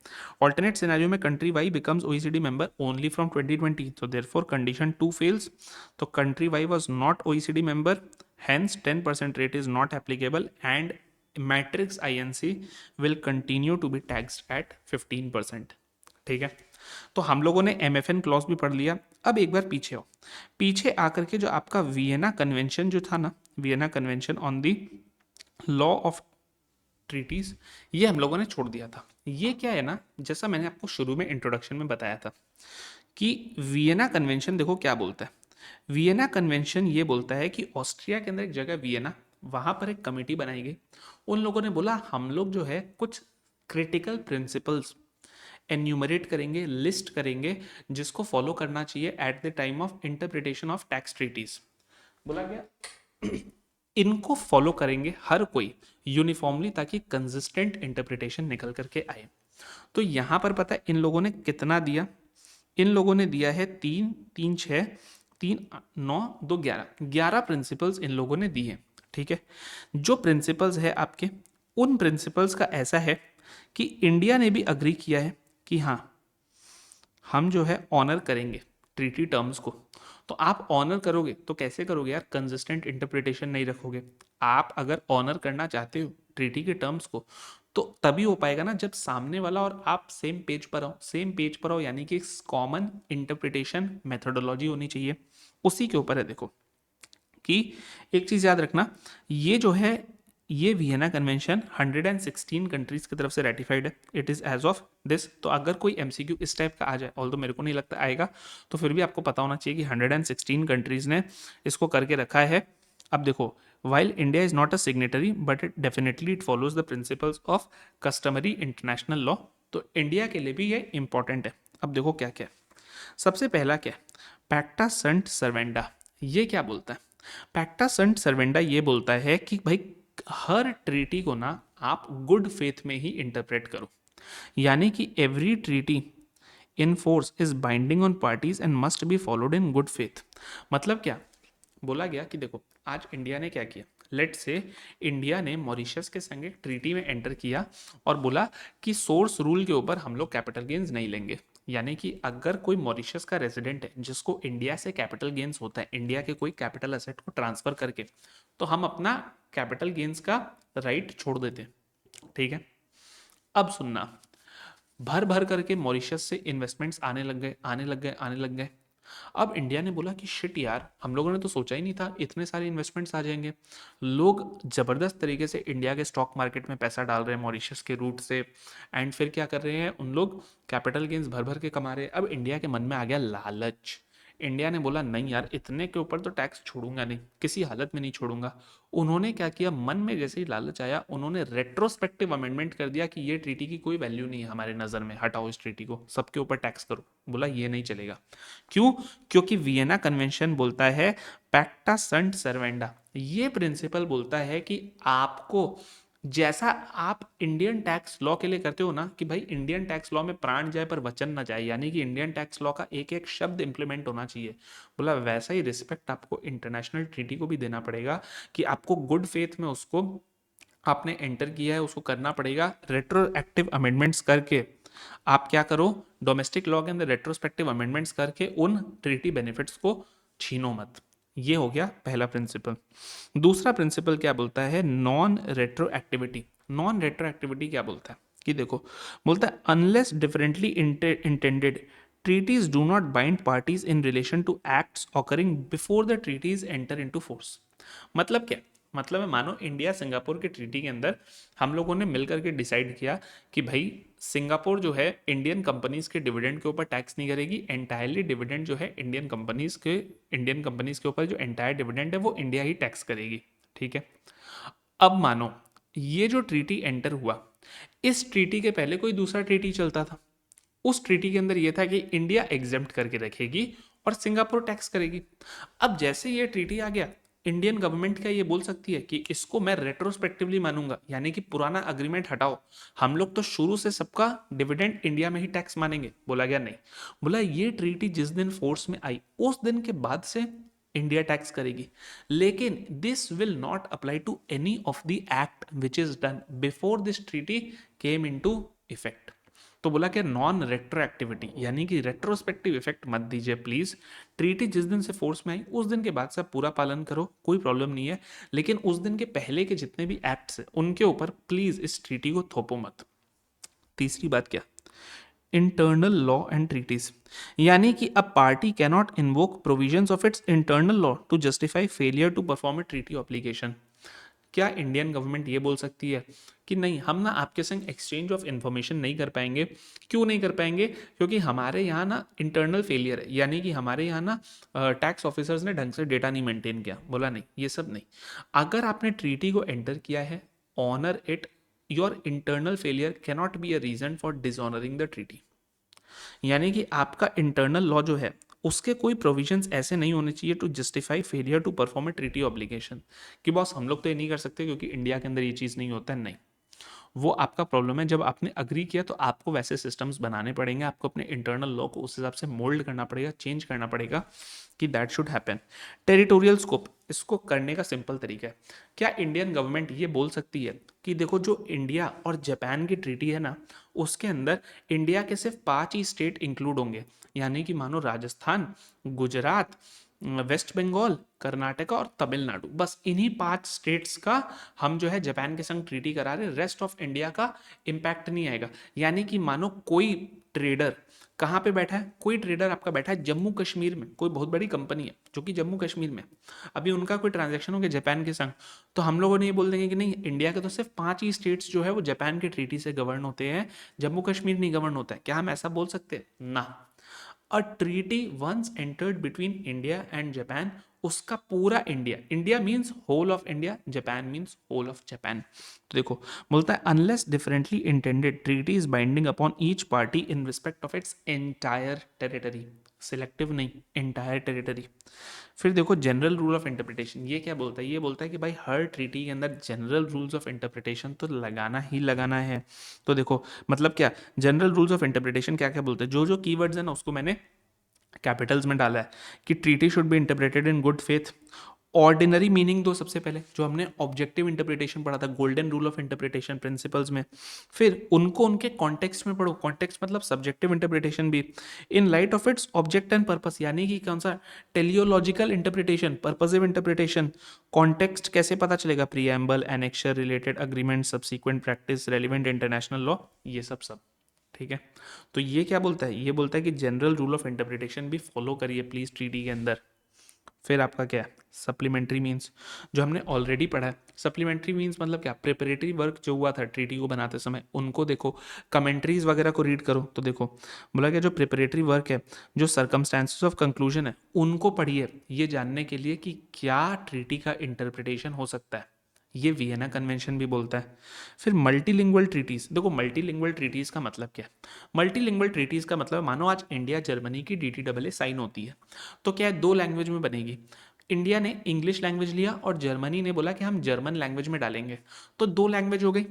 ऑल्टरनेट सिनेरियो में country Y becomes OECD member only from 2020, तो देयरफॉर कंडीशन 2 फेल्स। तो country Y was not OECD member, hence 10% rate is not applicable and matrix INC will continue to be taxed at 15%। ठीक है, तो हम लोगों ने MFN clause भी पढ़ लिया। अब एक बार पीछे हो, पीछे आकर के जो आपका वियना कन्वेंशन जो था ना, Vienna convention on the law of treaties, ये हम लोगों ने छोड़ दिया था। ये क्या है ना, जैसा मैंने आपको शुरू में इंट्रोडक्शन में बताया था कि वियना कन्वेंशन देखो क्या बोलता है। वियना कन्वेंशन ये बोलता है कि ऑस्ट्रिया के अंदर एक जगह वियना, वहां पर एक कमेटी बनाई गई। उन लोगों ने बोला हम लोग जो है कुछ क्रिटिकल प्रिंसिपल्स एन्यूमरेट करेंगे, लिस्ट करेंगे, जिसको फॉलो करना चाहिए at the time of interpretation of tax treaties. बोला गया इनको फॉलो करेंगे हर कोई यूनिफॉर्मली ताकि कंसिस्टेंट इंटरप्रिटेशन निकल करके आए। तो यहां पर पता है इन लोगों ने कितना दिया, इन लोगों ने दिया है 3 3 6 3 9 2 11 11 प्रिंसिपल्स इन लोगों ने दी है। ठीक है, जो प्रिंसिपल्स है आपके, उन प्रिंसिपल्स का ऐसा है कि इंडिया ने भी अग्री किया है कि हाँ हम जो है ऑनर करेंगे ट्रीटी टर्म्स को। तो आप ऑनर करोगे तो कैसे करोगे यार, कंसिस्टेंट इंटरप्रिटेशन नहीं रखोगे। आप अगर ऑनर करना चाहते हो ट्रीटी के टर्म्स को तो तभी हो पाएगा ना जब सामने वाला और आप सेम पेज पर हो, सेम पेज पर हो, यानी कि कॉमन इंटरप्रिटेशन मेथोडोलॉजी होनी चाहिए। उसी के ऊपर है देखो कि एक चीज याद रखना, ये जो है ये वियना कन्वेंशन 116 कंट्रीज की तरफ से रेटिफाइड है, it is as of this. तो अगर कोई एमसीक्यू इस टाइप का आ जाए, ऑल्दो मेरे को नहीं लगता आएगा, तो फिर भी आपको पता होना चाहिए कि 116 कंट्रीज ने इसको करके रखा है। अब देखो While India is not a signatory, but it definitely it follows the principles of customary international law. तो इंडिया के लिए भी ये इंपॉर्टेंट है। अब देखो क्या क्या है। सबसे पहला क्या है, पैक्टा संट सर्वेंडा। ये क्या बोलता है? पैक्टा संट सर्वेंडा ये बोलता है कि भाई हर ट्रीटी को ना आप गुड फेथ में ही इंटरप्रेट करो, यानी कि every treaty in force is binding on parties and must be followed in good faith. मतलब क्या बोला गया कि देखो आज इंडिया ने क्या किया, लेट से इंडिया ने मॉरिशस के संग एक ट्रीटी में एंटर किया और बोला कि सोर्स रूल के ऊपर हम लोग कैपिटल गेन्स नहीं लेंगे। यानी कि अगर कोई मॉरिशस का रेजिडेंट है जिसको इंडिया से कैपिटल गेन्स होता है इंडिया के कोई कैपिटल एसेट को ट्रांसफर करके, तो हम अपना कैपिटल गेन्स का राइट छोड़ देते हैं। ठीक है, अब सुनना, भर भर करके मॉरिशस से इन्वेस्टमेंट्स आने लग गए आने लग गए आने लग गए। अब इंडिया ने बोला कि शिट यार, हम लोगों ने तो सोचा ही नहीं था इतने सारे इन्वेस्टमेंट्स आ जाएंगे। लोग जबरदस्त तरीके से इंडिया के स्टॉक मार्केट में पैसा डाल रहे हैं मॉरिशस के रूट से, एंड फिर क्या कर रहे हैं उन लोग, कैपिटल गेन्स भर भर के कमा रहे हैं। अब इंडिया के मन में आ गया लालच। इंडिया ने बोला नहीं यार, इतने के ऊपर तो टैक्स छोड़ूंगा नहीं, किसी हालत में नहीं छोड़ूंगा। उन्होंने क्या किया, मन में जैसे ही लालच आया उन्होंने रेट्रोस्पेक्टिव अमेंडमेंट कर दिया कि ये ट्रीटी की कोई वैल्यू नहीं है हमारे नज़र में, हटाओ इस ट्रीटी को, सबके ऊपर टैक्स करो। बोला ये नहीं चलेगा। क्यों? क्योंकि वियना कन्वेंशन बोलता है पैक्टा संट सर्वेंडा, ये प्रिंसिपल बोलता है कि आपको जैसा आप इंडियन टैक्स लॉ के लिए करते हो ना कि भाई इंडियन टैक्स लॉ में प्राण जाए पर वचन ना जाए, यानी कि इंडियन टैक्स लॉ का एक एक शब्द इंप्लीमेंट होना चाहिए। बोला वैसा ही रिस्पेक्ट आपको इंटरनेशनल ट्रीटी को भी देना पड़ेगा कि आपको गुड फेथ में उसको आपने एंटर किया है उसको करना पड़ेगा। रेट्रोएक्टिव अमेंडमेंट्स करके आप क्या करो, डोमेस्टिक लॉ के अंदर रेट्रोस्पेक्टिव अमेंडमेंट्स करके उन ट्रीटी बेनिफिट्स को छीनो मत। ये हो गया पहला प्रिंसिपल। दूसरा प्रिंसिपल क्या बोलता है, नॉन रेट्रोएक्टिविटी। नॉन रेट्रोएक्टिविटी क्या बोलता है कि देखो, बोलता है unless differently intended treaties do not bind parties in relation to acts occurring before the treaties enter into force। मतलब क्या, मतलब है मानो इंडिया सिंगापुर के ट्रीटी के अंदर हम लोगों ने मिलकर के डिसाइड किया कि भाई सिंगापुर जो है इंडियन कंपनीज के डिविडेंड के ऊपर टैक्स नहीं करेगी, एंटायरली डिविडेंड जो है इंडियन कंपनीज के ऊपर जो एंटायर डिविडेंड है वो इंडिया ही टैक्स करेगी। ठीक है, अब मानो ये जो ट्रीटी एंटर हुआ, इस ट्रीटी के पहले कोई दूसरा ट्रीटी चलता था, उस ट्रीटी के अंदर यह था कि इंडिया एग्जेम्प्ट करके रखेगी और सिंगापुर टैक्स करेगी। अब जैसे ये ट्रीटी आ गया, इंडियन गवर्नमेंट क्या ये बोल सकती है कि इसको मैं रेट्रोस्पेक्टिवली मानूंगा, यानी कि पुराना अग्रीमेंट हटाओ, हम लोग तो शुरू से सबका डिविडेंड इंडिया में ही टैक्स मानेंगे? बोला गया नहीं। बोला ये ट्रीटी जिस दिन फोर्स में आई उस दिन के बाद से इंडिया टैक्स करेगी, लेकिन this will not apply to any of the act which is done before this treaty came into effect. तो बोला कि नॉन रेट्रोएक्टिविटी, यानी कि रेट्रोस्पेक्टिव इफेक्ट मत दीजिए प्लीज। ट्रीटी जिस दिन से फोर्स में आई उस दिन के बाद से आप पूरा पालन करो, कोई प्रॉब्लम नहीं है, लेकिन उस दिन के पहले के जितने भी एक्ट्स हैं उनके ऊपर प्लीज इस ट्रीटी को थोपो मत। तीसरी बात क्या, इंटरनल लॉ एंड ट्रीटीज, यानी कि a party cannot invoke provisions of its internal law to justify failure to perform a treaty obligation. क्या इंडियन गवर्नमेंट ये बोल सकती है कि नहीं हम ना आपके संग एक्सचेंज ऑफ इंफॉर्मेशन नहीं कर पाएंगे? क्यों नहीं कर पाएंगे? क्योंकि हमारे यहाँ ना इंटरनल फेलियर है, यानी कि हमारे यहाँ ना टैक्स ऑफिसर्स ने ढंग से डेटा नहीं मेंटेन किया। बोला नहीं, ये सब नहीं। अगर आपने ट्रीटी को एंटर किया है, honour it, your internal failure cannot be a reason for dishonouring the treaty. यानी कि आपका इंटरनल लॉ जो है उसके कोई प्रोविजंस ऐसे नहीं होने चाहिए to justify failure to perform a treaty obligation कि बॉस हम लोग तो ये नहीं कर सकते क्योंकि इंडिया के अंदर ये चीज़ नहीं होता है। नहीं, वो आपका प्रॉब्लम है। जब आपने अग्री किया तो आपको वैसे सिस्टम्स बनाने पड़ेंगे, आपको अपने इंटरनल लॉ को उस हिसाब से मोल्ड करना पड़ेगा, चेंज करना पड़ेगा कि that should happen. Territorial scope, इसको करने का सिंपल तरीका है। क्या इंडियन गवर्नमेंट ये बोल सकती है कि देखो जो इंडिया और जापान की ट्रीटी है ना उसके अंदर इंडिया के सिर्फ 5 ही स्टेट इंक्लूड होंगे, यानी कि मानो राजस्थान, गुजरात, वेस्ट बंगाल, कर्नाटका और तमिलनाडु, बस इन्हीं 5 स्टेट्स का हम जो है जापान के संग ट्रीटी करा रहे, रेस्ट ऑफ इंडिया का इम्पैक्ट नहीं आएगा। यानी कि मानो कोई ट्रेडर कहाँ पे बैठा है, कोई ट्रेडर आपका बैठा है जम्मू कश्मीर में, कोई बहुत बड़ी कंपनी है जो कि जम्मू कश्मीर में, अभी उनका कोई ट्रांजैक्शन हो गया जापान के संग, तो हम लोगों ने ये बोल देंगे कि नहीं इंडिया के तो सिर्फ 5 ही स्टेट्स जो है वो जापान के ट्रीटी से गवर्न होते हैं, जम्मू कश्मीर नहीं गवर्न होता है। क्या हम ऐसा बोल सकते हैं? ना। A treaty once entered between India and Japan उसका पूरा India, India means whole of India, Japan means whole of Japan. तो देखो बोलता है unless differently intended treaty is binding upon each party in respect of its entire territory, selective नहीं, entire territory. फिर देखो general rule of interpretation, ये क्या बोलता है, ये बोलता है कि भाई हर ट्रीटी के अंदर जनरल रूल्स ऑफ इंटरप्रिटेशन तो लगाना ही लगाना है। तो देखो मतलब क्या, जनरल रूल्स ऑफ इंटरप्रिटेशन क्या क्या बोलते हैं, जो जो कीवर्ड्स है ना उसको मैंने कैपिटल्स में डाला है कि treaty should be interpreted in good faith. Ordinary meaning दो सबसे पहले, जो हमने ऑब्जेक्टिव इंटरप्रिटेशन पढ़ा था golden rule of interpretation principles में। फिर उनको उनके कॉन्टेक्स्ट में पढ़ो, कॉन्टेक्स्ट मतलब सब्जेक्टिव इंटरप्रिटेशन भी, इन light of its object and purpose, यानी कि कौन सा teleological interpretation, purposive interpretation. Context कैसे पता चलेगा, preamble, annexure, related agreement, subsequent practice, relevant international law, ये सब। ठीक है, तो ये क्या बोलता है, ये बोलता है कि जनरल रूल ऑफ इंटरप्रिटेशन भी फॉलो करिए प्लीज ट्रीटी के अंदर। फिर आपका क्या है, सप्लीमेंट्री मीन्स, जो हमने ऑलरेडी पढ़ा है। सप्लीमेंट्री मीन्स मतलब क्या, प्रिपरेटरी वर्क जो हुआ था ट्रीटी को बनाते समय उनको देखो, कमेंट्रीज वगैरह को रीड करो। तो देखो बोला क्या, जो प्रिपरेटरी वर्क है, जो सर्कमस्टांसेस ऑफ कंक्लूजन है, उनको पढ़िए ये जानने के लिए कि क्या ट्रीटी का इंटरप्रिटेशन हो सकता है, ये वियना कन्वेंशन भी बोलता है। फिर मल्टीलिंगुअल ट्रीटीज, देखो मल्टीलिंगुअल ट्रीटीज का मतलब क्या है, मल्टीलिंगुअल ट्रीटीज का मतलब मानो आज इंडिया जर्मनी की DTAA साइन होती है, तो क्या है, दो लैंग्वेज में बनेगी। इंडिया ने इंग्लिश लैंग्वेज लिया और जर्मनी ने बोला कि हम जर्मन लैंग्वेज में डालेंगे, तो दो लैंग्वेज हो गई।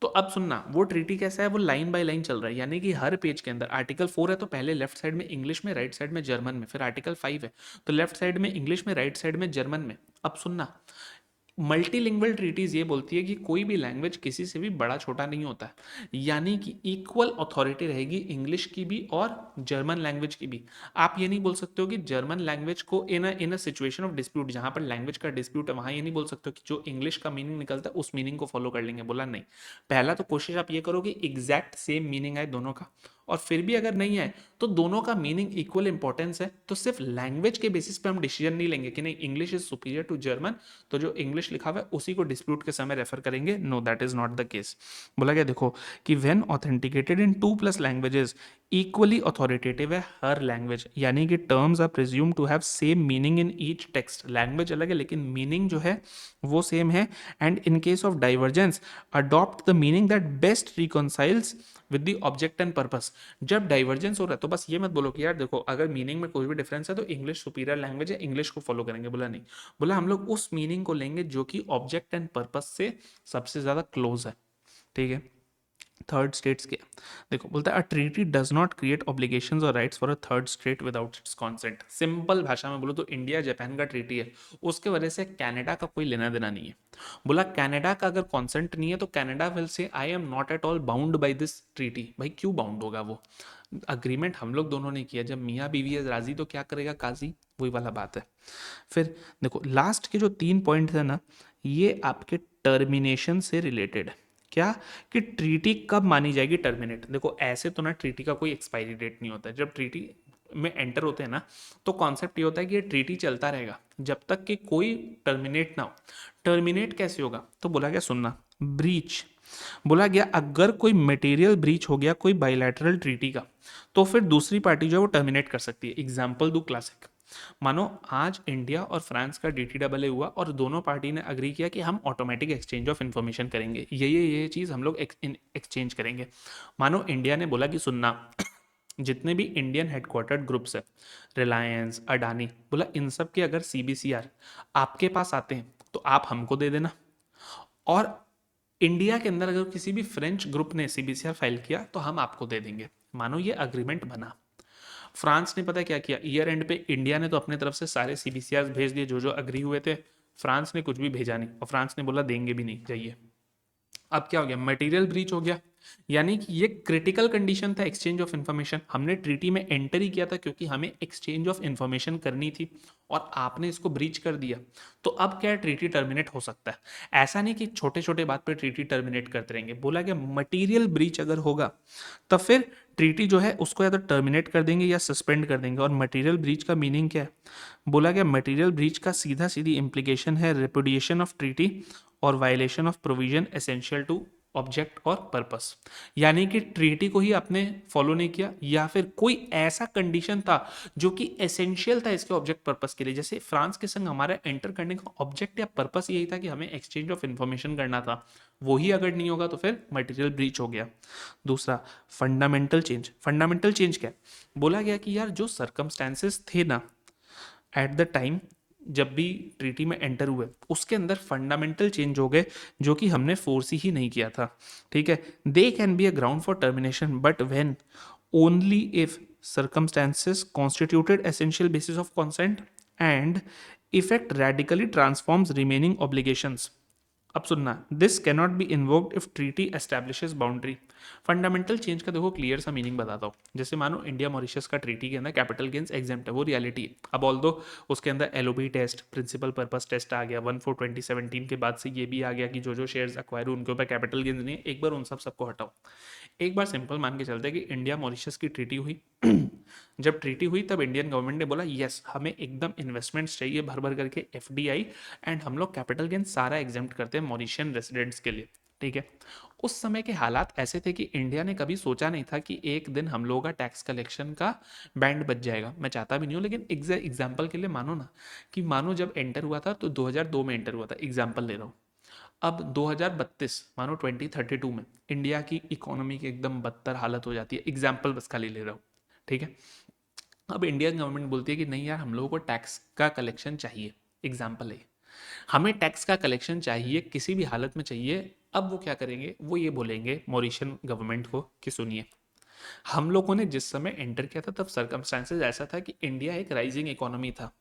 तो अब सुनना, वो ट्रीटी कैसा है, वो लाइन बाय लाइन चल रहा है, यानी कि हर पेज के अंदर आर्टिकल 4 है तो पहले लेफ्ट साइड में इंग्लिश में, राइट साइड में जर्मन में। फिर आर्टिकल 5 है तो लेफ्ट साइड में इंग्लिश में, राइट साइड में जर्मन में। अब सुनना, मल्टीलिंगुअल ट्रीटीज ये बोलती है कि कोई भी लैंग्वेज किसी से भी बड़ा छोटा नहीं होता है, यानी कि इक्वल अथॉरिटी रहेगी इंग्लिश की भी और जर्मन लैंग्वेज की भी। आप ये नहीं बोल सकते हो कि जर्मन लैंग्वेज को इन अ सिचुएशन ऑफ डिस्प्यूट, जहां पर लैंग्वेज का डिस्प्यूट है, वहां ये नहीं बोल सकते हो कि जो इंग्लिश का मीनिंग निकलता है उस मीनिंग को फॉलो कर लेंगे। बोला नहीं, पहला तो कोशिश आप ये करो कि एग्जैक्ट सेम मीनिंग आए दोनों का, और फिर भी अगर नहीं आए तो दोनों का मीनिंग इक्वल इंपॉर्टेंस है, तो सिर्फ लैंग्वेज के बेसिस पे हम डिसीजन नहीं लेंगे कि नहीं English is superior to German, तो जो इंग्लिश लिखा हुआ है उसी को डिस्प्यूट के समय रेफर करेंगे। No, that is not the case. बोला गया देखो कि when authenticated in 2+ languages equally authoritative है हर लैंग्वेज, यानी कि terms are presume to have same meaning in each text. Language अलग है लेकिन मीनिंग जो है वो सेम है। And in case of divergence adopt the meaning that best reconciles with the object and purpose. जब डाइवर्जेंस हो रहा है तो बस ये मत बोलो कि यार देखो अगर मीनिंग में कोई भी डिफरेंस है तो इंग्लिश सुपीरियर लैंग्वेज है, इंग्लिश को फॉलो करेंगे। बोला नहीं, बोला हम लोग उस मीनिंग को लेंगे जो कि ऑब्जेक्ट एंड पर्पस से सबसे ज्यादा क्लोज है। ठीक है, थर्ड स्टेट्स के, देखो बोलता है a treaty does not create obligations और rights for a third state without its consent. Simple भाषा में बोलो तो इंडिया जापान का ट्रीटी है, उसके वजह से कनाडा का कोई लेना देना नहीं है। बोला कनाडा का अगर कॉन्सेंट नहीं है तो Canada will say I am not at all bound by this treaty. भाई क्यों बाउंड होगा, वो अग्रीमेंट हम लोग दोनों ने किया, जब मियाँ बीवी है राजी तो क्या करेगा काजी, वही वाला बात है। फिर देखो लास्ट के जो 3 पॉइंट है ना, ये आपके टर्मिनेशन से रिलेटेड है। क्या, कि ट्रीटी कब मानी जाएगी टर्मिनेट। देखो ऐसे तो ना ट्रीटी का कोई एक्सपायरी डेट नहीं होता है, जब ट्रीटी में एंटर होते हैं ना तो कॉन्सेप्ट ये होता है कि ये ट्रीटी चलता रहेगा जब तक कि कोई टर्मिनेट ना हो। टर्मिनेट कैसे होगा, तो बोला गया सुनना, ब्रीच, बोला गया अगर कोई मटेरियल ब्रीच हो गया कोई बायलैटरल ट्रीटी का, तो फिर दूसरी पार्टी जो है वो टर्मिनेट कर सकती है। एग्जाम्पल दू क्लासिक, मानो आज इंडिया और फ्रांस का DTAA हुआ और दोनों पार्टी ने अग्री किया कि हम ऑटोमेटिक एक्सचेंज ऑफ इन्फॉर्मेशन करेंगे, ये चीज़ हम लोग एक्सचेंज करेंगे। मानो इंडिया ने बोला कि सुनना जितने भी इंडियन हेडक्वार्टर्ड ग्रुप्स है, रिलायंस, अडानी, बोला इन सब के अगर CBCR आपके पास आते हैं तो आप हमको दे देना, और इंडिया के अंदर अगर किसी भी फ्रेंच ग्रुप ने CBCR फाइल किया तो हम आपको दे देंगे। मानो ये अग्रीमेंट बना। फ्रांस ने पता क्या किया, ईयर एंड पे इंडिया ने तो अपने तरफ से सारे CBCR भेज दिए जो जो अग्री हुए थे, फ्रांस ने कुछ भी भेजा नहीं, और फ्रांस ने बोला देंगे भी नहीं, जाइए। अब क्या हो गया, मटेरियल ब्रीच हो गया, यानी कि ये क्रिटिकल कंडीशन था एक्सचेंज ऑफ इन्फॉर्मेशन। हमने ट्रीटी में एंटर ही किया था क्योंकि हमें एक्सचेंज ऑफ इन्फॉर्मेशन करनी थी, और आपने इसको ब्रीच कर दिया, तो अब क्या ट्रीटी टर्मिनेट हो सकता है। ऐसा नहीं कि छोटे छोटे बात पे ट्रीटी टर्मिनेट करते रहेंगे। बोला कि मटेरियल ब्रीच अगर होगा तब फिर ट्रीटी जो है उसको या तो टर्मिनेट कर देंगे या सस्पेंड कर देंगे। और मटेरियल ब्रीच का मीनिंग क्या है, बोला गया मटेरियल ब्रीच का सीधा सीधी इंप्लीकेशन है रिपुडिएशन ऑफ ट्रीटी और violation of provision essential to object और पर्पस, यानी कि ट्रीटी को ही आपने फॉलो नहीं किया या फिर कोई ऐसा कंडीशन था जो कि एसेंशियल था इसके ऑब्जेक्ट पर्पस के लिए। जैसे फ्रांस के संग हमारा एंटर करने का ऑब्जेक्ट या पर्पस यही था कि हमें एक्सचेंज ऑफ इंफॉर्मेशन करना था, वही अगर नहीं होगा तो फिर मटेरियल ब्रीच हो गया। दूसरा, फंडामेंटल चेंज। फंडामेंटल चेंज क्या है? बोला गया कि यार जो सर्कमस्टेंसेस थे ना एट द टाइम जब भी ट्रीटी में एंटर हुए, उसके अंदर फंडामेंटल चेंज हो गए जो कि हमने फोर्स ही नहीं किया था। ठीक है, they can be a ground for termination but when only if circumstances constituted essential basis of consent and effect radically transforms remaining obligations। अब सुनना, this cannot be invoked if treaty establishes boundary. Fundamental change का देखो clear सा meaning बताता हूँ। जैसे मानो India Mauritius का ट्रीटी के अंदर कैपिटल गेन्स एग्जेम्प्ट है, वो रियलिटी है। अब ऑल दो उसके अंदर LOB test, principal purpose test आ गया 1/4/2017 के बाद से, ये भी आ गया कि जो शेयर्स एक्वायर हुए उनके ऊपर कैपिटल गेन्स नहीं है। एक बार उन सबको हटाओ, एक बार सिंपल मान के चलते हैं कि इंडिया मॉरिशस की ट्रीटी हुई। जब ट्रीटी हुई तब इंडियन गवर्नमेंट ने बोला यस हमें एकदम इन्वेस्टमेंट्स चाहिए भर भर करके, एफडीआई, एंड हम लोग कैपिटल गेन सारा एग्जेम्प्ट करते हैं मॉरिशियन रेसिडेंट्स के लिए। ठीक है, उस समय के हालात ऐसे थे कि इंडिया ने कभी सोचा नहीं था कि एक दिन हम लोगों का टैक्स कलेक्शन का बैंड बच जाएगा। मैं चाहता भी नहीं हूँ, लेकिन एग्जाम्पल के लिए मानो ना कि मानो जब एंटर हुआ था तो 2002 में एंटर हुआ था, एग्जाम्पल ले रहा हूँ। अब 2032 मानो 2032 में इंडिया की इकोनॉमी की एकदम बदतर हालत हो जाती है, एग्जाम्पल बस खाली ले रहा हूँ। ठीक है, अब इंडियन गवर्नमेंट बोलती है कि नहीं यार हम लोगों को टैक्स का कलेक्शन चाहिए, एग्जाम्पल है, हमें टैक्स का कलेक्शन चाहिए, किसी भी हालत में चाहिए। अब वो क्या करेंगे, वो ये बोलेंगे मॉरिशियन गवर्नमेंट को कि सुनिए, हम लोगों ने जिस समय एंटर किया था तब सर्कमस्टांसेस ऐसा था कि इंडिया एक राइजिंग इकोनॉमी था,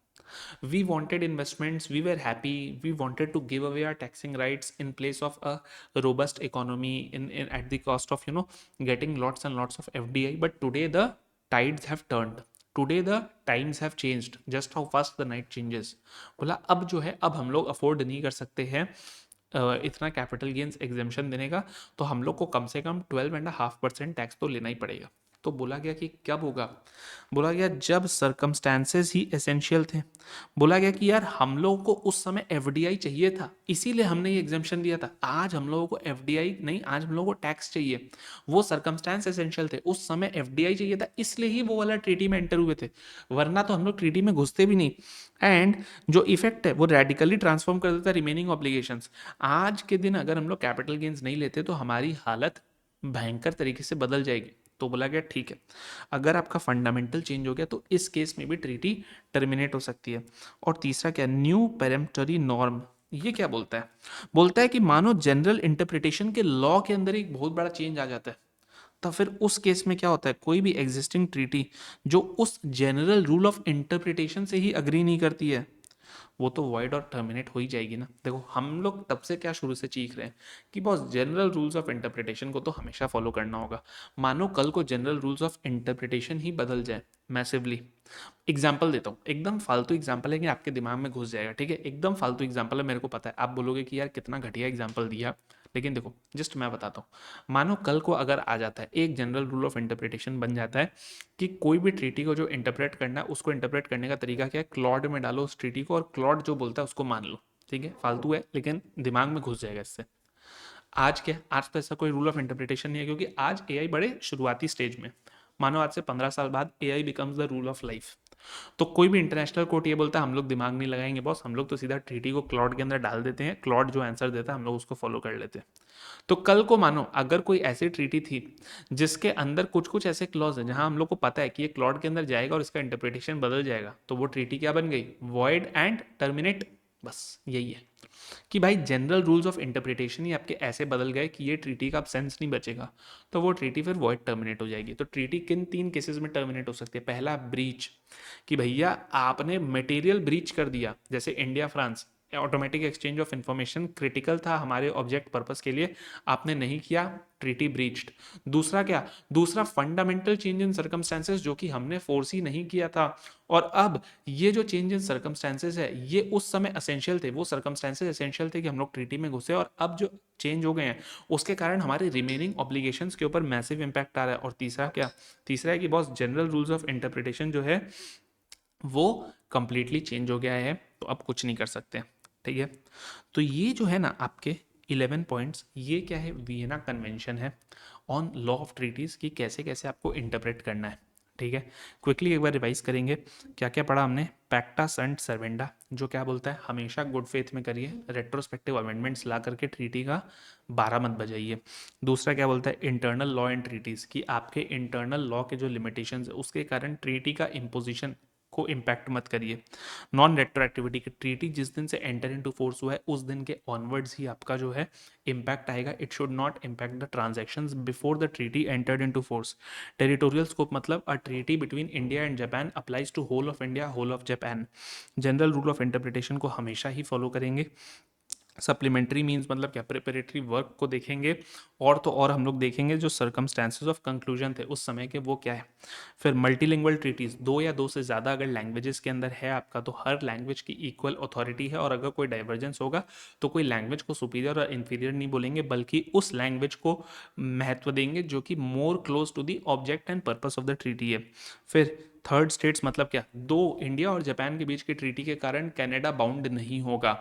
we wanted investments, we were happy, we wanted to give away our taxing rights in place of a robust economy in at the cost of getting lots and lots of fdi, but today the tides have turned, today the times have changed, just how fast the night changes। बोला अब जो है अब हम लोग afford नहीं कर सकते हैं इतना कैपिटल गेन्स एग्जेम्पशन देने का, तो हम लोग को कम से कम 12.5% टैक्स तो लेना ही पड़ेगा। तो बोला गया कि कब होगा, बोला गया जब सर्कमस्टेंसेस ही एसेंशियल थे। बोला गया कि यार हम लोगों को उस समय एफडीआई चाहिए था, इसीलिए हमने ये एग्जाम्पशन दिया था। आज हम लोगों को एफडीआई नहीं, आज हम लोगों को टैक्स चाहिए, वो सर्कमस्टेंस एसेंशियल थे, उस समय एफडीआई चाहिए था, इसलिए ही वो वाला ट्रीटी में एंटर हुए थे, वरना तो हम लोग ट्रीटी में घुसते भी नहीं। एंड जो इफेक्ट है वो रेडिकली ट्रांसफॉर्म कर देता है रिमेनिंग ऑब्लिगेशंस। आज के दिन अगर हम लोग कैपिटल गेन्स नहीं लेते तो हमारी हालत भयंकर तरीके से बदल जाएगी। तो बोला गया ठीक है, अगर आपका फंडामेंटल चेंज हो गया तो इस केस में भी ट्रीटी टर्मिनेट हो सकती है। और तीसरा क्या, न्यू पेरेम्पटरी नॉर्म। ये क्या बोलता है, बोलता है कि मानो जनरल इंटरप्रिटेशन के लॉ के अंदर एक बहुत बड़ा चेंज आ जाता है, तो फिर उस केस में क्या होता है, कोई भी एग्जिस्टिंग ट्रीटी जो उस जनरल रूल ऑफ इंटरप्रिटेशन से ही अग्री नहीं करती है वो तो वॉइड और टर्मिनेट हो ही जाएगी ना। देखो हम लोग तब से क्या शुरू से चीख रहे हैं कि boss general rules of interpretation को तो हमेशा फॉलो करना होगा। मानो कल को जनरल रूल्स ऑफ इंटरप्रिटेशन ही बदल जाए मैसिवली। एग्जाम्पल देता हूँ, एकदम फालतू एग्जाम्पल है कि आपके दिमाग में घुस जाएगा। ठीक है, एकदम फालतू एग्जाम्पल है, मेरे को पता है आप बोलोगे कि यार कितना घटिया एग्जाम्पल दिया, लेकिन देखो जस्ट मैं बताता हूँ। मानो कल को अगर आ जाता है एक जनरल रूल ऑफ इंटरप्रिटेशन बन जाता है कि कोई भी ट्रीटी को जो इंटरप्रेट करना है उसको इंटरप्रेट करने का तरीका क्या है, क्लॉड में डालो उस ट्रीटी को और क्लॉड जो बोलता है उसको मान लो। ठीक है, फालतू है लेकिन दिमाग में घुस जाएगा इससे। आज क्या, आज तो ऐसा कोई रूल ऑफ इंटरप्रिटेशन नहीं है क्योंकि आज एआई बड़े शुरुआती स्टेज में। मानो आज से 15 साल बाद AI becomes the rule of life, तो कोई भी इंटरनेशनल कोर्ट ये बोलता है हम लोग दिमाग नहीं लगाएंगे बॉस, हम लोग तो सीधा ट्रीटी को क्लॉड के अंदर डाल देते हैं, क्लॉड जो आंसर देता है हम लोग उसको फॉलो कर लेते हैं। तो कल को मानो अगर कोई ऐसी ट्रीटी थी जिसके अंदर कुछ कुछ ऐसे क्लॉज है जहां हम लोग को पता है कि ये क्लॉड के अंदर जाएगा और इसका इंटरप्रिटेशन बदल जाएगा, तो वो ट्रीटी क्या बन गई, वॉइड एंड टर्मिनेट। बस यही है कि भाई जनरल रूल्स ऑफ इंटरप्रिटेशन ही आपके ऐसे बदल गए कि ये ट्रीटी का अब सेंस नहीं बचेगा, तो वो ट्रीटी फिर वॉइड टर्मिनेट हो जाएगी। तो ट्रीटी किन 3 केसेस में टर्मिनेट हो सकती है। पहला ब्रीच, कि भैया आपने मटेरियल ब्रीच कर दिया, जैसे India France automatic exchange of information critical था हमारे ऑब्जेक्ट पर्पस के लिए, आपने नहीं किया, ट्रीटी ब्रीच्ड। दूसरा क्या, दूसरा फंडामेंटल चेंज इन सर्कमस्टेंसेस जो कि हमने फोर्स ही नहीं किया था, और अब ये जो चेंज इन सर्कमस्टेंसेस है ये उस समय असेंशियल थे, वो सर्कमस्टेंसेस एसेंशियल थे कि हम लोग ट्रीटी में घुसे, और अब जो चेंज हो गए हैं उसके कारण हमारे रिमेनिंग ऑब्लिगेशंस के ऊपर मैसिव इंपैक्ट आ रहा है। और तीसरा क्या, तीसरा है कि boss general rules of interpretation जो है वो कंप्लीटली चेंज हो गया है, तो अब कुछ नहीं कर सकते। ठीक है, तो ये जो है ना आपके 11 पॉइंट्स, ये क्या है, वियना कन्वेंशन है ऑन लॉ ऑफ ट्रीटीज की कैसे कैसे आपको इंटरप्रेट करना है। ठीक है, क्विकली एक बार रिवाइज करेंगे। क्या क्या पढ़ा हमने? पैक्टा संट सर्वेंडा, जो क्या बोलता है, हमेशा गुड फेथ में करिए, रेट्रोस्पेक्टिव अमेंडमेंट्स ला करके ट्रीटी का 12 मत बजाइए। दूसरा क्या बोलता है, इंटरनल लॉ एंड ट्रीटीज की आपके इंटरनल लॉ के जो लिमिटेशंस है उसके कारण ट्रीटी का इम्पोजिशन को इम्पैक्ट मत करिए। नॉन रेट्रोएक्टिविटी की ट्रीटी जिस दिन से एंटर इनटू फोर्स हुआ है उस दिन के ऑनवर्ड्स ही आपका जो है इम्पैक्ट आएगा। It should not impact the transactions before the treaty entered into force. Territorial scope मतलब a treaty between India and Japan applies to whole of India, whole of Japan. General rule of interpretation को हमेशा ही follow करेंगे। Supplementary means मतलब क्या, preparatory work को देखेंगे, और तो और हम लोग देखेंगे जो सर्कमस्टेंसेस ऑफ कंक्लूजन थे उस समय के वो क्या है। फिर मल्टीलिंगुअल ट्रीटीज, दो या दो से ज़्यादा अगर लैंग्वेजेस के अंदर है आपका तो हर लैंग्वेज की इक्वल अथॉरिटी है, और अगर कोई डाइवर्जेंस होगा तो कोई लैंग्वेज को सुपीरियर और इन्फीरियर नहीं बोलेंगे बल्कि उस लैंग्वेज को महत्व देंगे जो कि more close to the object and purpose of the treaty है। फिर थर्ड स्टेट्स मतलब क्या, दो इंडिया और जापान के बीच की ट्रीटी के कारण कनाडा बाउंड नहीं होगा।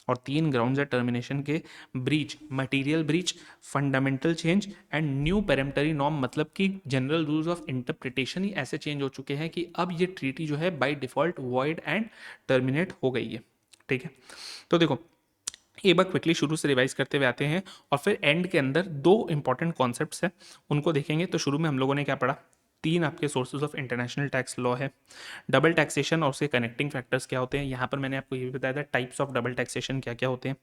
और तीन ग्राउंड्स है टर्मिनेशन के, breach, material breach, fundamental change and new peremptory norm, मतलब कि जनरल रूल्स ऑफ इंटरप्रिटेशन ही ऐसे चेंज हो चुके हैं कि अब ये ट्रीटी जो है by default void and terminate हो गई है। ठीक है, तो देखो एक बार क्विकली शुरू से रिवाइज करते हुए आते हैं और फिर एंड के अंदर दो इंपॉर्टेंट कॉन्सेप्ट्स हैं उनको देखेंगे। तो शुरू में हम लोगों ने क्या पढ़ा, तीन आपके sources of international tax law है, डबल टैक्सेशन और उसके कनेक्टिंग फैक्टर्स क्या होते हैं। यहाँ पर मैंने आपको ये भी बताया था टाइप्स ऑफ डबल टैक्सेशन क्या क्या होते हैं।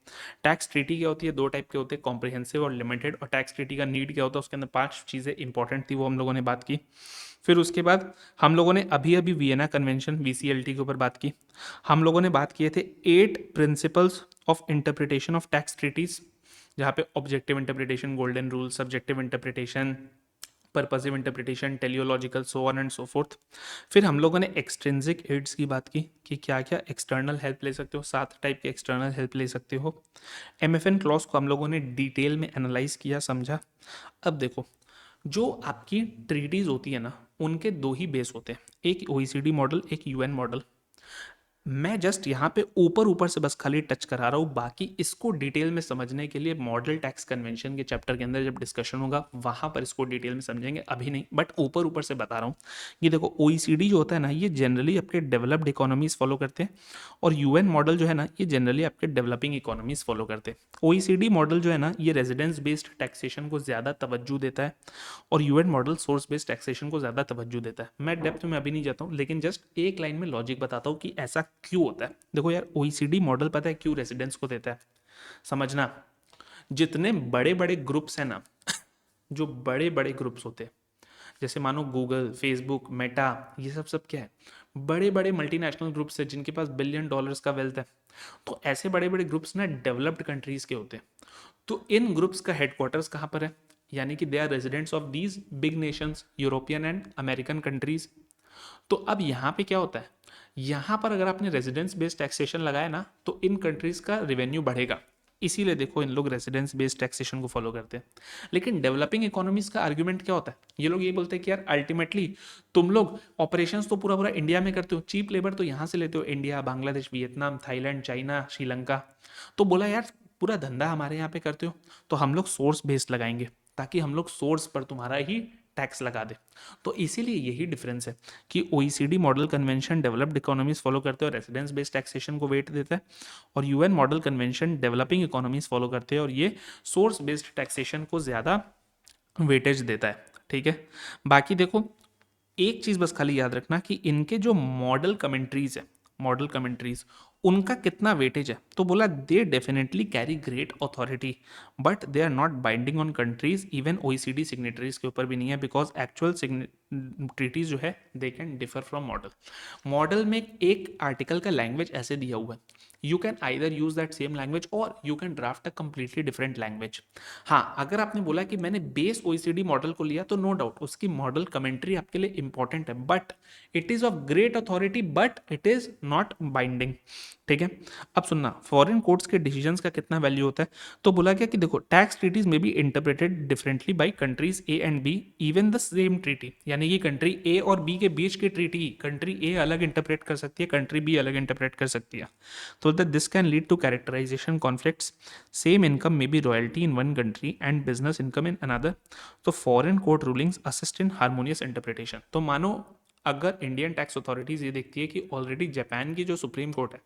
टैक्स ट्रीटी क्या होती है, दो टाइप के होते हैं, कॉम्प्रिहेंसिव और लिमिटेड। और टैक्स ट्रीटी का नीड क्या होता है, उसके अंदर 5 चीज़ें इंपॉर्टेंट थी वो हम लोगों ने बात की। फिर उसके बाद हम लोगों ने अभी अभी वियना कन्वेंशन वीसीएलटी के ऊपर बात की। हम लोगों ने बात किए थे 8 principles of interpretation of tax treaties, जहाँ पे objective interpretation, golden rule, subjective interpretation, purposive interpretation, teleological, so on and so forth. फिर हम लोगों ने एक्सट्रिंसिक एड्स की बात की कि क्या क्या एक्सटर्नल हेल्प ले सकते हो, 7 टाइप के एक्सटर्नल हेल्प ले सकते हो। एमएफएन क्लॉज को हम लोगों ने डिटेल में एनालाइज किया, समझा। अब देखो, जो आपकी ट्रीटीज होती है ना उनके दो ही बेस होते हैं, एक ओईसीडी मॉडल, एक यूएन मॉडल। मैं जस्ट यहाँ पे ऊपर ऊपर से बस खाली टच करा रहा हूँ, बाकी इसको डिटेल में समझने के लिए मॉडल टैक्स कन्वेंशन के चैप्टर के अंदर जब डिस्कशन होगा वहाँ पर इसको डिटेल में समझेंगे, अभी नहीं, बट ऊपर ऊपर से बता रहा हूँ। ये देखो ओईसीडी जो होता है ना ये जनरली आपके डेवलप्ड इकोनॉमीज फॉलो करते हैं, और यूएन मॉडल जो है ना ये जनरली आपके डेवलपिंग इकोनॉमीज फॉलो करते हैं। ओईसीडी मॉडल जो है ना ये रेजिडेंस बेस्ड टैक्सेशन को ज़्यादा तवज्जो देता है, और UN model source based taxation को ज़्यादा तवज्जो देता है। मैं डेप्थ में अभी नहीं जाता हूँ, लेकिन जस्ट एक लाइन में लॉजिक बताता हूँ कि ऐसा क्यों होता है। देखो यार, ओईसीडी मॉडल पता है क्यों रेजिडेंस को देता है, समझना। जितने बड़े बड़े ग्रुप्स हैं ना, जो बड़े बड़े ग्रुप्स होते हैं, जैसे मानो गूगल, फेसबुक, मेटा, ये सब क्या है, बड़े बड़े मल्टीनेशनल ग्रुप्स है जिनके पास बिलियन डॉलर्स का वेल्थ है। तो ऐसे बड़े बड़े ग्रुप्स ना डेवलप्ड कंट्रीज के होते हैं। तो इन ग्रुप्स का हेडक्वार्टर्स कहाँ पर है, यानी कि they are residents of these big nations, European and American countries. तो अब यहाँ पे क्या होता है, यहाँ पर अगर आपने रेजिडेंस बेस्ड टैक्सेशन लगाया ना तो इन कंट्रीज का रेवेन्यू बढ़ेगा, इसीलिए देखो इन लोग रेजिडेंस बेस्ड टैक्सेशन को फॉलो करते हैं। लेकिन डेवलपिंग इकोनॉमीज का आर्ग्यूमेंट क्या होता है, ये लोग ये बोलते हैं कि यार अल्टीमेटली तुम लोग ऑपरेशंस तो पूरा पूरा इंडिया में करते हो, चीप लेबर तो यहाँ से लेते हो, India, Bangladesh, Vietnam, Thailand, China, Sri Lanka. तो बोला यार पूरा धंधा हमारे यहाँ पे करते हो तो हम लोग सोर्स बेस्ड लगाएंगे, ताकि हम लोग सोर्स पर तुम्हारा ही टैक्स लगा दे। तो इसीलिए यही डिफरेंस है कि OECD model convention developed economies follow करते हैं और रेसिडेंस बेस्ड टैक्सेशन को वेट देता है, और UN model convention developing economies follow करते हैं और ये सोर्स बेस्ड टैक्सेशन को ज़्यादा वेटेज देता है। ठीक है, बाकी देखो एक चीज़ बस खाली याद रखना कि इनके जो मॉडल कमेंट्रीज है, मॉडल कमेंट्रीज उनका कितना वेटेज है। तो बोला they definitely carry great authority but they are not binding on countries, even OECD signatories के ऊपर भी नहीं है, बिकॉज एक्चुअल ट्रीटीज जो है they can differ from model. Model में एक आर्टिकल का लैंग्वेज ऐसे दिया हुआ है, you can either use that same language और you can draft a completely different language. हाँ, अगर आपने बोला कि मैंने बेस ओईसीडी मॉडल को लिया तो नो डाउट उसकी मॉडल कमेंट्री आपके लिए इंपॉर्टेंट है, but it is of great authority but it is not binding. ठीक है, अब सुनना फॉरेन कोर्ट्स के डिसीजंस का कितना वैल्यू होता है। तो बोला गया कि देखो tax treaties may be interpreted differently by countries A and B even the same treaty, यानी कि कंट्री ए और बी के बीच की ट्रीटी कंट्री ए अलग इंटरप्रेट कर सकती है, कंट्री बी अलग इंटरप्रेट कर सकती है। तो so that this can lead to characterization conflicts. Same income may be royalty in one country and business income in another. तो foreign court rulings assist in harmonious interpretation. तो मानो अगर Indian tax authorities ये देखती है कि already Japan की जो सुप्रीम कोर्ट है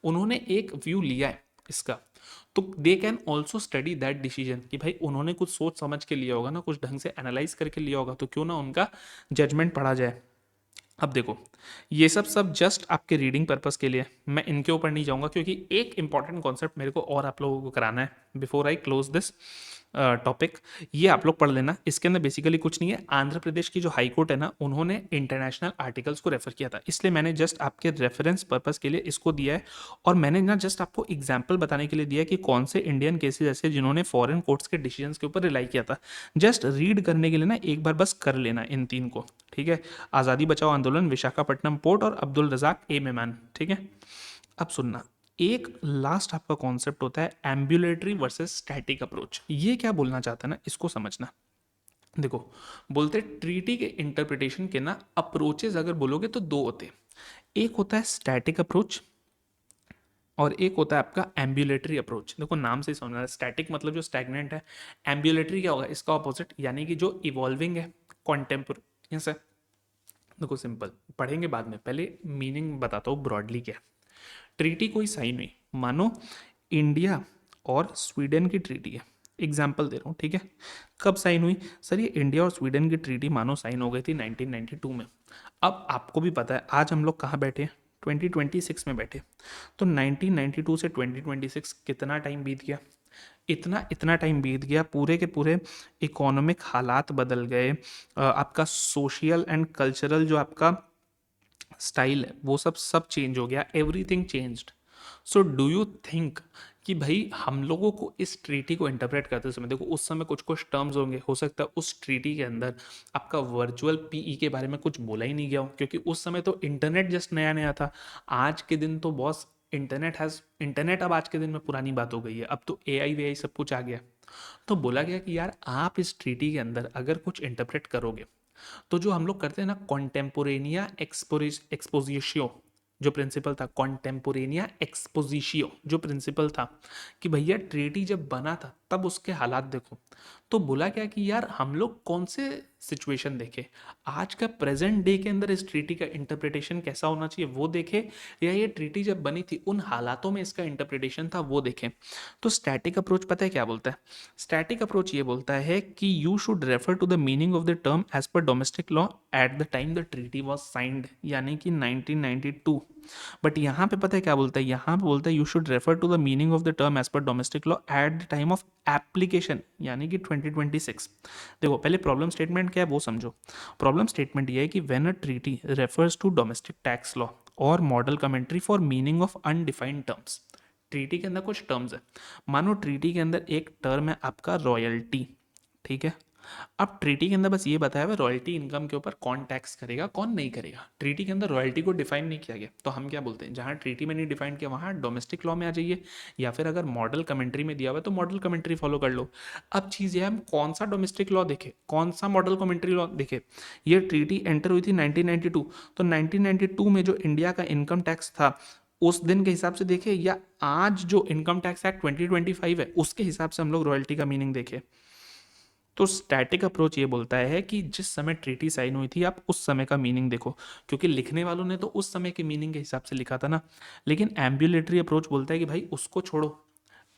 उन्होंने एक व्यू लिया है इसका, तो they can also study that decision कि भाई उन्होंने कुछ सोच समझ के लिया होगा ना, कुछ ढंग से एनालाइज करके लिया होगा, तो क्यों ना उनका जजमेंट पढ़ा जाए. अब देखो ये सब जस्ट आपके रीडिंग पर्पस के लिए, मैं इनके ऊपर नहीं जाऊंगा क्योंकि एक इंपॉर्टेंट कॉन्सेप्ट मेरे को और आप लोगों को कराना है before I close this topic. ये आप लोग पढ़ लेना. इसके अंदर बेसिकली कुछ नहीं है. आंध्र प्रदेश की जो हाई कोर्ट है ना, उन्होंने इंटरनेशनल आर्टिकल्स को रेफर किया था, इसलिए मैंने जस्ट आपके रेफरेंस पर्पस के लिए इसको दिया है. और मैंने ना जस्ट आपको एग्जाम्पल बताने के लिए दिया है कि कौन से इंडियन केसेस ऐसे जिन्होंने फॉरेन कोर्ट्स के डिसीजंस के ऊपर रिलाई किया था. जस्ट रीड करने के लिए ना एक बार बस कर लेना इन तीन को, ठीक है. आज़ादी बचाओ आंदोलन, विशाखापट्टनम पोर्ट और अब्दुल रजाक ए मेमन, ठीक है. अब सुनना, एक लास्ट आपका कॉन्सेप्ट होता है एम्बुलेटरी वर्सेस स्टैटिक अप्रोच. ये क्या बोलना चाहता है ना, इसको समझना. देखो बोलते ट्रीटी के इंटरप्रिटेशन के ना अप्रोचेस अगर बोलोगे तो दो होते हैं. एक होता है स्टैटिक अप्रोच और एक होता है आपका एम्बुलेटरी अप्रोच. देखो नाम से ही समझना है, स्टैटिक मतलब जो स्टैग्नेंट है, एम्बुलेटरी क्या होगा, इसका ऑपोजिट, यानी कि जो इवॉल्विंग है, कॉन्टेम्पोरेरी. देखो सिंपल पढ़ेंगे बाद में, पहले मीनिंग बताता हूँ ब्रॉडली क्या. ट्रीटी कोई साइन हुई, मानो इंडिया और स्वीडन की ट्रीटी है, एग्जाम्पल दे रहा हूँ, ठीक है. कब साइन हुई सर, ये इंडिया और स्वीडन की ट्रीटी मानो साइन हो गई थी 1992 में. अब आपको भी पता है आज हम लोग कहाँ बैठे हैं, 2026 में बैठे. तो 1992 से 2026 कितना टाइम बीत गया, इतना इतना टाइम बीत गया. पूरे के पूरे इकोनॉमिक हालात बदल गए, आपका सोशल एंड कल्चरल जो आपका स्टाइल है वो सब चेंज हो गया, everything changed. So do you think कि भाई हम लोगों को इस ट्रीटी को इंटरप्रेट करते समय, देखो उस समय कुछ कुछ टर्म्स होंगे, हो सकता है उस ट्रीटी के अंदर आपका वर्चुअल पीई के बारे में कुछ बोला ही नहीं गया हो, क्योंकि उस समय तो इंटरनेट जस्ट नया नया था. आज के दिन तो बॉस इंटरनेट अब आज के दिन में पुरानी बात हो गई है, अब तो एआई वीआई सब कुछ आ गया. तो बोला गया कि यार आप इस ट्रीटी के अंदर अगर कुछ इंटरप्रेट करोगे तो जो हम लोग करते हैं ना कॉन्टेम्पोरेनिया एक्सपोजिशियो जो प्रिंसिपल था, कॉन्टेम्पोरेनिया एक्सपोजिशियो जो प्रिंसिपल था, कि भैया ट्रीटी जब बना था तब उसके हालात देखो. तो बोला क्या कि यार हम लोग कौन से सिचुएशन देखे, आज का प्रेजेंट डे के अंदर इस ट्रीटी का इंटरप्रिटेशन कैसा होना चाहिए वो देखे, या ये ट्रीटी जब बनी थी उन हालातों में इसका इंटरप्रिटेशन था वो देखें. तो स्टैटिक अप्रोच पता है क्या बोलता है, स्टैटिक अप्रोच ये बोलता है कि you should refer to the meaning of the term as per domestic law at the time the treaty was signed, यानी कि 1992. बट यहाँ पे पता है क्या बोलता है, यहाँ पे बोलता है you should refer to the meaning of the term as per domestic law at the time of application, यानी कि 2026. देखो पहले प्रॉब्लम स्टेटमेंट क्या है वो समझो. प्रॉब्लम स्टेटमेंट ये है कि when a treaty refers to domestic tax law और model commentary for meaning of undefined terms. Treaty के अंदर कुछ टर्म्स है, मानो ट्रीटी के अंदर एक टर्म है आपका रॉयल्टी, ठीक है. अब ट्रीटी के अंदर बस ये बताया हुआ रॉयल्टी इनकम के ऊपर कौन टैक्स करेगा कौन नहीं करेगा. ट्रीटी के अंदर रॉयल्टी को डिफाइन नहीं किया गया, तो हम क्या बोलते हैं, जहाँ ट्रीटी में नहीं डिफाइन किया वहाँ डोमेस्टिक लॉ में आ जाइए, या फिर अगर मॉडल कमेंट्री में दिया हुआ है तो मॉडल कमेंट्री फॉलो कर लो. अब चीज़ ये है हम कौन सा डोमेस्टिक लॉ देखे, कौन सा मॉडल कमेंट्री लॉ देखे. ये ट्रीटी एंटर हुई थी 1992, तो 1992 में जो इंडिया का इनकम टैक्स था उस दिन के हिसाब से देखे, या आज जो इनकम टैक्स एक्ट 2025 है उसके हिसाब से हम लोग रॉयल्टी का मीनिंग देखें. तो स्टैटिक अप्रोच ये बोलता है कि जिस समय ट्रीटी साइन हुई थी आप उस समय का मीनिंग देखो, क्योंकि लिखने वालों ने तो उस समय के मीनिंग के हिसाब से लिखा था ना. लेकिन एम्बुलेटरी अप्रोच बोलता है कि भाई उसको छोड़ो,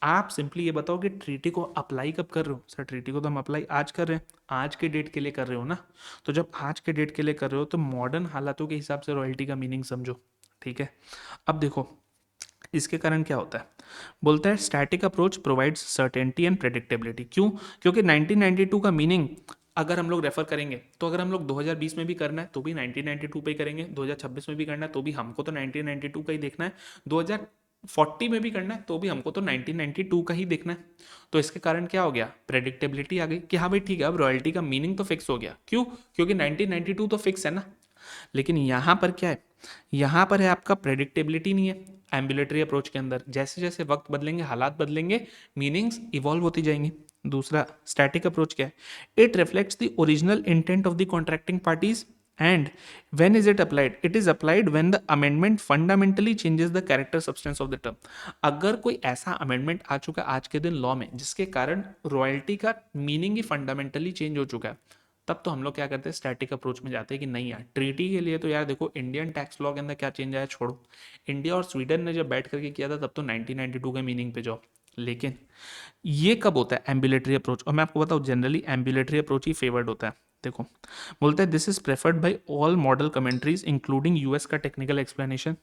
आप सिंपली ये बताओ कि ट्रीटी को अप्लाई कब कर रहे हो. सर ट्रीटी को तो हम अप्लाई आज कर रहे हैं, आज के डेट के लिए कर रहे हो ना. तो जब आज के डेट के लिए कर रहे हो तो मॉडर्न हालातों के हिसाब से रॉयल्टी का मीनिंग समझो, ठीक है. अब देखो इसके कारण क्या होता है, बोलता है static approach provides certainty and predictability. क्यों, क्योंकि 1992 का मीनिंग अगर हम लोग रेफर करेंगे तो अगर हम लोग 2020 में भी करना है तो भी 1992 पे ही करेंगे, 2026 में भी करना है तो भी हमको तो 1992 का ही देखना है, 2040 में भी करना है तो भी हमको तो 1992 का ही देखना है. तो इसके कारण क्या हो गया, प्रेडिक्टेबिलिटी आ गई कि हाँ भाई ठीक है अब रॉयल्टी का मीनिंग तो फिक्स हो गया. क्यों, क्योंकि 1992 तो फिक्स है ना. लेकिन यहाँ पर क्या है, यहाँ पर है आपका प्रेडिक्टेबिलिटी नहीं है. एम्बुलेटरी अप्रोच के अंदर जैसे जैसे वक्त बदलेंगे हालात बदलेंगे मीनिंग्स इवॉल्व होती जाएंगी. दूसरा स्टैटिक अप्रोच क्या है, it reflects the original intent of the contracting parties And when is it applied? It is applied when the amendment fundamentally changes the character substance of the term. अगर कोई ऐसा amendment आ चुका है आज के दिन लॉ में जिसके कारण रॉयल्टी का मीनिंग ही फंडामेंटली चेंज हो चुका है, तब तो हम लोग क्या करते हैं, स्टैटिक अप्रोच में जाते हैं कि नहीं यार, ट्रीटी के लिए तो यार देखो इंडियन टैक्स लॉ के अंदर क्या चेंज आया छोड़ो, इंडिया और स्वीडन ने जब बैठ करके किया था तब तो 1992 के मीनिंग पे जाओ। लेकिन ये कब होता है? Ambulatory approach. और मैं आपको बताऊँ, जनरली एम्बुलेटरी अप्रोच ही फेवर्ड होता है। देखो, बोलता है this is preferred by all model commentaries including US का technical explanation.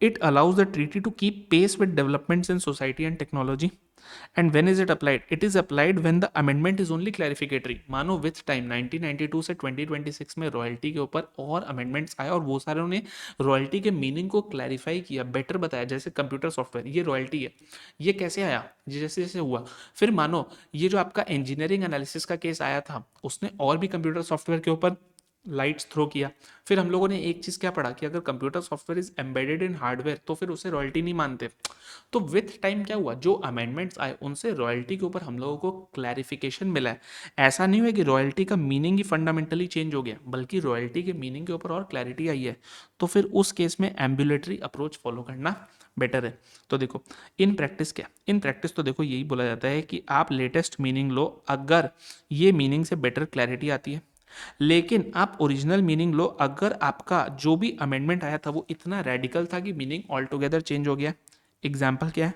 It allows the treaty to keep pace with developments in society and technology. And when is it applied? It is applied when the amendment is only clarificatory. मानो with time 1992 से 2026 में royalty के ऊपर और amendments आए और वो सारे उन्होंने रॉयल्टी के मीनिंग को क्लैरिफाई किया, बेटर बताया। जैसे कंप्यूटर सॉफ्टवेयर, ये रॉयल्टी है, ये कैसे आया, ये जैसे जैसे हुआ। फिर मानो ये जो आपका इंजीनियरिंग एनालिसिस का केस आया था, उसने और भी कंप्यूटर सॉफ्टवेयर के ऊपर लाइट्स थ्रो किया। फिर हम लोगों ने एक चीज़ क्या पढ़ा कि अगर computer software is embedded in hardware तो फिर उसे रॉयल्टी नहीं मानते। तो विथ टाइम क्या हुआ, जो अमेंडमेंट्स आए उनसे रॉयल्टी के ऊपर हम लोगों को क्लैरिफिकेशन मिला है। ऐसा नहीं हुआ कि रॉयल्टी का मीनिंग ही फंडामेंटली चेंज हो गया, बल्कि रॉयल्टी के मीनिंग के ऊपर और क्लैरिटी आई है। तो फिर उस केस में एम्बुलेटरी अप्रोच फॉलो करना बेटर है। तो देखो, इन प्रैक्टिस क्या, इन प्रैक्टिस तो देखो यही बोला जाता है कि आप लेटेस्ट मीनिंग लो अगर ये मीनिंग से बेटर क्लैरिटी आती है, लेकिन आप ओरिजिनल मीनिंग लो अगर आपका जो भी अमेंडमेंट आया था वो इतना रेडिकल था कि मीनिंग ऑल टुगेदर चेंज हो गया। एग्जाम्पल क्या है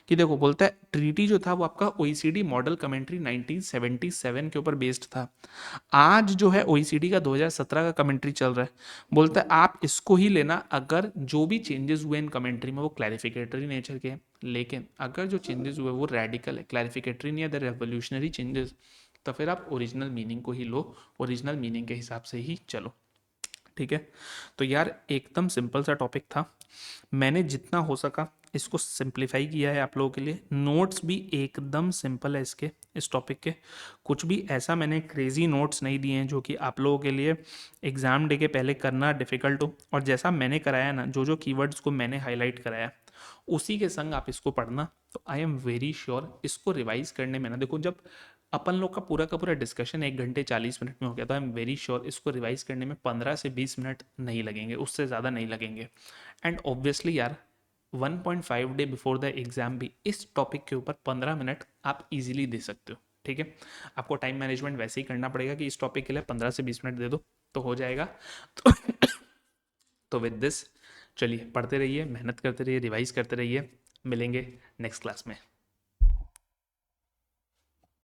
कि देखो, बोलता है ट्रीटी जो था वो आपका ओईसीडी मॉडल कमेंट्री 1977 के ऊपर बेस्ड था। आज जो है ओईसीडी का 2017 का कमेंट्री चल रहा है। बोलता है आप इसको ही लेना अगर जो भी चेंजेस हुए इन कमेंट्री में वो क्लैरिफिकेटरी नेचर के हैं। लेकिन अगर जो चेंजेस हुए वो रेडिकल है, क्लैरिफिकेटरी नहीं है, द रेवोल्यूशनरी चेंजेस, तो फिर आप ओरिजिनल मीनिंग को ही लो, ओरिजिनल मीनिंग के हिसाब से ही चलो। ठीक है, तो यार एकदम सिंपल सा टॉपिक था, मैंने जितना हो सका इसको सिंप्लीफाई किया है आप लोगों के लिए। नोट्स भी एकदम सिंपल है इसके, इस टॉपिक के। कुछ भी ऐसा मैंने क्रेजी नोट्स नहीं दिए हैं जो कि आप लोगों के लिए एग्ज़ाम डे के पहले करना डिफ़िकल्ट हो। और जैसा मैंने कराया ना, जो जो कीवर्ड्स को मैंने हाईलाइट कराया उसी के संग आप इसको पढ़ना। तो आई एम वेरी श्योर इसको रिवाइज करने में ना, देखो जब अपन लोग का पूरा डिस्कशन 1 घंटे 40 मिनट में हो गया, तो आई एम वेरी श्योर इसको रिवाइज करने में 15 से 20 मिनट नहीं लगेंगे, उससे ज़्यादा नहीं लगेंगे। एंड ऑब्वियसली यार 1.5 डे बिफोर द एग्जाम भी इस टॉपिक के ऊपर 15 मिनट आप इजीली दे सकते हो। ठीक है, आपको टाइम मैनेजमेंट वैसे ही करना पड़ेगा कि इस टॉपिक के लिए 15 से 20 मिनट दे दो तो हो जाएगा। तो, तो विद दिस चलिए पढ़ते रहिए, मेहनत करते रहिए, रिवाइज करते रहिए। मिलेंगे नेक्स्ट क्लास में।